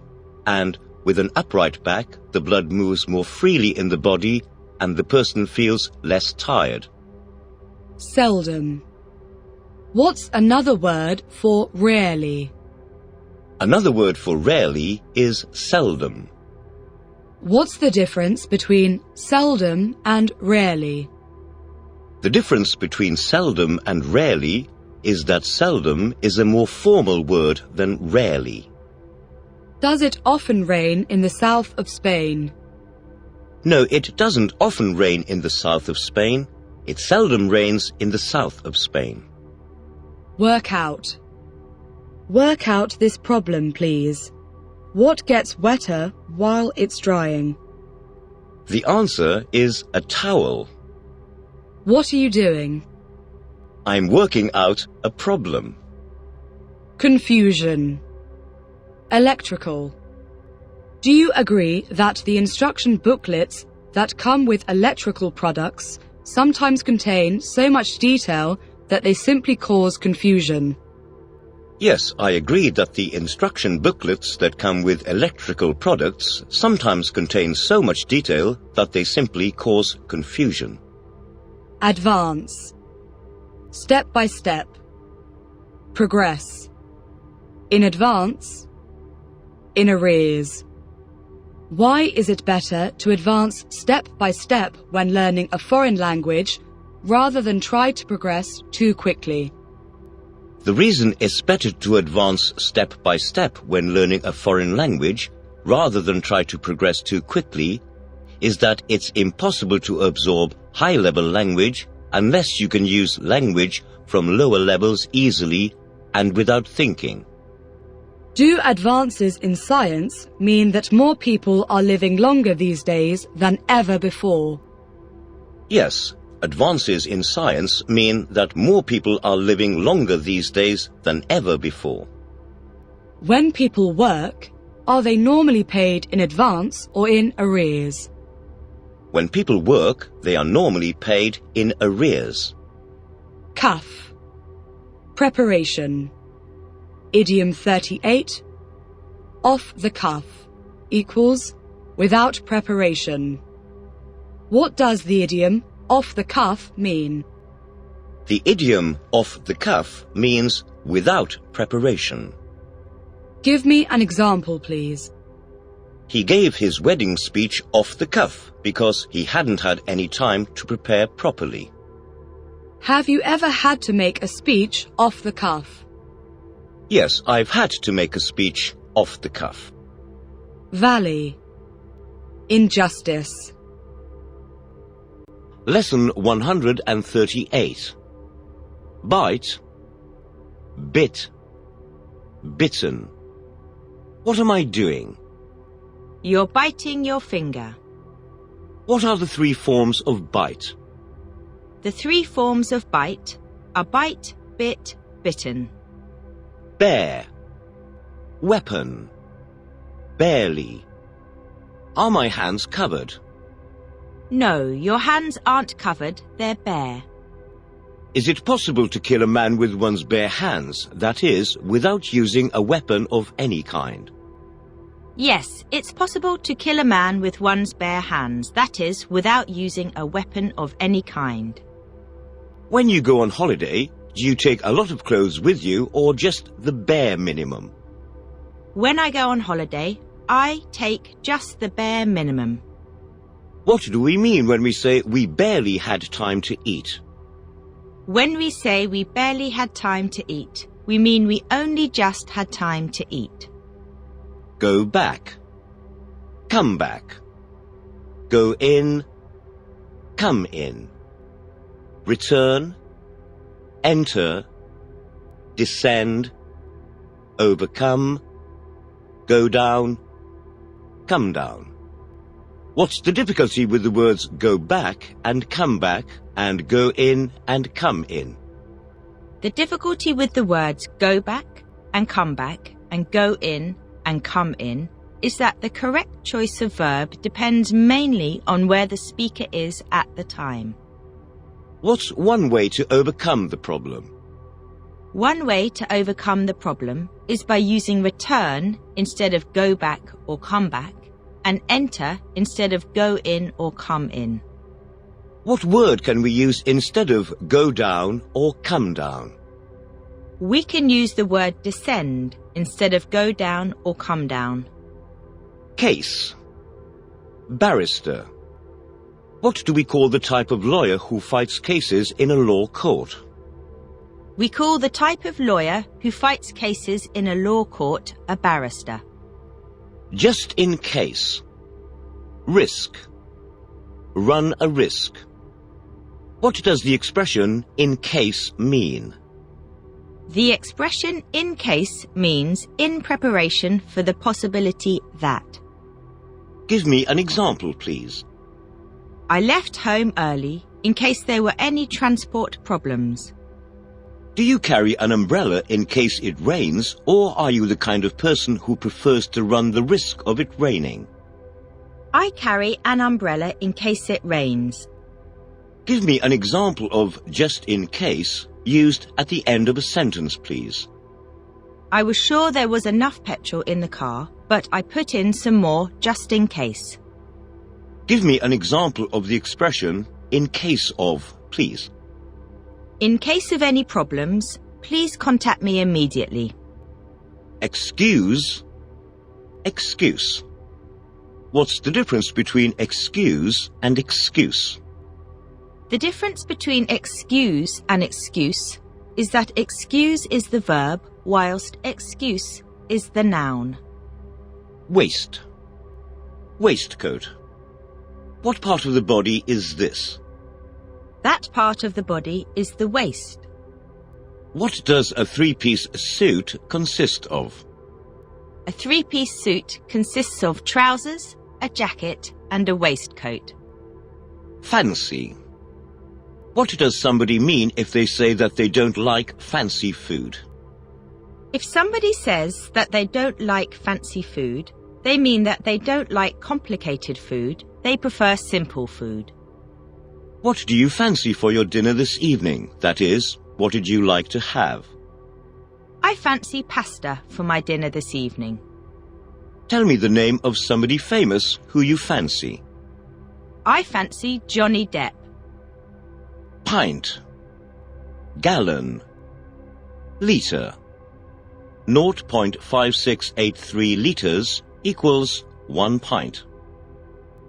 A: and with an upright back, the blood moves more freely in the body and the person feels less tired.
B: Seldom. What's another word for rarely?
A: Another word for rarely is seldom.
B: What's the difference between seldom and rarely?
A: The difference between seldom and rarely is that seldom is a more formal word than rarely.
B: Does it often rain in the south of Spain?
A: No, it doesn't often rain in the south of Spain. It seldom rains in the south of Spain.
B: Work out. Work out this problem, please. What gets wetter while it's drying?
A: The answer is a towel.
B: What are you doing?
A: I'm working out a problem.
B: Confusion. Electrical. Do you agree that the instruction booklets that come with electrical products sometimes contain so much detail that they simply cause confusion?
A: Yes, I agree that the instruction booklets that come with electrical products sometimes contain so much detail that they simply cause confusion.
B: Advance. Step by step. Progress. In advance. In arrears. Why is it better to advance step by step when learning a foreign language rather than try to progress too quickly?
A: The reason it's better to advance step by step when learning a foreign language rather than try to progress too quickly is that it's impossible to absorb high-level language unless you can use language from lower levels easily and without thinking.
B: Do advances in science mean that more people are living longer these days than ever before?
A: Yes, advances in science mean that more people are living longer these days than ever before.
B: When people work, are they normally paid in advance or in arrears?
A: When people work, they are normally paid in arrears.
B: Cuff. Preparation. Idiom 38. Off the cuff equals without preparation. What does the idiom off the cuff mean?
A: The idiom off the cuff means without preparation.
B: Give me an example, please.
A: He gave his wedding speech off the cuff because he hadn't had any time to prepare properly.
B: Have you ever had to make a speech off the cuff?
A: Yes, I've had to make a speech off the cuff.
B: Valley. Injustice.
A: Lesson 138. Bite, bit, bitten. What am I doing?
C: You're biting your finger.
A: What are the three forms of bite?
C: The three forms of bite are bite, bit, bitten.
A: Bear, weapon, barely. Are my hands covered?
C: No, your hands aren't covered, they're bare.
A: Is it possible to kill a man with one's bare hands, that is, without using a weapon of any kind?
C: Yes, it's possible to kill a man with one's bare hands, that is, without using a weapon of any kind.
A: When you go on holiday, do you take a lot of clothes with you or just the bare minimum?
C: When I go on holiday, I take just the bare minimum.
A: What do we mean when we say we barely had time to eat?
C: When we say we barely had time to eat, we mean we only just had time to eat.
A: Go back. Come back. Go in. Come in. Return. Enter. Descend. Overcome. Go down. Come down. What's the difficulty with the words go back and come back and go in and come in?
C: The difficulty with the words go back and come back and go in and come in is that the correct choice of verb depends mainly on where the speaker is at the time.
A: What's one way to overcome the problem?
C: One way to overcome the problem is by using return instead of go back or come back, and enter instead of go in or come in.
A: What word can we use instead of go down or come down?
C: We can use the word descend instead of go down or come down.
A: Case. Barrister. What do we call the type of lawyer who fights cases in a law court?
C: We call the type of lawyer who fights cases in a law court a barrister.
A: Just in case. Risk. Run a risk. What does the expression in case mean?
C: The expression in case means in preparation for the possibility that.
A: Give me an example, please.
C: I left home early in case there were any transport problems.
A: Do you carry an umbrella in case it rains, or are you the kind of person who prefers to run the risk of it raining?
C: I carry an umbrella in case it rains.
A: Give me an example of just in case used at the end of a sentence, please.
C: I was sure there was enough petrol in the car, but I put in some more just in case.
A: Give me an example of the expression in case of, please.
C: In case of any problems, please contact me immediately.
A: Excuse. Excuse. What's the difference between excuse and excuse?
C: The difference between excuse and excuse is that excuse is the verb, whilst excuse is the noun.
A: Waist. Waistcoat. What part of the body is this?
C: That part of the body is the waist.
A: What does a three-piece suit consist of?
C: A three-piece suit consists of trousers, a jacket, and a waistcoat.
A: Fancy. What does somebody mean if they say that they don't like fancy food?
C: If somebody says that they don't like fancy food, they mean that they don't like complicated food, they prefer simple food.
A: What do you fancy for your dinner this evening? That is, what did you like to have?
C: I fancy pasta for my dinner this evening.
A: Tell me the name of somebody famous who you fancy.
C: I fancy Johnny Depp.
A: Pint. Gallon. Litre. 0.5683 litres equals 1 pint.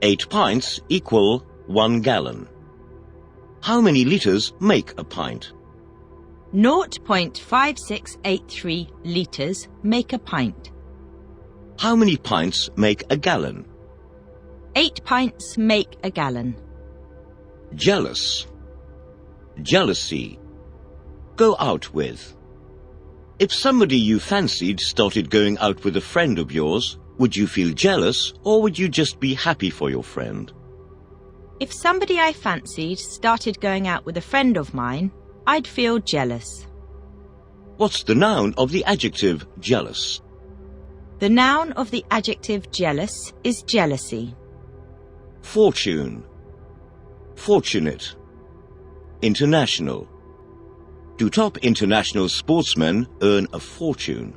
A: 8 pints equal 1 gallon. How many litres make a pint?
C: 0.5683 litres make a pint.
A: How many pints make a gallon?
C: 8 pints make a gallon.
A: Jealous. Jealousy. Go out with. If somebody you fancied started going out with a friend of yours, would you feel jealous or would you just be happy for your friend?
C: If somebody I fancied started going out with a friend of mine, I'd feel jealous.
A: What's the noun of the adjective jealous?
C: The noun of the adjective jealous is jealousy.
A: Fortune. Fortunate. International. Do top international sportsmen earn a fortune?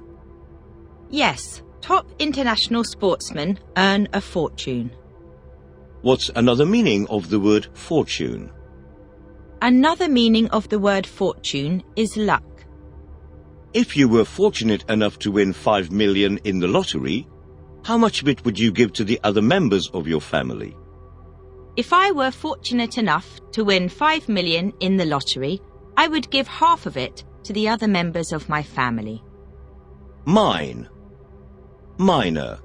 C: Yes, top international sportsmen earn a fortune.
A: What's another meaning of the word fortune?
C: Another meaning of the word fortune is luck.
A: If you were fortunate enough to win 5 million in the lottery, how much of it would you give to the other members of your family?
C: If I were fortunate enough to win 5 million in the lottery, I would give half of it to the other members of my family.
A: Mine. Miner.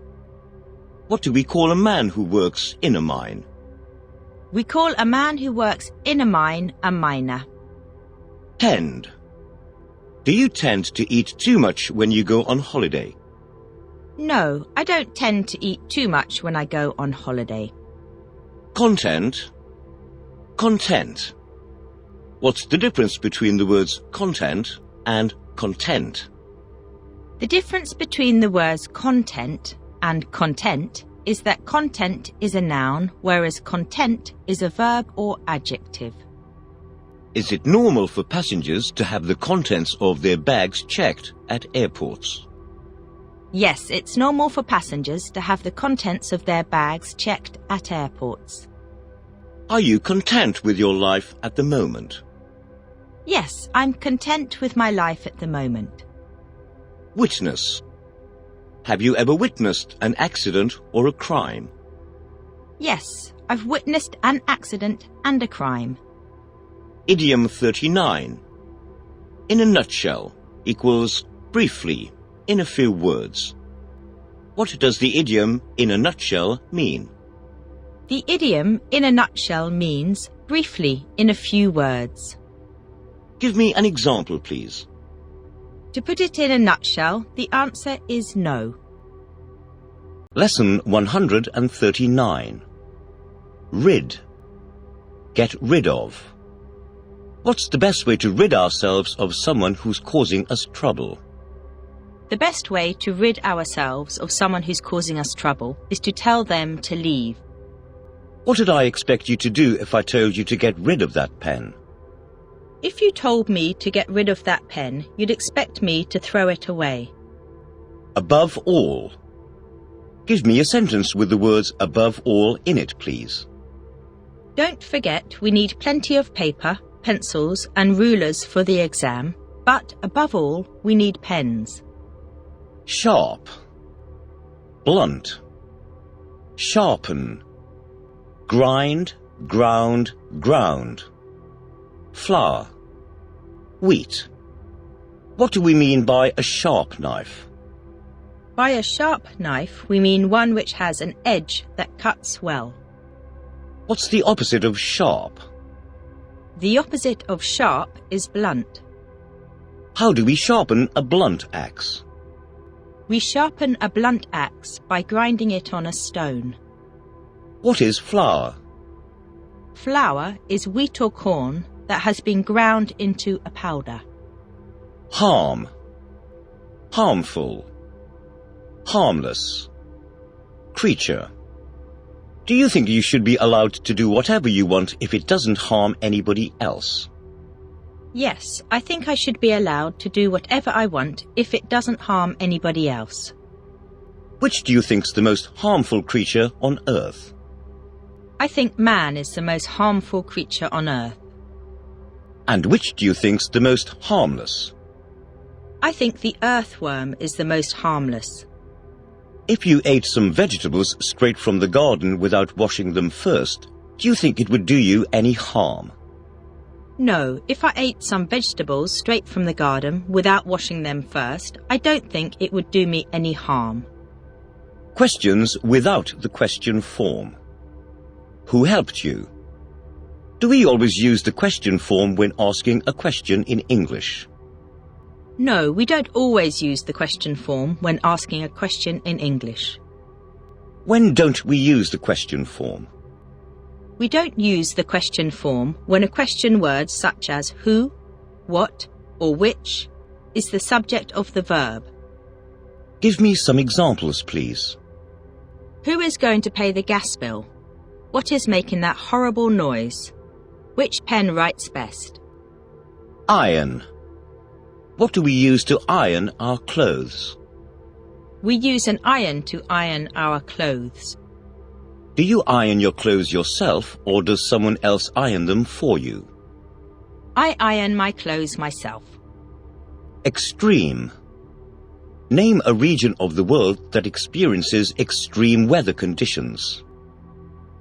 A: What do we call a man who works in a mine?
C: We call a man who works in a mine a miner.
A: Tend. Do you tend to eat too much when you go on holiday?
C: No, I don't tend to eat too much when I go on holiday.
A: Content. Content. What's the difference between the words content and content?
C: The difference between the words content and content is that content is a noun, whereas content is a verb or adjective.
A: Is it normal for passengers to have the contents of their bags checked at airports?
C: Yes, it's normal for passengers to have the contents of their bags checked at airports.
A: Are you content with your life at the moment?
C: Yes, I'm content with my life at the moment.
A: Witness. Have you ever witnessed an accident or a crime?
C: Yes, I've witnessed an accident and a crime.
A: Idiom 39. In a nutshell equals briefly, in a few words. What does the idiom in a nutshell mean?
C: The idiom in a nutshell means briefly, in a few words.
A: Give me an example, please.
C: To put it in a nutshell, the answer is no.
A: Lesson 139. Rid. Get rid of. What's the best way to rid ourselves of someone who's causing us trouble?
C: The best way to rid ourselves of someone who's causing us trouble is to tell them to leave.
A: What did I expect you to do if I told you to get rid of that pen?
C: If you told me to get rid of that pen, you'd expect me to throw it away.
A: Above all. Give me a sentence with the words above all in it, please.
C: Don't forget we need plenty of paper, pencils and rulers for the exam, but above all, we need pens.
A: Sharp. Blunt. Sharpen. Grind, ground, ground. Flour. Wheat. What do we mean by a sharp knife?
C: By a sharp knife, we mean one which has an edge that cuts well.
A: What's the opposite of sharp?
C: The opposite of sharp is blunt.
A: How do we sharpen a blunt axe?
C: We sharpen a blunt axe by grinding it on a stone.
A: What is flour?
C: Flour is wheat or corn that has been ground into a powder.
A: Harm. Harmful. Harmless. Creature. Do you think you should be allowed to do whatever you want if it doesn't harm anybody else?
C: Yes, I think I should be allowed to do whatever I want if it doesn't harm anybody else.
A: Which do you think's the most harmful creature on Earth?
C: I think man is the most harmful creature on Earth.
A: And which do you think's the most harmless?
C: I think the earthworm is the most harmless.
A: If you ate some vegetables straight from the garden without washing them first, do you think it would do you any harm?
C: No, if I ate some vegetables straight from the garden without washing them first, I don't think it would do me any harm.
A: Questions without the question form. Who helped you? Do we always use the question form when asking a question in English?
C: No, we don't always use the question form when asking a question in English.
A: When don't we use the question form?
C: We don't use the question form when a question word such as who, what, or which is the subject of the verb.
A: Give me some examples, please.
C: Who is going to pay the gas bill? What is making that horrible noise? Which pen writes best?
A: Iron. What do we use to iron our clothes?
C: We use an iron to iron our clothes.
A: Do you iron your clothes yourself, or does someone else iron them for you?
C: I iron my clothes myself.
A: Extreme. Name a region of the world that experiences extreme weather conditions.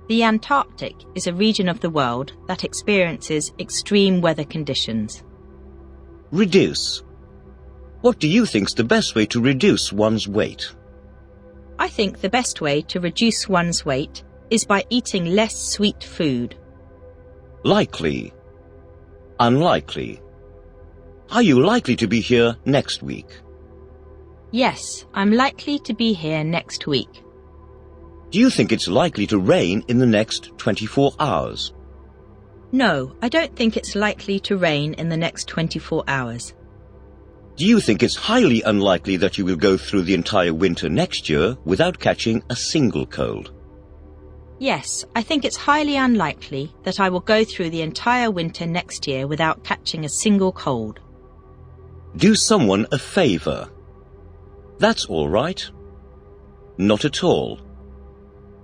C: The Antarctic is a region of the world that experiences extreme weather conditions.
A: Reduce. What do you think's the best way to reduce one's weight?
C: I think the best way to reduce one's weight is by eating less sweet food.
A: Likely. Unlikely. Are you likely to be here next week?
C: Yes, I'm likely to be here next week.
A: Do you think it's likely to rain in the next 24 hours?
C: No, I don't think it's likely to rain in the next 24 hours.
A: Do you think it's highly unlikely that you will go through the entire winter next year without catching a single cold?
C: Yes, I think it's highly unlikely that I will go through the entire winter next year without catching a single cold.
A: Do someone a favour. That's all right. Not at all.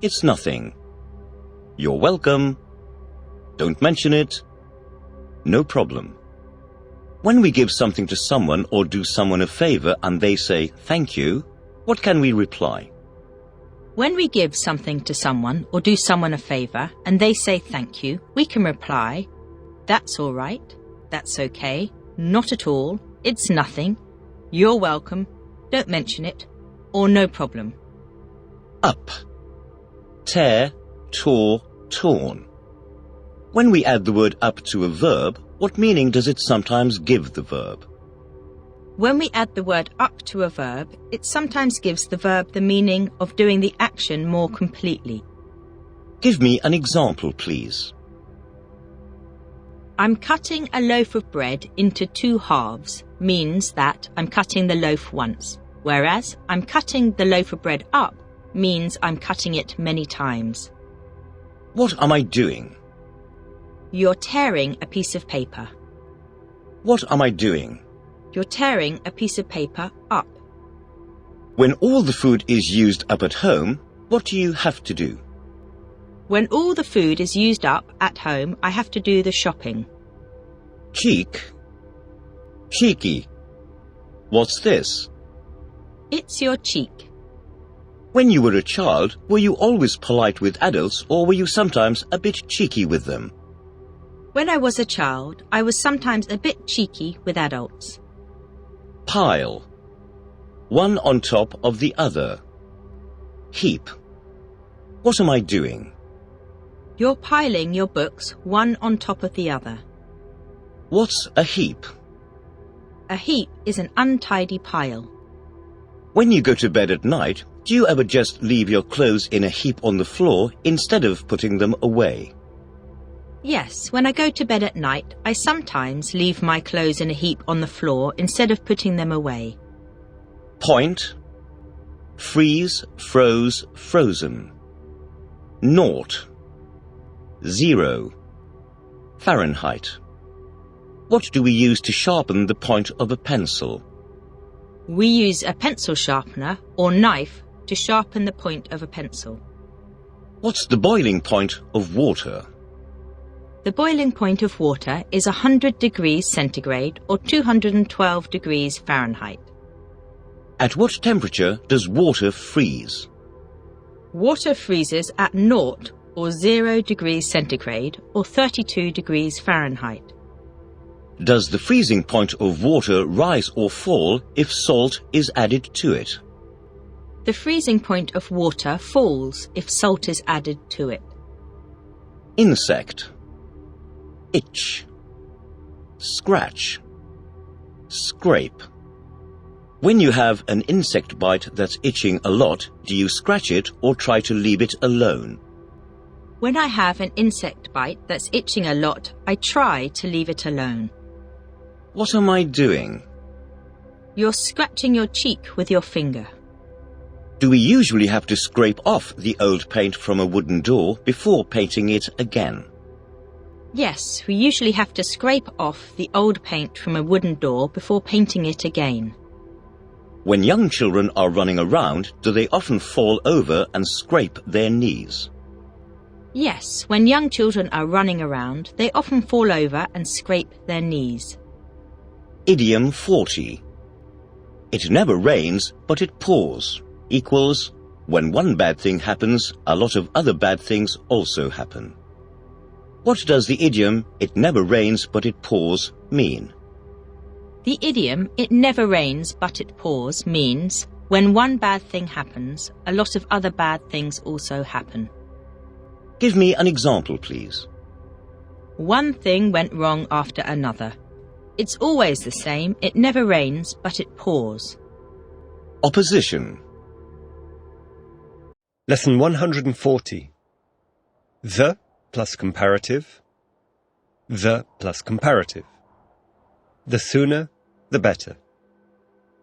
A: It's nothing. You're welcome. Don't mention it. No problem. When we give something to someone or do someone a favour and they say thank you, what can we reply?
C: When we give something to someone or do someone a favour and they say thank you, we can reply, that's all right, that's okay, not at all, it's nothing, you're welcome, don't mention it, or no problem.
A: Up. Tear, tore, torn. When we add the word up to a verb, what meaning does it sometimes give the verb?
C: When we add the word up to a verb, it sometimes gives the verb the meaning of doing the action more completely.
A: Give me an example, please.
C: I'm cutting a loaf of bread into 2 halves means that I'm cutting the loaf once, whereas I'm cutting the loaf of bread up means I'm cutting it many times.
A: What am I doing?
C: You're tearing a piece of paper.
A: What am I doing?
C: You're tearing a piece of paper up.
A: When all the food is used up at home, what do you have to do?
C: When all the food is used up at home, I have to do the shopping.
A: Cheek. Cheeky. What's this?
C: It's your cheek.
A: When you were a child, were you always polite with adults or were you sometimes a bit cheeky with them?
C: When I was a child, I was sometimes a bit cheeky with adults.
A: Pile. One on top of the other. Heap. What am I doing?
C: You're piling your books one on top of the other.
A: What's a heap?
C: A heap is an untidy pile.
A: When you go to bed at night, do you ever just leave your clothes in a heap on the floor instead of putting them away?
C: Yes, when I go to bed at night, I sometimes leave my clothes in a heap on the floor instead of putting them away.
A: Point. Freeze, froze, frozen. Naught. 0. Fahrenheit. What do we use to sharpen the point of a pencil?
C: We use a pencil sharpener or knife to sharpen the point of a pencil.
A: What's the boiling point of water?
C: The boiling point of water is 100 degrees centigrade or 212 degrees Fahrenheit.
A: At what temperature does water freeze?
C: Water freezes at 0 or 0 degrees centigrade or 32 degrees Fahrenheit.
A: Does the freezing point of water rise or fall if salt is added to it?
C: The freezing point of water falls if salt is added to it.
A: Insect. Itch. Scratch. Scrape. When you have an insect bite that's itching a lot, do you scratch it or try to leave it alone?
C: When I have an insect bite that's itching a lot, I try to leave it alone.
A: What am I doing?
C: You're scratching your cheek with your finger.
A: Do we usually have to scrape off the old paint from a wooden door before painting it again?
C: Yes, we usually have to scrape off the old paint from a wooden door before painting it again.
A: When young children are running around, do they often fall over and scrape their knees?
C: Yes, when young children are running around, they often fall over and scrape their knees.
A: Idiom 40. It never rains, but it pours, equals, when one bad thing happens, a lot of other bad things also happen. What does the idiom, it never rains, but it pours, mean?
C: The idiom, it never rains, but it pours, means, when one bad thing happens, a lot of other bad things also happen.
A: Give me an example, please.
C: One thing went wrong after another. It's always the same, it never rains, but it pours.
A: Opposition.
E: Lesson 140. The plus comparative. The plus comparative. The sooner, the better.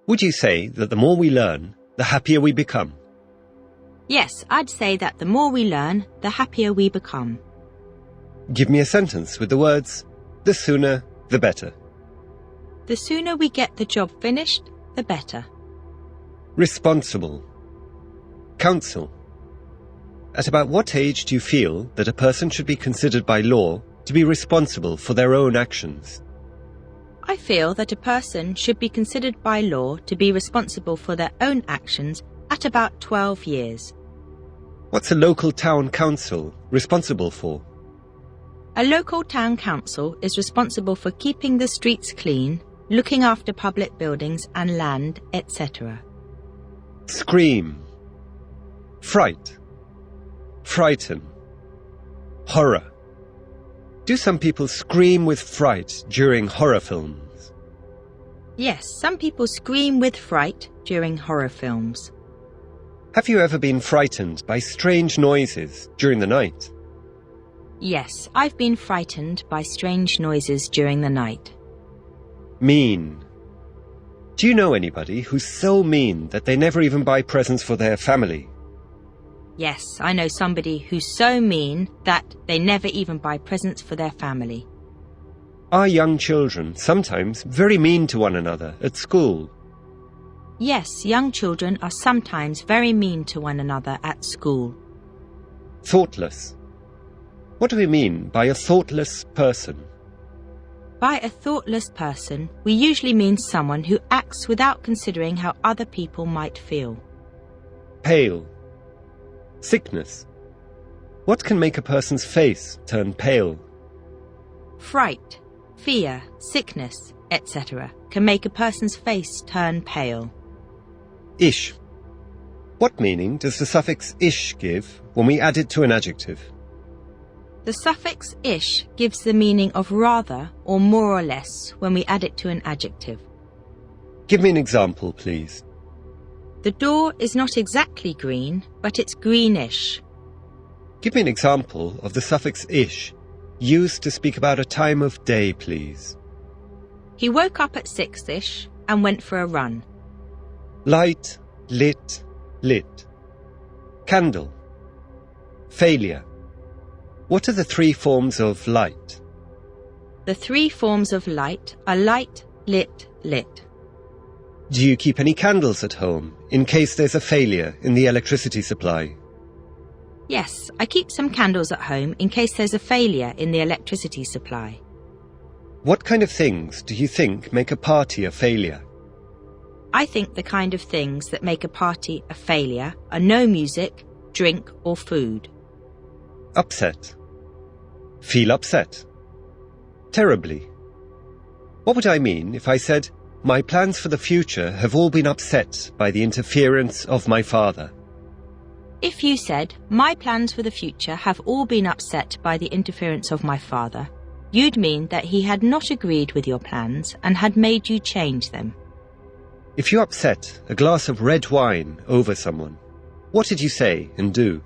E: Would you say that the more we learn, the happier we become?
C: Yes, I'd say that the more we learn, the happier we become.
E: Give me a sentence with the words, the sooner, the better.
C: The sooner we get the job finished, the better.
E: Responsible. Counsel. At about what age do you feel that a person should be considered by law to be responsible for their own actions?
C: I feel that a person should be considered by law to be responsible for their own actions at about 12 years.
E: What's a local town council responsible for?
C: A local town council is responsible for keeping the streets clean, looking after public buildings and land, etc.
E: Scream. Fright. Frighten. Horror. Do some people scream with fright during horror films?
C: Yes, some people scream with fright during horror films.
E: Have you ever been frightened by strange noises during the night?
C: Yes, I've been frightened by strange noises during the night.
E: Mean. Do you know anybody who's so mean that they never even buy presents for their family?
C: Yes, I know somebody who's so mean that they never even buy presents for their family.
E: Are young children sometimes very mean to one another at school?
C: Yes, young children are sometimes very mean to one another at school.
E: Thoughtless. What do we mean by a thoughtless person?
C: By a thoughtless person, we usually mean someone who acts without considering how other people might feel.
E: Pale. Sickness. What can make a person's face turn pale?
C: Fright, fear, sickness, etc. can make a person's face turn pale.
E: Ish. What meaning does the suffix ish give when we add it to an adjective?
C: The suffix ish gives the meaning of rather or more or less when we add it to an adjective.
E: Give me an example, please.
C: The door is not exactly green, but it's greenish.
E: Give me an example of the suffix ish used to speak about a time of day, please.
C: He woke up at 6ish and went for a run.
E: Light, lit, lit. Candle. Failure. What are the three forms of light?
C: The three forms of light are light, lit, lit.
E: Do you keep any candles at home in case there's a failure in the electricity supply?
C: Yes, I keep some candles at home in case there's a failure in the electricity supply.
E: What kind of things do you think make a party a failure?
C: I think the kind of things that make a party a failure are no music, drink or food.
E: Upset. Feel upset. Terribly. What would I mean if I said, my plans for the future have all been upset by the interference of my father?
C: If you said, my plans for the future have all been upset by the interference of my father, you'd mean that he had not agreed with your plans and had made you change them.
E: If you upset a glass of red wine over someone, what did you say and do?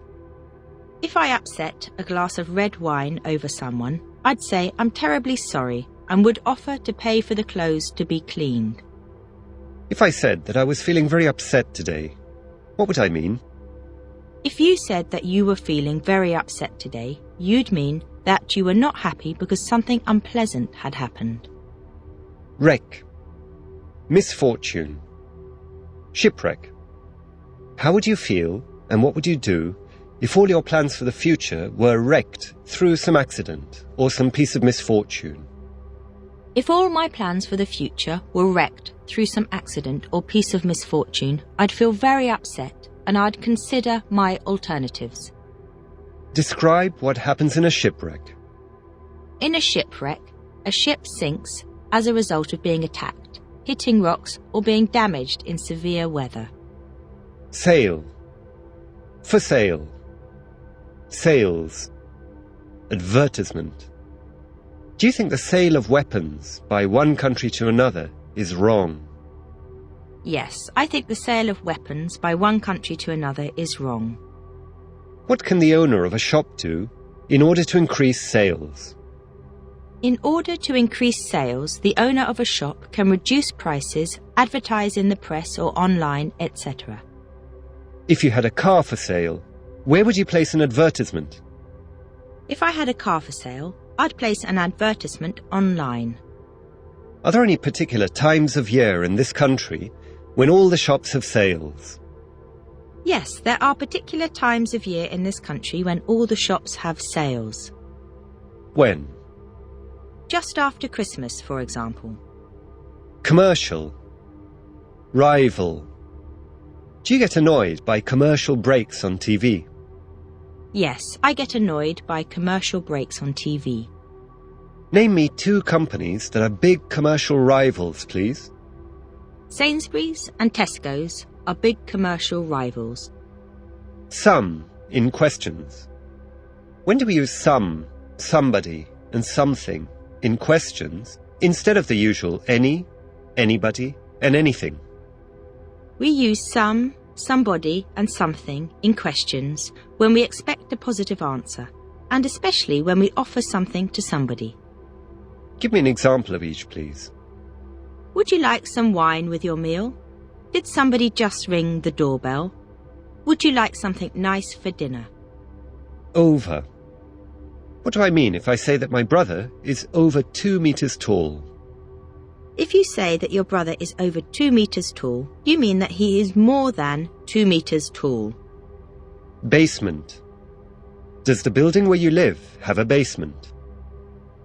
C: If I upset a glass of red wine over someone, I'd say I'm terribly sorry and would offer to pay for the clothes to be cleaned.
E: If I said that I was feeling very upset today, what would I mean?
C: If you said that you were feeling very upset today, you'd mean that you were not happy because something unpleasant had happened.
E: Wreck. Misfortune. Shipwreck. How would you feel and what would you do if all your plans for the future were wrecked through some accident or some piece of misfortune?
C: If all my plans for the future were wrecked through some accident or piece of misfortune, I'd feel very upset and I'd consider my alternatives.
E: Describe what happens in a shipwreck.
C: In a shipwreck, a ship sinks as a result of being attacked, hitting rocks or being damaged in severe weather.
E: Sail. For sale. Sales. Advertisement. Do you think the sale of weapons by one country to another is wrong?
C: Yes, I think the sale of weapons by one country to another is wrong.
E: What can the owner of a shop do in order to increase sales?
C: In order to increase sales, the owner of a shop can reduce prices, advertise in the press or online, etc.
E: If you had a car for sale, where would you place an advertisement?
C: If I had a car for sale, I'd place an advertisement online.
E: Are there any particular times of year in this country when all the shops have sales?
C: Yes, there are particular times of year in this country when all the shops have sales.
E: When?
C: Just after Christmas, for example.
E: Commercial. Rival. Do you get annoyed by commercial breaks on TV?
C: Yes, I get annoyed by commercial breaks on TV.
E: Name me 2 companies that are big commercial rivals, please.
C: Sainsbury's and Tesco's are big commercial rivals.
E: Some in questions. When do we use some, somebody, and something in questions instead of the usual any, anybody, and anything?
C: We use some, somebody, and something in questions when we expect a positive answer, and especially when we offer something to somebody.
E: Give me an example of each, please.
C: Would you like some wine with your meal? Did somebody just ring the doorbell? Would you like something nice for dinner?
E: Over. What do I mean if I say that my brother is over 2 meters tall?
C: If you say that your brother is over 2 meters tall, you mean that he is more than 2 meters tall.
E: Basement. Does the building where you live have a basement?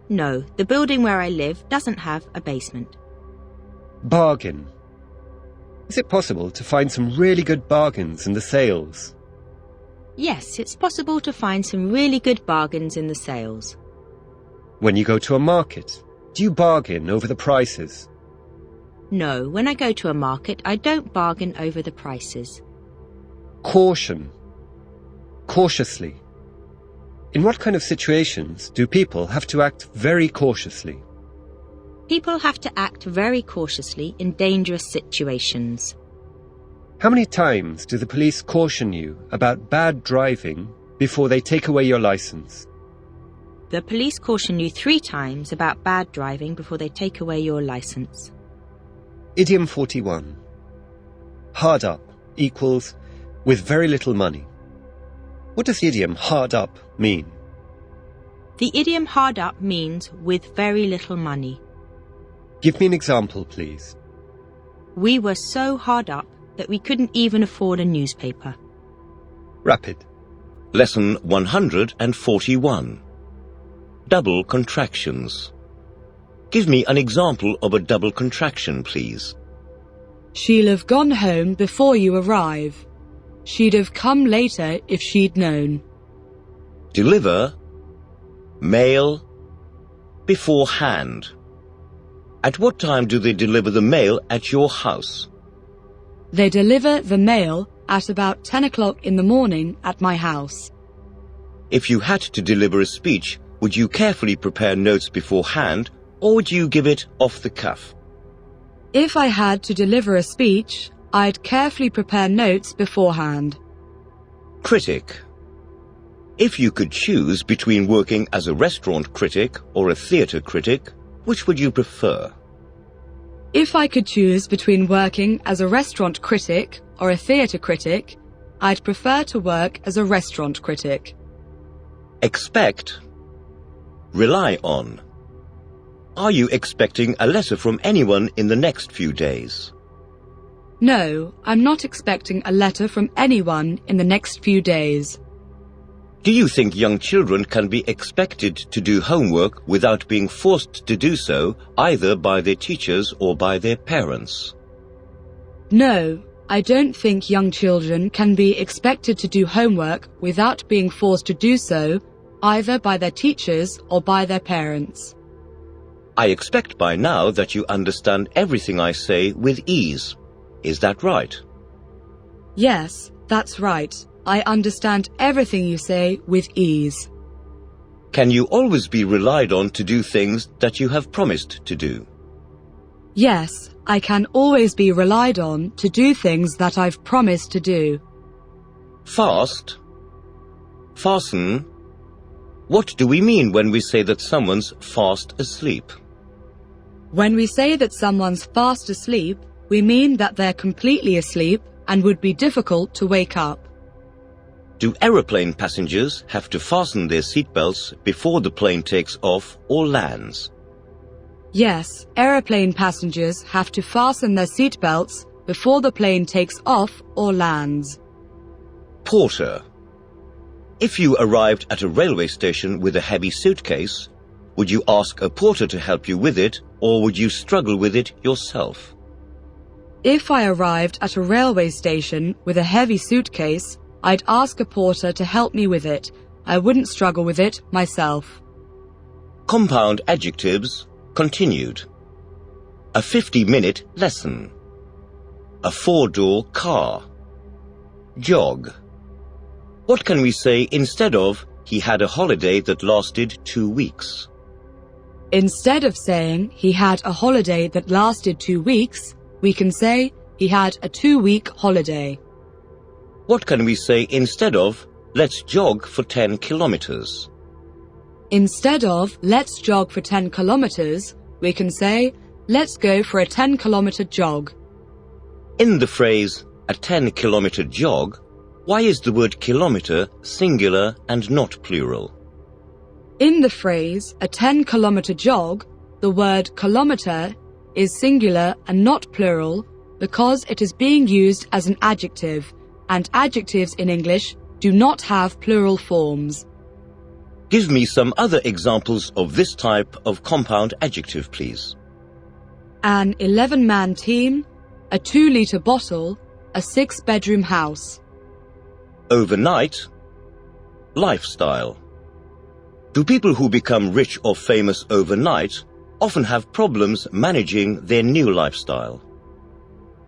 C: No, the building where I live doesn't have a basement.
E: Bargain. Is it possible to find some really good bargains in the sales?
C: Yes, it's possible to find some really good bargains in the sales.
E: When you go to a market, do you bargain over the prices?
C: No, when I go to a market, I don't bargain over the prices.
E: Caution. Cautiously. In what kind of situations do people have to act very cautiously?
C: People have to act very cautiously in dangerous situations.
E: How many times do the police caution you about bad driving before they take away your license?
C: The police caution you 3 times about bad driving before they take away your license.
E: Idiom 41. Hard up equals with very little money. What does the idiom hard up mean?
C: The idiom hard up means with very little money.
E: Give me an example, please.
C: We were so hard up that we couldn't even afford a newspaper.
E: Rapid.
A: Lesson 141. Double contractions. Give me an example of a double contraction, please.
B: She'll have gone home before you arrive. She'd have come later if she'd known.
A: Deliver, mail, beforehand. At what time do they deliver the mail at your house?
B: They deliver the mail at about 10 o'clock in the morning at my house.
A: If you had to deliver a speech, would you carefully prepare notes beforehand, or would you give it off the cuff?
B: If I had to deliver a speech, I'd carefully prepare notes beforehand.
A: Critic. If you could choose between working as a restaurant critic or a theatre critic, which would you prefer?
B: If I could choose between working as a restaurant critic or a theatre critic, I'd prefer to work as a restaurant critic.
A: Expect. Rely on. Are you expecting a letter from anyone in the next few days?
B: No, I'm not expecting a letter from anyone in the next few days.
A: Do you think young children can be expected to do homework without being forced to do so, either by their teachers or by their parents?
B: No, I don't think young children can be expected to do homework without being forced to do so, either by their teachers or by their parents.
A: I expect by now that you understand everything I say with ease. Is that right?
B: Yes, that's right. I understand everything you say with ease.
A: Can you always be relied on to do things that you have promised to do?
B: Yes, I can always be relied on to do things that I've promised to do.
A: Fast, fasten, What do we mean when we say that someone's fast asleep?
B: When we say that someone's fast asleep, we mean that they're completely asleep and would be difficult to wake up.
A: Do aeroplane passengers have to fasten their seatbelts before the plane takes off or lands?
B: Yes, aeroplane passengers have to fasten their seatbelts before the plane takes off or lands.
A: Porter. If you arrived at a railway station with a heavy suitcase, would you ask a porter to help you with it, or would you struggle with it yourself?
B: If I arrived at a railway station with a heavy suitcase, I'd ask a porter to help me with it. I wouldn't struggle with it myself.
A: Compound adjectives continued. A 50-minute lesson. A 4-door car. Jog. What can we say instead of, he had a holiday that lasted 2 weeks?
B: Instead of saying he had a holiday that lasted 2 weeks, we can say he had a 2-week holiday.
A: What can we say instead of, let's jog for 10 kilometers?
B: Instead of let's jog for 10 kilometers, we can say let's go for a 10-kilometer jog.
A: In the phrase, a 10-kilometer jog, why is the word kilometer singular and not plural?
B: In the phrase, a 10-kilometer jog, the word kilometer is singular and not plural because it is being used as an adjective, and adjectives in English do not have plural forms.
A: Give me some other examples of this type of compound adjective, please.
B: An 11-man team, a 2-liter bottle, a 6-bedroom house.
A: Overnight. Lifestyle. Do people who become rich or famous overnight often have problems managing their new lifestyle?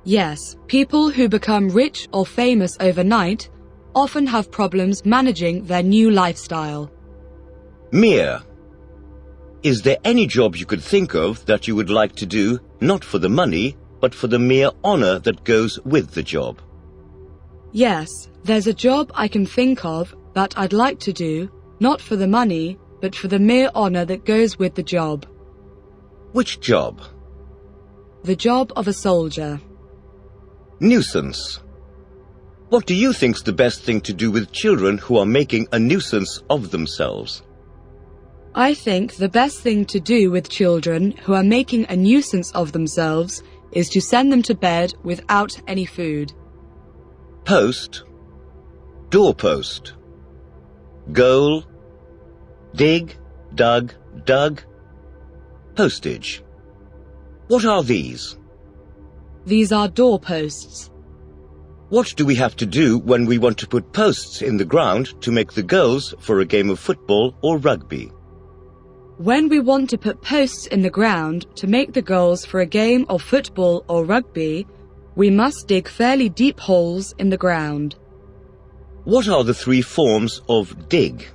B: Yes, people who become rich or famous overnight often have problems managing their new lifestyle.
A: Mere. Is there any job you could think of that you would like to do, not for the money, but for the mere honor that goes with the job?
B: Yes, there's a job I can think of that I'd like to do, not for the money, but for the mere honor that goes with the job.
A: Which job?
B: The job of a soldier.
A: Nuisance. What do you think's the best thing to do with children who are making a nuisance of themselves?
B: I think the best thing to do with children who are making a nuisance of themselves is to send them to bed without any food.
A: Post. Doorpost. Goal. Dig, dug, dug. Postage. What are these?
B: These are doorposts.
A: What do we have to do when we want to put posts in the ground to make the goals for a game of football or rugby?
B: When we want to put posts in the ground to make the goals for a game of football or rugby, we must dig fairly deep holes in the ground.
A: What are the 3 forms of dig?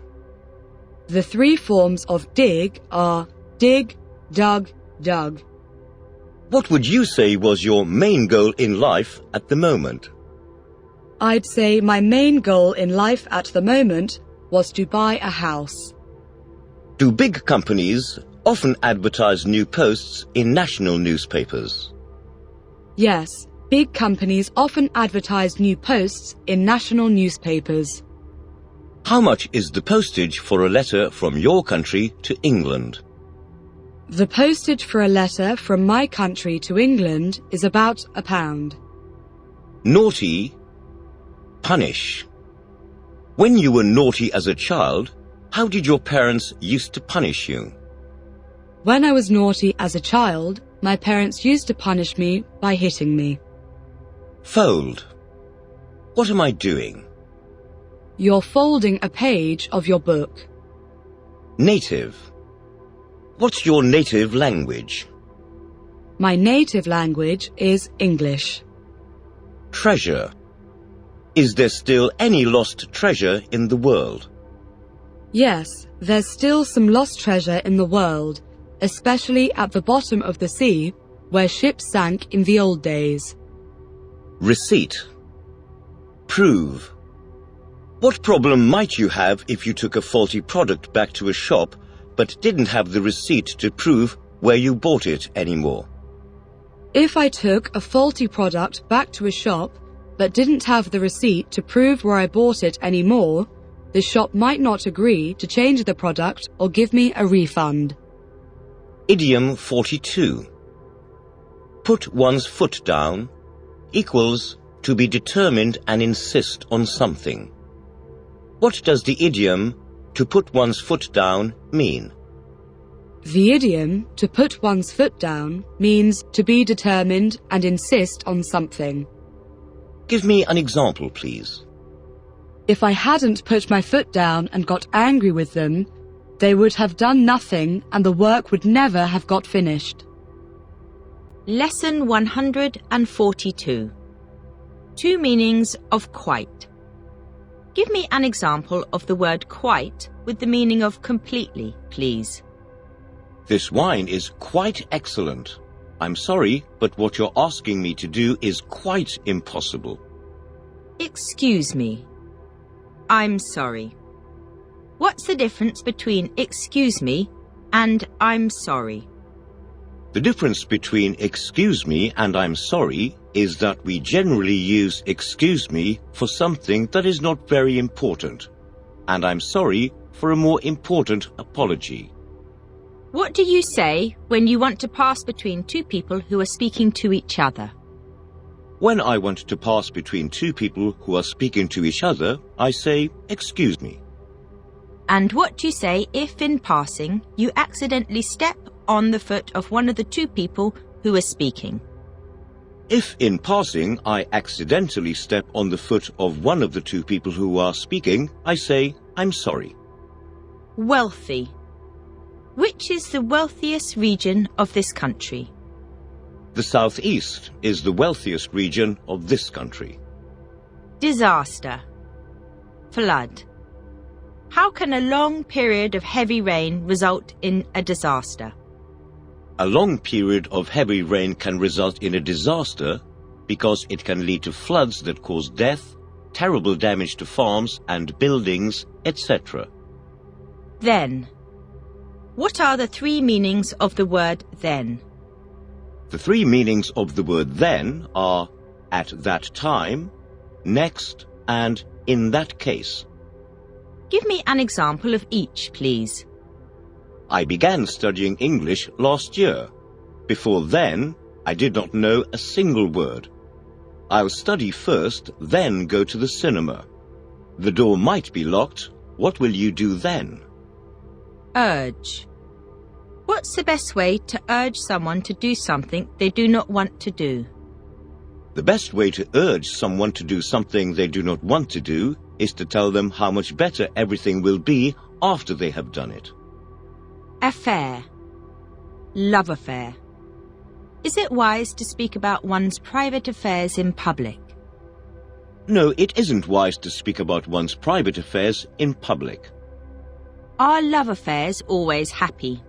B: The 3 forms of dig are dig, dug, dug.
A: What would you say was your main goal in life at the moment?
B: I'd say my main goal in life at the moment was to buy a house.
A: Do big companies often advertise new posts in national newspapers?
B: Yes, big companies often advertise new posts in national newspapers.
A: How much is the postage for a letter from your country to England?
B: The postage for a letter from my country to England is about £1.
A: Naughty. Punish. When you were naughty as a child, how did your parents used to punish you?
B: When I was naughty as a child, my parents used to punish me by hitting me.
A: Fold. What am I doing?
B: You're folding a page of your book.
A: Native. What's your native language?
B: My native language is English.
A: Treasure. Is there still any lost treasure in the world?
B: Yes, there's still some lost treasure in the world, especially at the bottom of the sea, where ships sank in the old days.
A: Receipt. Prove. What problem might you have if you took a faulty product back to a shop but didn't have the receipt to prove where you bought it anymore?
B: If I took a faulty product back to a shop but didn't have the receipt to prove where I bought it anymore, the shop might not agree to change the product or give me a refund.
A: Idiom 42. Put one's foot down equals to be determined and insist on something. What does the idiom to put one's foot down mean?
B: The idiom to put one's foot down means to be determined and insist on something.
A: Give me an example, please.
B: If I hadn't put my foot down and got angry with them, they would have done nothing and the work would never have got finished.
C: Lesson 142. Two meanings of quite. Give me an example of the word quite with the meaning of completely, please.
A: This wine is quite excellent. I'm sorry, but what you're asking me to do is quite impossible.
C: Excuse me. I'm sorry. What's the difference between excuse me and I'm sorry?
A: The difference between excuse me and I'm sorry is that we generally use excuse me for something that is not very important, and I'm sorry for a more important apology.
C: What do you say when you want to pass between two people who are speaking to each other?
A: When I want to pass between two people who are speaking to each other, I say, excuse me.
C: And what do you say if in passing you accidentally step on the foot of one of the two people who are speaking?
A: If in passing I accidentally step on the foot of one of the two people who are speaking, I say, I'm sorry.
C: Wealthy. Which is the wealthiest region of this country?
A: The southeast is the wealthiest region of this country.
C: Disaster. Flood. How can a long period of heavy rain result in a disaster?
A: A long period of heavy rain can result in a disaster because it can lead to floods that cause death, terrible damage to farms and buildings, etc.
C: Then. What are the three meanings of the word then?
A: The three meanings of the word then are at that time, next, and in that case.
C: Give me an example of each, please.
A: I began studying English last year. Before then, I did not know a single word. I'll study first, then go to the cinema. The door might be locked. What will you do then?
C: Urge. What's the best way to urge someone to do something they do not want to do?
A: The best way to urge someone to do something they do not want to do is to tell them how much better everything will be after they have done it.
C: Affair. Love affair. Is it wise to speak about one's private affairs in public?
A: No, it isn't wise to speak about one's private affairs in public.
C: Are love affairs always happy?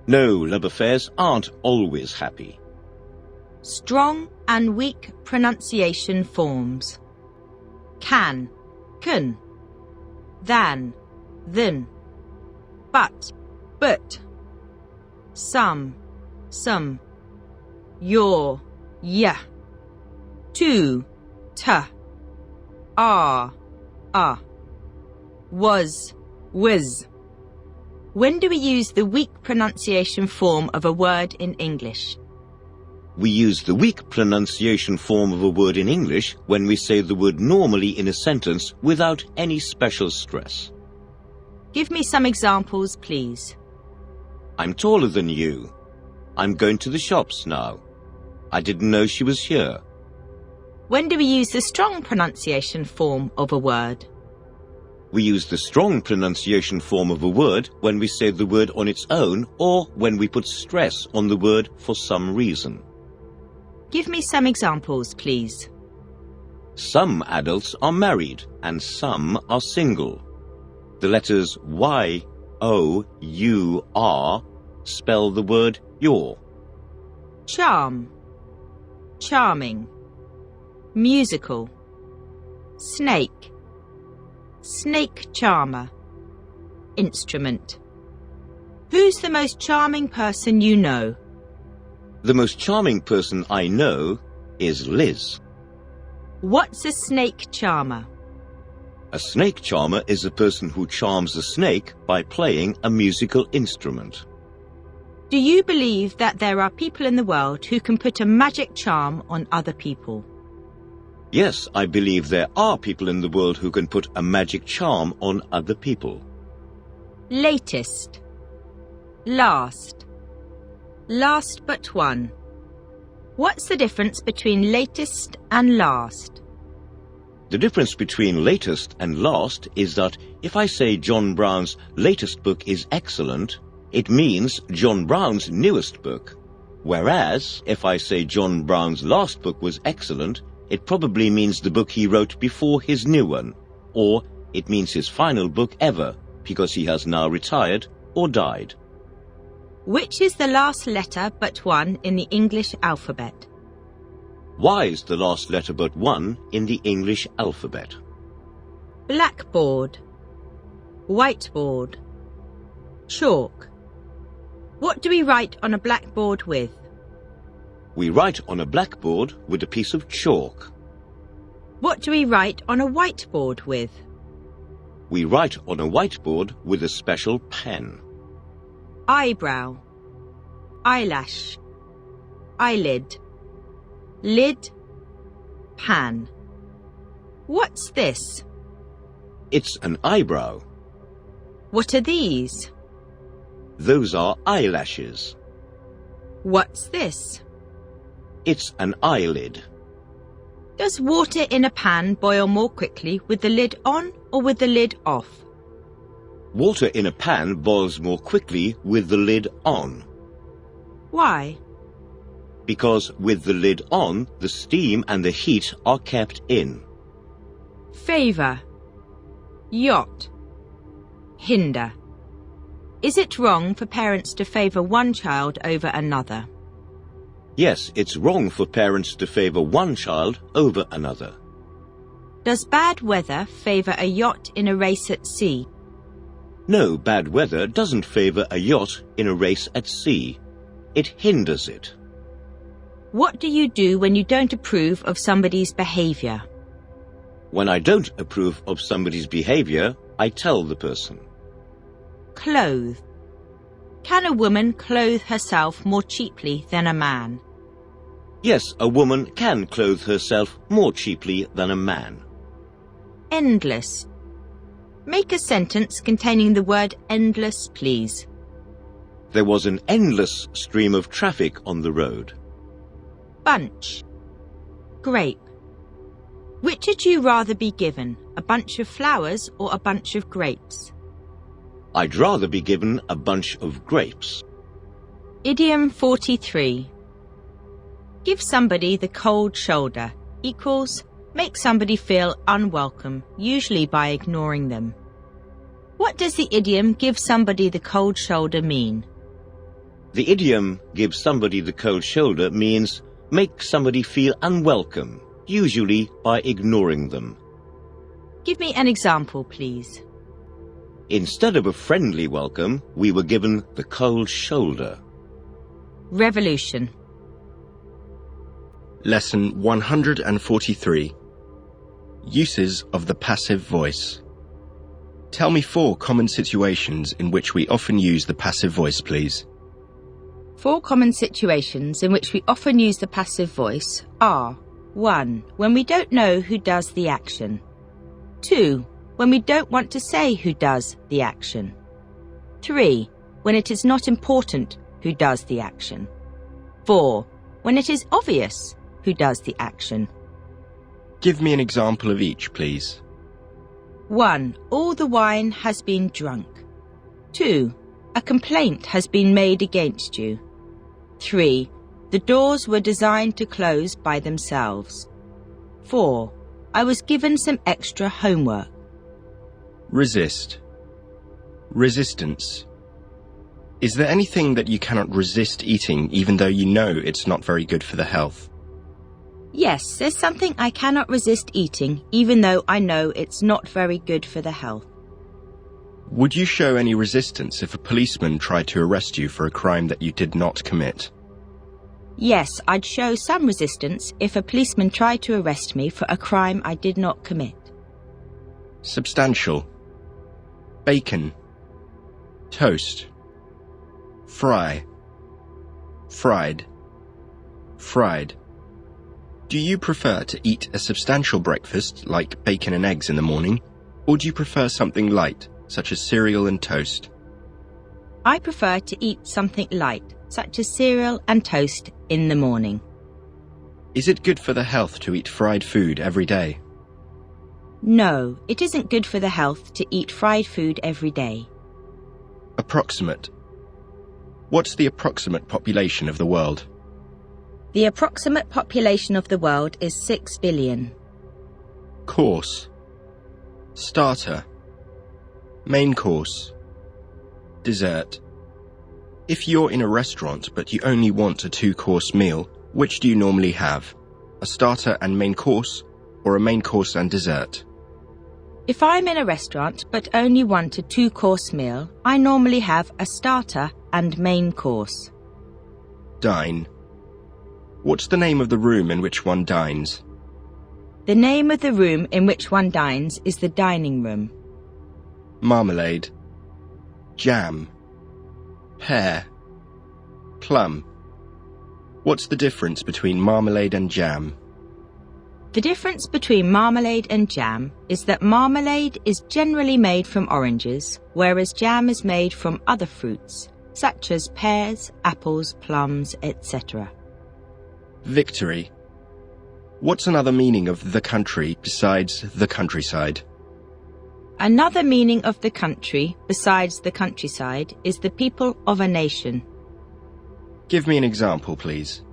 A: No, love affairs aren't always happy.
C: Strong and weak pronunciation forms. Can, than, but, some, your, yeah, to, are, was, whiz. When do we use the weak pronunciation form of a word in English?
A: We use the weak pronunciation form of a word in English when we say the word normally in a sentence without any special stress.
C: Give me some examples, please.
A: I'm taller than you. I'm going to the shops now. I didn't know she was here.
C: When do we use the strong pronunciation form of a word?
A: We use the strong pronunciation form of a word when we say the word on its own or when we put stress on the word for some reason.
C: Give me some examples, please.
A: Some adults are married and some are single. The letters Y, O, U, R spell the word your.
C: Charm. Charming. Musical. Snake. Snake charmer. Instrument. Who's the most charming person you know?
A: The most charming person I know is Liz.
C: What's a snake charmer?
A: A snake charmer is a person who charms a snake by playing a musical instrument.
C: Do you believe that there are people in the world who can put a magic charm on other people?
A: Yes, I believe there are people in the world who can put a magic charm on other people.
C: Latest. Last. Last but one. What's the difference between latest and last?
A: The difference between latest and last is that if I say John Brown's latest book is excellent, it means John Brown's newest book. Whereas, if I say John Brown's last book was excellent, it probably means the book he wrote before his new one, or it means his final book ever, because he has now retired or died.
C: Which is the last letter but one in the English alphabet?
A: Y is the last letter but one in the English alphabet.
C: Blackboard. Whiteboard. Chalk. What do we write on a blackboard with?
A: We write on a blackboard with a piece of chalk.
C: What do we write on a whiteboard with?
A: We write on a whiteboard with a special pen.
C: Eyebrow. Eyelash. Eyelid. Lid. Pan. What's this?
A: It's an eyebrow.
C: What are these?
A: Those are eyelashes.
C: What's this?
A: It's an eyelid.
C: Does water in a pan boil more quickly with the lid on or with the lid off?
A: Water in a pan boils more quickly with the lid on.
C: Why?
A: Because with the lid on, the steam and the heat are kept in.
C: Favour. Yacht. Hinder. Is it wrong for parents to favour one child over another?
A: Yes, it's wrong for parents to favour one child over another.
C: Does bad weather favour a yacht in a race at sea?
A: No, bad weather doesn't favour a yacht in a race at sea. It hinders it.
C: What do you do when you don't approve of somebody's behaviour?
A: When I don't approve of somebody's behaviour, I tell the person.
C: Clothe. Can a woman clothe herself more cheaply than a man?
A: Yes, a woman can clothe herself more cheaply than a man.
C: Endless. Make a sentence containing the word endless, please.
A: There was an endless stream of traffic on the road.
C: Bunch. Grape. Which would you rather be given, a bunch of flowers or a bunch of grapes?
A: I'd rather be given a bunch of grapes.
C: Idiom 43. Give somebody the cold shoulder equals make somebody feel unwelcome, usually by ignoring them. What does the idiom give somebody the cold shoulder mean?
A: The idiom give somebody the cold shoulder means make somebody feel unwelcome, usually by ignoring them.
C: Give me an example, please.
A: Instead of a friendly welcome, we were given the cold shoulder.
C: Revolution.
F: Lesson 143. Uses of the passive voice. Tell me 4 common situations in which we often use the passive voice, please.
C: 4 common situations in which we often use the passive voice are 1. When we don't know who does the action. 2. When we don't want to say who does the action. 3. When it is not important who does the action. 4. When it is obvious who does the action.
F: Give me an example of each, please.
C: 1. All the wine has been drunk. 2. A complaint has been made against you. 3. The doors were designed to close by themselves. 4. I was given some extra homework.
F: Resist. Resistance. Is there anything that you cannot resist eating even though you know it's not very good for the health?
C: Yes, there's something I cannot resist eating, even though I know it's not very good for the health.
F: Would you show any resistance if a policeman tried to arrest you for a crime that you did not commit?
C: Yes, I'd show some resistance if a policeman tried to arrest me for a crime I did not commit.
F: Substantial. Bacon. Toast. Fry. Fried. Fried. Do you prefer to eat a substantial breakfast like bacon and eggs in the morning, or do you prefer something light, such as cereal and toast?
C: I prefer to eat something light, such as cereal and toast, in the morning.
F: Is it good for the health to eat fried food every day?
C: No, it isn't good for the health to eat fried food every day.
F: Approximate. What's the approximate population of the world?
C: The approximate population of the world is 6 billion.
F: Course. Starter. Main course. Dessert. If you're in a restaurant but you only want a 2-course meal, which do you normally have? A starter and main course, or a main course and dessert?
C: If I'm in a restaurant but only want a 2-course meal, I normally have a starter and main course.
F: Dine. What's the name of the room in which one dines?
C: The name of the room in which one dines is the dining room.
F: Marmalade. Jam. Pear. Plum. What's the difference between marmalade and jam?
C: The difference between marmalade and jam is that marmalade is generally made from oranges, whereas jam is made from other fruits, such as pears, apples, plums, etc.
F: Victory. What's another meaning of the country besides the countryside?
C: Another meaning of the country besides the countryside is the people of a nation.
F: Give me an example, please.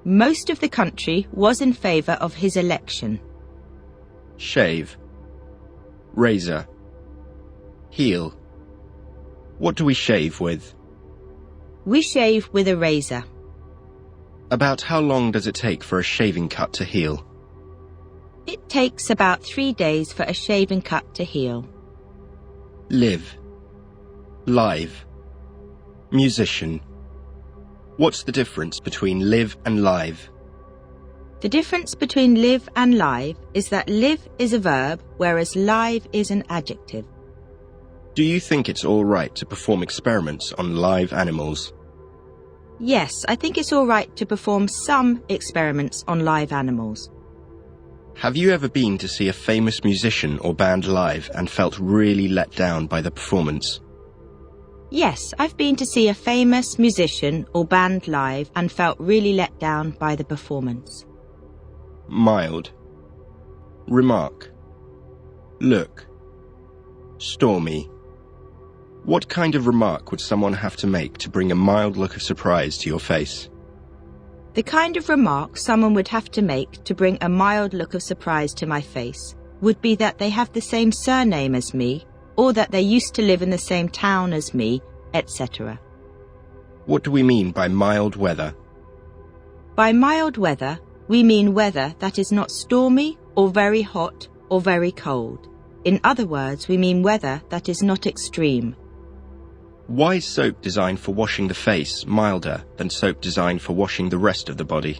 C: Most of the country was in favour of his election.
F: Shave. Razor. Heel. What do we shave with?
C: We shave with a razor.
F: About how long does it take for a shaving cut to heal?
C: It takes about 3 days for a shaving cut to heal.
F: Live. Live. Musician. What's the difference between live and live?
C: The difference between live and live is that live is a verb, whereas live is an adjective.
F: Do you think it's all right to perform experiments on live animals?
C: Yes, I think it's all right to perform some experiments on live animals.
F: Have you ever been to see a famous musician or band live and felt really let down by the performance?
C: Yes, I've been to see a famous musician or band live and felt really let down by the performance.
F: Mild. Remark. Look. Stormy. What kind of remark would someone have to make to bring a mild look of surprise to your face?
C: The kind of remark someone would have to make to bring a mild look of surprise to my face would be that they have the same surname as me, or that they used to live in the same town as me, etc.
F: What do we mean by mild weather?
C: By mild weather, we mean weather that is not stormy or very hot or very cold. In other words, we mean weather that is not extreme.
F: Why is soap designed for washing the face milder than soap designed for washing the rest of the body?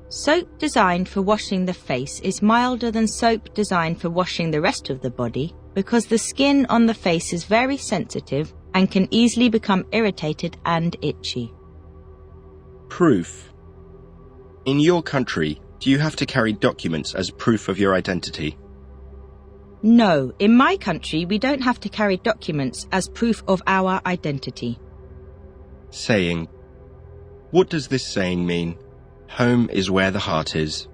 C: Soap designed for washing the face is milder than soap designed for washing the rest of the body because the skin on the face is very sensitive and can easily become irritated and itchy.
F: Proof. In your country, do you have to carry documents as proof of your identity?
C: No, in my country we don't have to carry documents as proof of our identity.
F: Saying. What does this saying mean? Home is where the heart is.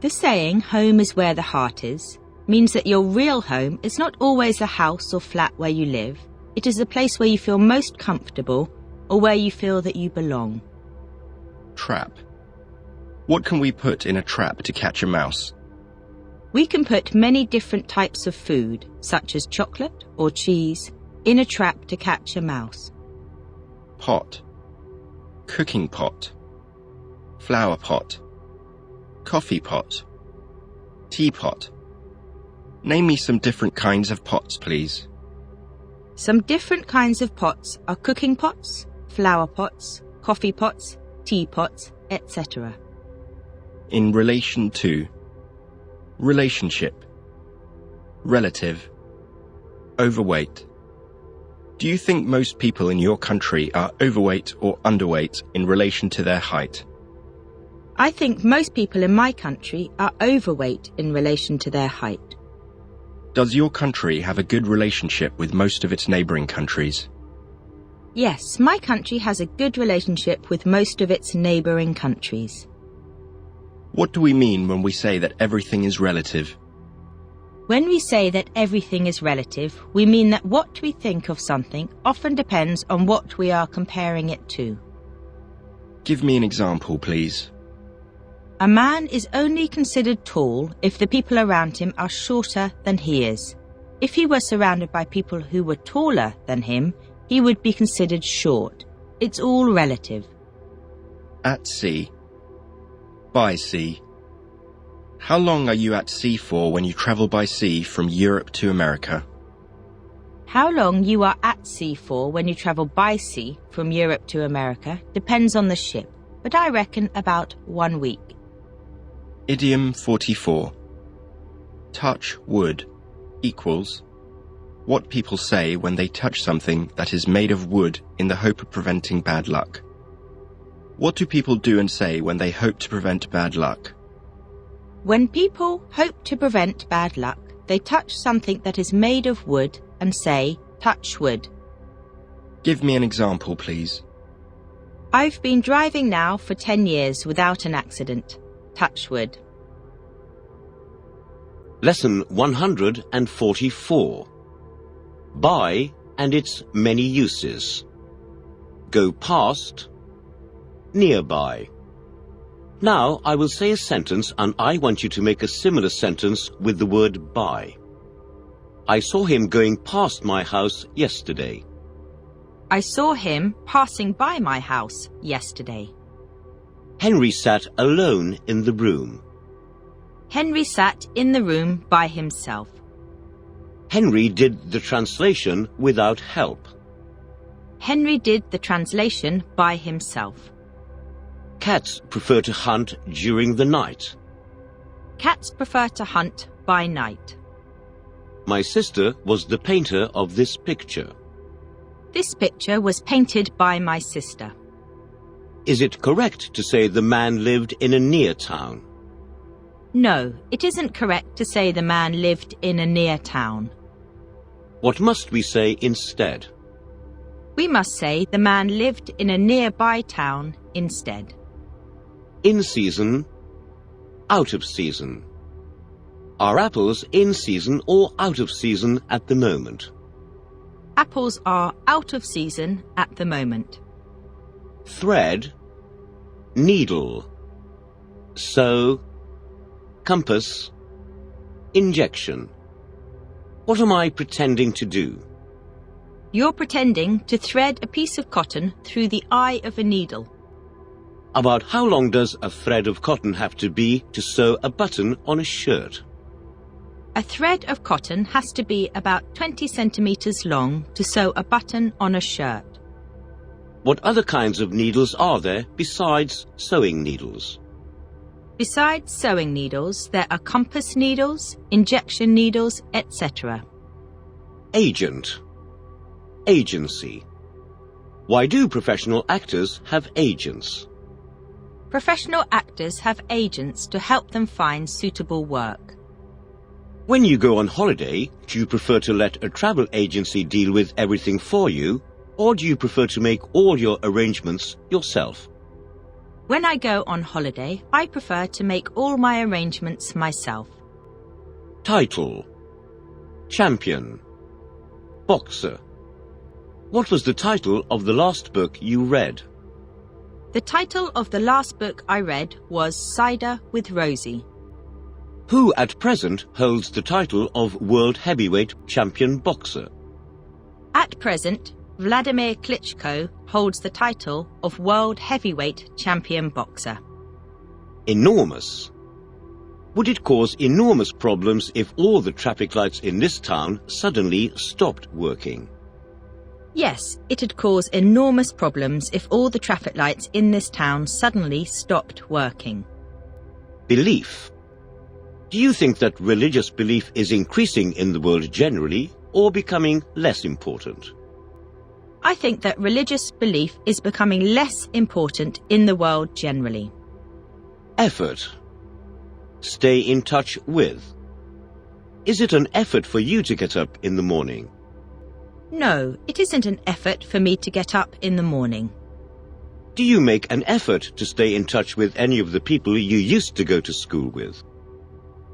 C: The saying, home is where the heart is, means that your real home is not always a house or flat where you live. It is a place where you feel most comfortable or where you feel that you belong.
F: Trap. What can we put in a trap to catch a mouse?
C: We can put many different types of food, such as chocolate or cheese, in a trap to catch a mouse.
F: Pot. Cooking pot. Flower pot. coffee pot, teapot. Name me some different kinds of pots, please.
C: Some different kinds of pots are cooking pots, flower pots, coffee pots, teapots, etc.
F: In relation to, relationship, relative, overweight. Do you think most people in your country are overweight or underweight in relation to their height?
C: I think most people in my country are overweight in relation to their height.
F: Does your country have a good relationship with most of its neighbouring countries?
C: Yes, my country has a good relationship with most of its neighbouring countries.
F: What do we mean when we say that everything is relative?
C: When we say that everything is relative, we mean that what we think of something often depends on what we are comparing it to.
F: Give me an example, please.
C: A man is only considered tall if the people around him are shorter than he is. If he were surrounded by people who were taller than him, he would be considered short. It's all relative.
F: At sea. By sea. How long are you at sea for when you travel by sea from Europe to America?
C: How long you are at sea for when you travel by sea from Europe to America depends on the ship, but I reckon about 1 week.
F: Idiom 44. Touch wood equals what people say when they touch something that is made of wood in the hope of preventing bad luck. What do people do and say when they hope to prevent bad luck?
C: When people hope to prevent bad luck, they touch something that is made of wood and say, touch wood.
F: Give me an example, please.
C: I've been driving now for 10 years without an accident. Touch wood.
A: Lesson 144. By and its many uses. Go past, nearby. Now I will say a sentence and I want you to make a similar sentence with the word by. I saw him going past my house yesterday.
C: I saw him passing by my house yesterday.
A: Henry sat alone in the room.
C: Henry sat in the room by himself.
A: Henry did the translation without help.
C: Henry did the translation by himself.
A: Cats prefer to hunt during the night.
C: Cats prefer to hunt by night.
A: My sister was the painter of this picture.
C: This picture was painted by my sister.
A: Is it correct to say the man lived in a near town?
C: No, it isn't correct to say the man lived in a near town.
A: What must we say instead?
C: We must say the man lived in a nearby town instead.
A: In season, out of season. Are apples in season or out of season at the moment?
C: Apples are out of season at the moment.
A: Thread, needle, sew, compass, injection. What am I pretending to do?
C: You're pretending to thread a piece of cotton through the eye of a needle.
A: About how long does a thread of cotton have to be to sew a button on a shirt?
C: A thread of cotton has to be about 20 centimeters long to sew a button on a shirt.
A: What other kinds of needles are there besides sewing needles?
C: Besides sewing needles, there are compass needles, injection needles, etc.
A: Agent, agency. Why do professional actors have agents?
C: Professional actors have agents to help them find suitable work.
A: When you go on holiday, do you prefer to let a travel agency deal with everything for you, or do you prefer to make all your arrangements yourself?
C: When I go on holiday, I prefer to make all my arrangements myself.
A: Title, champion, boxer. What was the title of the last book you read?
C: The title of the last book I read was Cider with Rosie.
A: Who at present holds the title of World Heavyweight Champion Boxer?
C: At present, Vladimir Klitschko holds the title of World Heavyweight Champion Boxer.
A: Enormous, Would it cause enormous problems if all the traffic lights in this town suddenly stopped working?
C: Yes, it'd cause enormous problems if all the traffic lights in this town suddenly stopped working.
A: Belief. Do you think that religious belief is increasing in the world generally or becoming less important?
C: I think that religious belief is becoming less important in the world generally.
A: Effort. Stay in touch with. Is it an effort for you to get up in the morning?
C: No, it isn't an effort for me to get up in the morning.
A: Do you make an effort to stay in touch with any of the people you used to go to school with?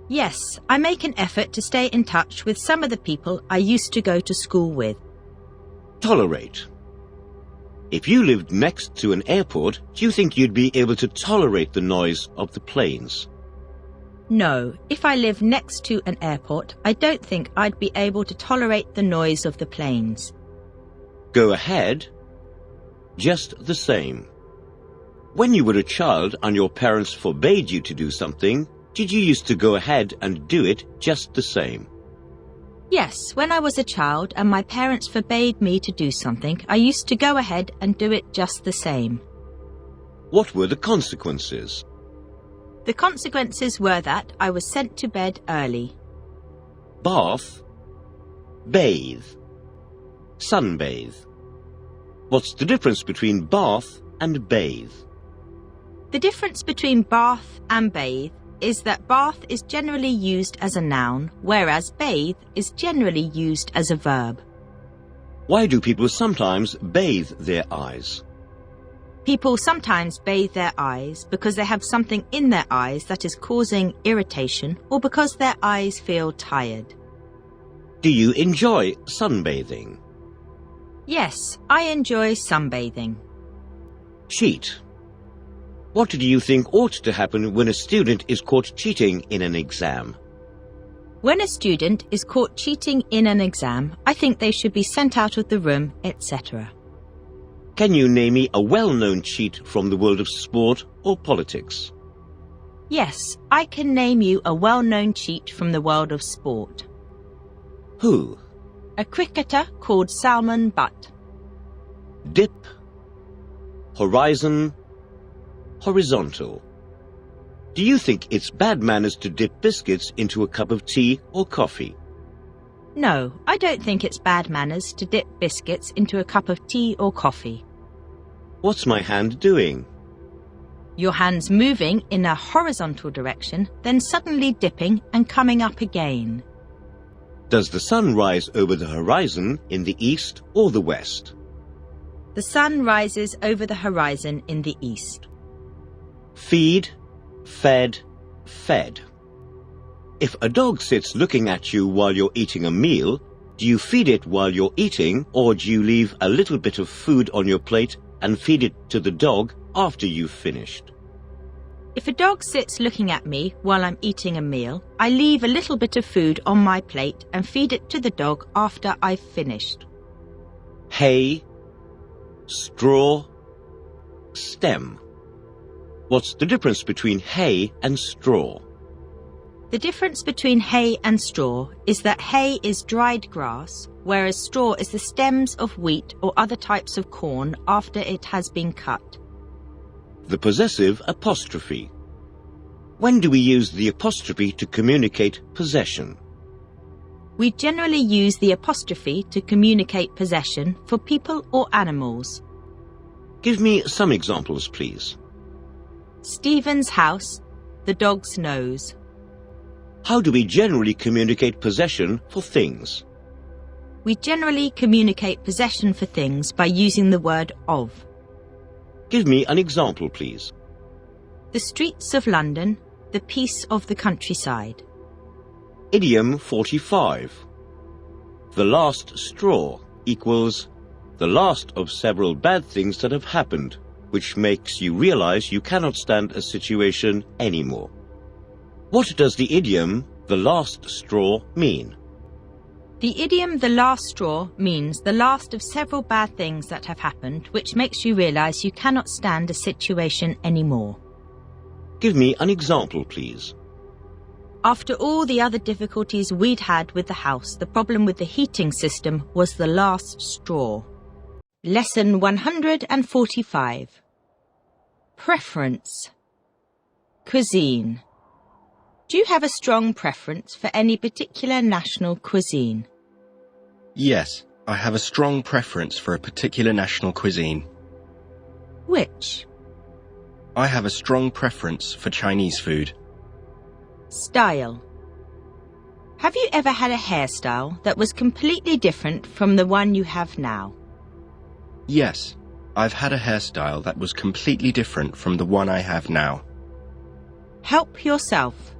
C: Yes, I make an effort to stay in touch with some of the people I used to go to school with.
A: Tolerate. If you lived next to an airport, do you think you'd be able to tolerate the noise of the planes?
C: No, if I live next to an airport, I don't think I'd be able to tolerate the noise of the planes.
A: Go ahead. Just the same. When you were a child and your parents forbade you to do something, did you used to go ahead and do it just the same?
C: Yes, when I was a child and my parents forbade me to do something, I used to go ahead and do it just the same.
A: What were the consequences?
C: The consequences were that I was sent to bed early.
A: Bath. Bathe. Sunbathe. What's the difference between bath and bathe?
C: The difference between bath and bathe is that bath is generally used as a noun, whereas bathe is generally used as a verb.
A: Why do people sometimes bathe their eyes?
C: People sometimes bathe their eyes because they have something in their eyes that is causing irritation or because their eyes feel tired.
A: Do you enjoy sunbathing?
C: Yes, I enjoy sunbathing.
A: Cheat. What do you think ought to happen when a student is caught cheating in an exam?
C: When a student is caught cheating in an exam, I think they should be sent out of the room, etc.
A: Can you name me a well-known cheat from the world of sport or politics?
C: Yes, I can name you a well-known cheat from the world of sport.
A: Who?
C: A cricketer called Salman Butt.
A: Dip. Horizon. Horizontal. Do you think it's bad manners to dip biscuits into a cup of tea or coffee?
C: No, I don't think it's bad manners to dip biscuits into a cup of tea or coffee.
A: What's my hand doing?
C: Your hand's moving in a horizontal direction, then suddenly dipping and coming up again.
A: Does the sun rise over the horizon in the east or the west?
C: The sun rises over the horizon in the east.
A: Feed, fed, fed. If a dog sits looking at you while you're eating a meal, do you feed it while you're eating, or do you leave a little bit of food on your plate and feed it to the dog after you've finished?
C: If a dog sits looking at me while I'm eating a meal, I leave a little bit of food on my plate and feed it to the dog after I've finished.
A: Hay, straw, stem. What's the difference between hay and straw?
C: The difference between hay and straw is that hay is dried grass, whereas straw is the stems of wheat or other types of corn after it has been cut.
A: The possessive apostrophe. When do we use the apostrophe to communicate possession?
C: We generally use the apostrophe to communicate possession for people or animals.
A: Give me some examples, please.
C: Stephen's house, the dog's nose.
A: How do we generally communicate possession for things?
C: We generally communicate possession for things by using the word of.
A: Give me an example, please.
C: The streets of London, the peace of the countryside.
A: Idiom 45. The last straw equals the last of several bad things that have happened, which makes you realize you cannot stand a situation anymore. What does the idiom, the last straw, mean?
C: The idiom the last straw means the last of several bad things that have happened, which makes you realize you cannot stand a situation anymore.
A: Give me an example, please.
C: After all the other difficulties we'd had with the house, the problem with the heating system was the last straw. Lesson 145. Preference. Cuisine. Do you have a strong preference for any particular national cuisine?
F: Yes, I have a strong preference for a particular national cuisine.
C: Which?
F: I have a strong preference for Chinese food.
C: Style. Have you ever had a hairstyle that was completely different from the one you have now?
F: Yes, I've had a hairstyle that was completely different from the one I have now.
C: Help yourself.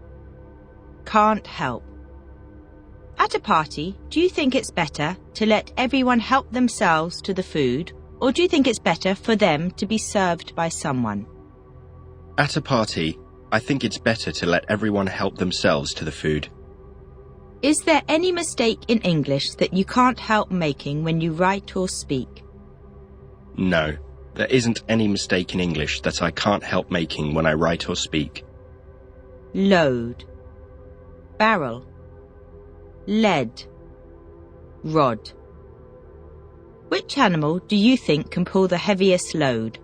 C: Can't help. At a party, do you think it's better to let everyone help themselves to the food, or do you think it's better for them to be served by someone?
F: At a party, I think it's better to let everyone help themselves to the food.
C: Is there any mistake in English that you can't help making when you write or speak?
F: No, there isn't any mistake in English that I can't help making when I write or speak.
C: Load. Barrel. Lead. Rod. Which animal do you think can pull the heaviest load?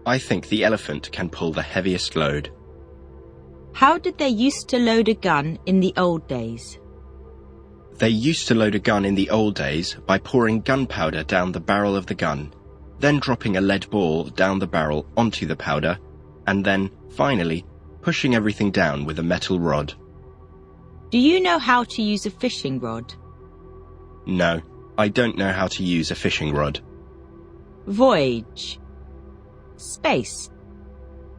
F: I think the elephant can pull the heaviest load.
C: How did they used to load a gun in the old days?
F: They used to load a gun in the old days by pouring gunpowder down the barrel of the gun, then dropping a lead ball down the barrel onto the powder, and then, finally, pushing everything down with a metal rod.
C: Do you know how to use a fishing rod?
F: No, I don't know how to use a fishing rod.
C: Voyage. Space.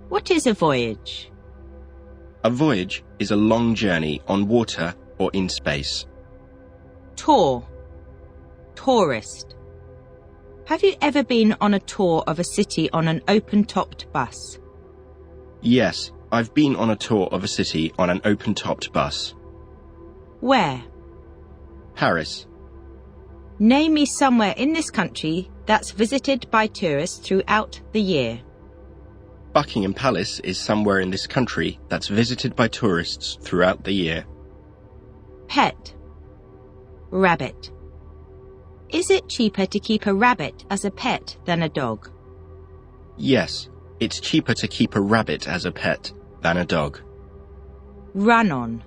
C: What is a voyage?
F: A voyage is a long journey on water or in space.
C: Tour. Tourist. Have you ever been on a tour of a city on an open-topped bus?
F: Yes, I've been on a tour of a city on an open-topped bus.
C: Where?
F: Paris.
C: Name me somewhere in this country that's visited by tourists throughout the year.
F: Buckingham Palace is somewhere in this country that's visited by tourists throughout the year.
C: Pet. Rabbit. Is it cheaper to keep a rabbit as a pet than a dog?
F: Yes, it's cheaper to keep a rabbit as a pet than a dog.
C: Run on.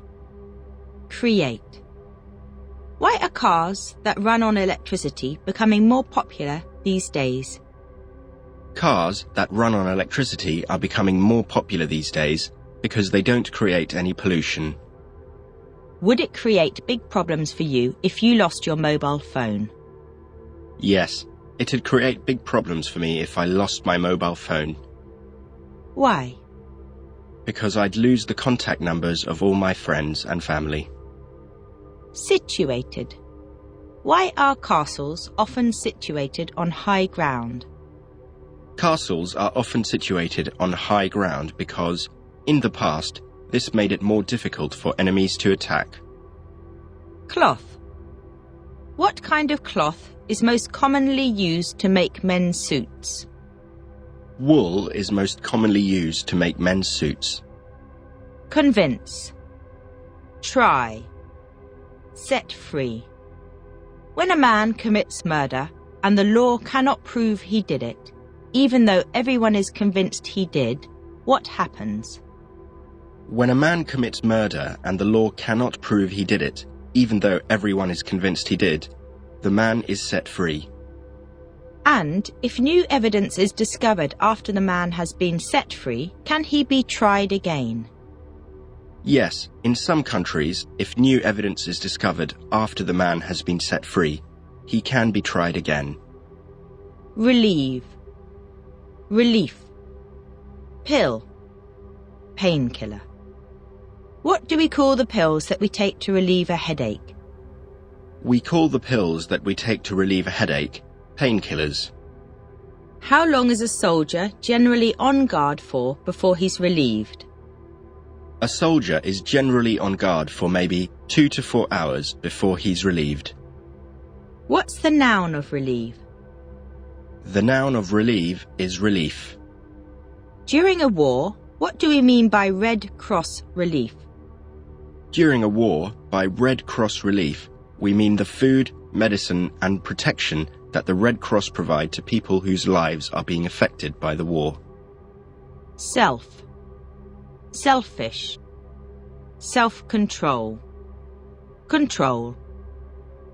C: Create. Why are cars that run on electricity becoming more popular these days?
F: Cars that run on electricity are becoming more popular these days because they don't create any pollution.
C: Would it create big problems for you if you lost your mobile phone?
F: Yes, it'd create big problems for me if I lost my mobile phone.
C: Why?
F: Because I'd lose the contact numbers of all my friends and family.
C: Situated. Why are castles often situated on high ground?
F: Castles are often situated on high ground because, in the past, this made it more difficult for enemies to attack.
C: Cloth. What kind of cloth is most commonly used to make men's suits?
F: Wool is most commonly used to make men's suits.
C: Convince. Try. Set free. When a man commits murder and the law cannot prove he did it, even though everyone is convinced he did, what happens?
F: When a man commits murder and the law cannot prove he did it, even though everyone is convinced he did, the man is set free.
C: And if new evidence is discovered after the man has been set free, can he be tried again?
F: Yes, in some countries, if new evidence is discovered after the man has been set free, he can be tried again.
C: Relieve. Relief. Pill. Painkiller. What do we call the pills that we take to relieve a headache?
F: We call the pills that we take to relieve a headache painkillers.
C: How long is a soldier generally on guard for before he's relieved?
F: A soldier is generally on guard for maybe 2 to 4 hours before he's relieved.
C: What's the noun of relieve?
F: The noun of relieve is relief.
C: During a war, what do we mean by Red Cross relief?
F: During a war, by Red Cross relief, we mean the food, medicine and protection that the Red Cross provide to people whose lives are being affected by the war.
C: Self. Selfish. Self-control. Control.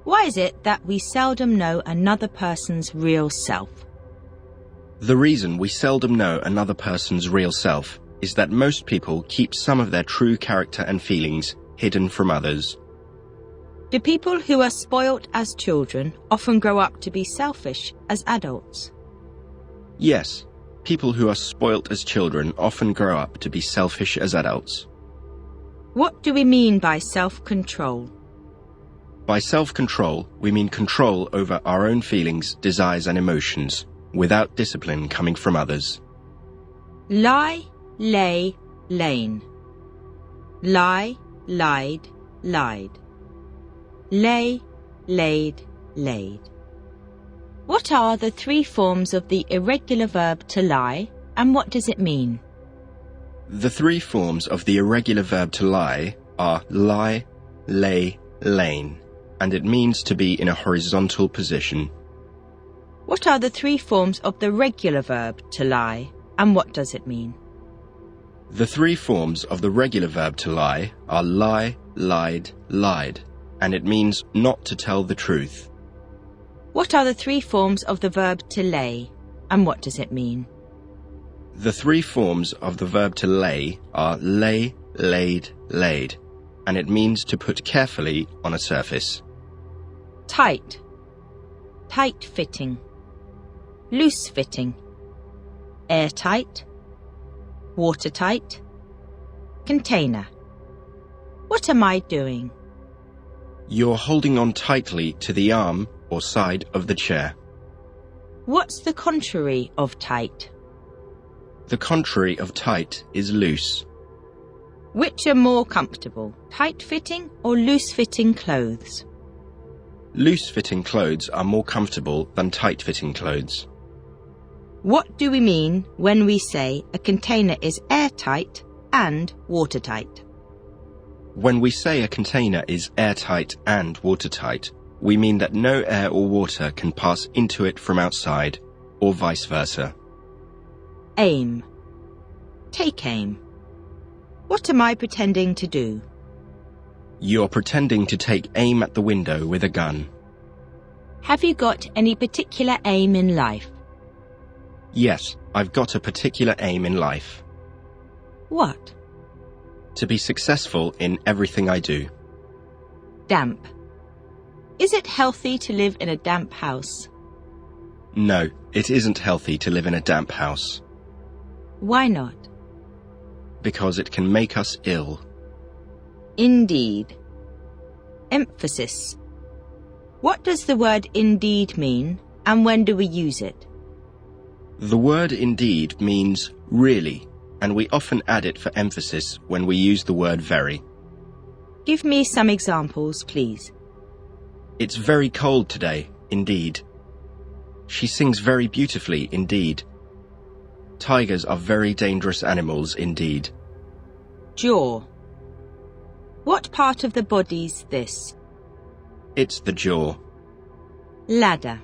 C: Why is it that we seldom know another person's real self?
F: The reason we seldom know another person's real self is that most people keep some of their true character and feelings hidden from others.
C: Do people who are spoilt as children often grow up to be selfish as adults?
F: Yes, people who are spoilt as children often grow up to be selfish as adults.
C: What do we mean by self-control?
F: By self-control, we mean control over our own feelings, desires and emotions, without discipline coming from others.
C: Lie, lay, lain. Lie, lied, lied. Lay, laid, laid. What are the three forms of the irregular verb to lie, and what does it mean?
F: The three forms of the irregular verb to lie are lie, lay, lain, and it means to be in a horizontal position.
C: What are the three forms of the regular verb to lie, and what does it mean?
F: The three forms of the regular verb to lie are lie, lied, lied, and it means not to tell the truth.
C: What are the three forms of the verb to lay, and what does it mean?
F: The three forms of the verb to lay are lay, laid, laid, and it means to put carefully on a surface.
C: Tight. Tight-fitting. Loose-fitting. Airtight. Watertight. Container. What am I doing?
F: You're holding on tightly to the arm or side of the chair.
C: What's the contrary of tight?
F: The contrary of tight is loose.
C: Which are more comfortable, tight-fitting or loose-fitting clothes?
F: Loose-fitting clothes are more comfortable than tight-fitting clothes.
C: What do we mean when we say a container is airtight and watertight?
F: When we say a container is airtight and watertight, we mean that no air or water can pass into it from outside, or vice versa.
C: Aim. Take aim. What am I pretending to do?
F: You're pretending to take aim at the window with a gun.
C: Have you got any particular aim in life?
F: Yes, I've got a particular aim in life.
C: What?
F: To be successful in everything I do.
C: Damp. Is it healthy to live in a damp house?
F: No, it isn't healthy to live in a damp house.
C: Why not?
F: Because it can make us ill.
C: Indeed. Emphasis. What does the word indeed mean, and when do we use it?
F: The word indeed means really, and we often add it for emphasis when we use the word very.
C: Give me some examples, please.
F: It's very cold today, indeed. She sings very beautifully, indeed. Tigers are very dangerous animals, indeed.
C: Jaw. What part of the body's this?
F: It's the jaw.
C: Ladder.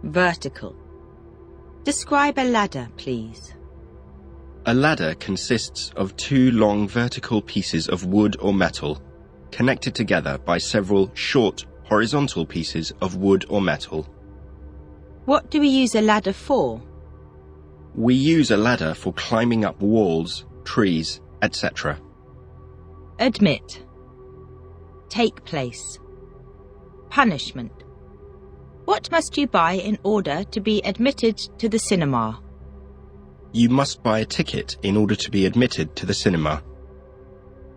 C: Vertical. Describe a ladder, please.
F: A ladder consists of two long vertical pieces of wood or metal, connected together by several short horizontal pieces of wood or metal.
C: What do we use a ladder for?
F: We use a ladder for climbing up walls, trees, etc.
C: Admit. Take place. Punishment. What must you buy in order to be admitted to the cinema?
F: You must buy a ticket in order to be admitted to the cinema.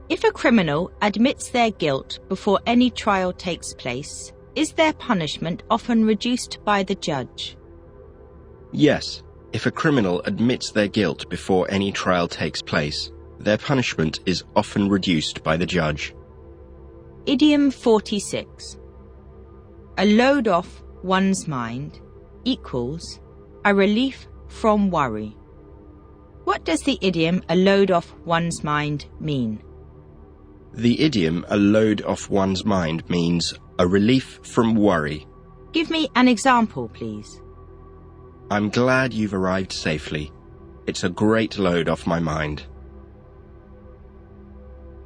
C: If a criminal admits their guilt before any trial takes place, is their punishment often reduced by the judge?
F: Yes, if a criminal admits their guilt before any trial takes place, their punishment is often reduced by the judge.
C: Idiom 46. A load off one's mind equals a relief from worry. What does the idiom a load off one's mind mean?
F: The idiom "a load off one's mind" means a relief from worry.
C: Give me an example, please.
F: I'm glad you've arrived safely. It's a great load off my mind.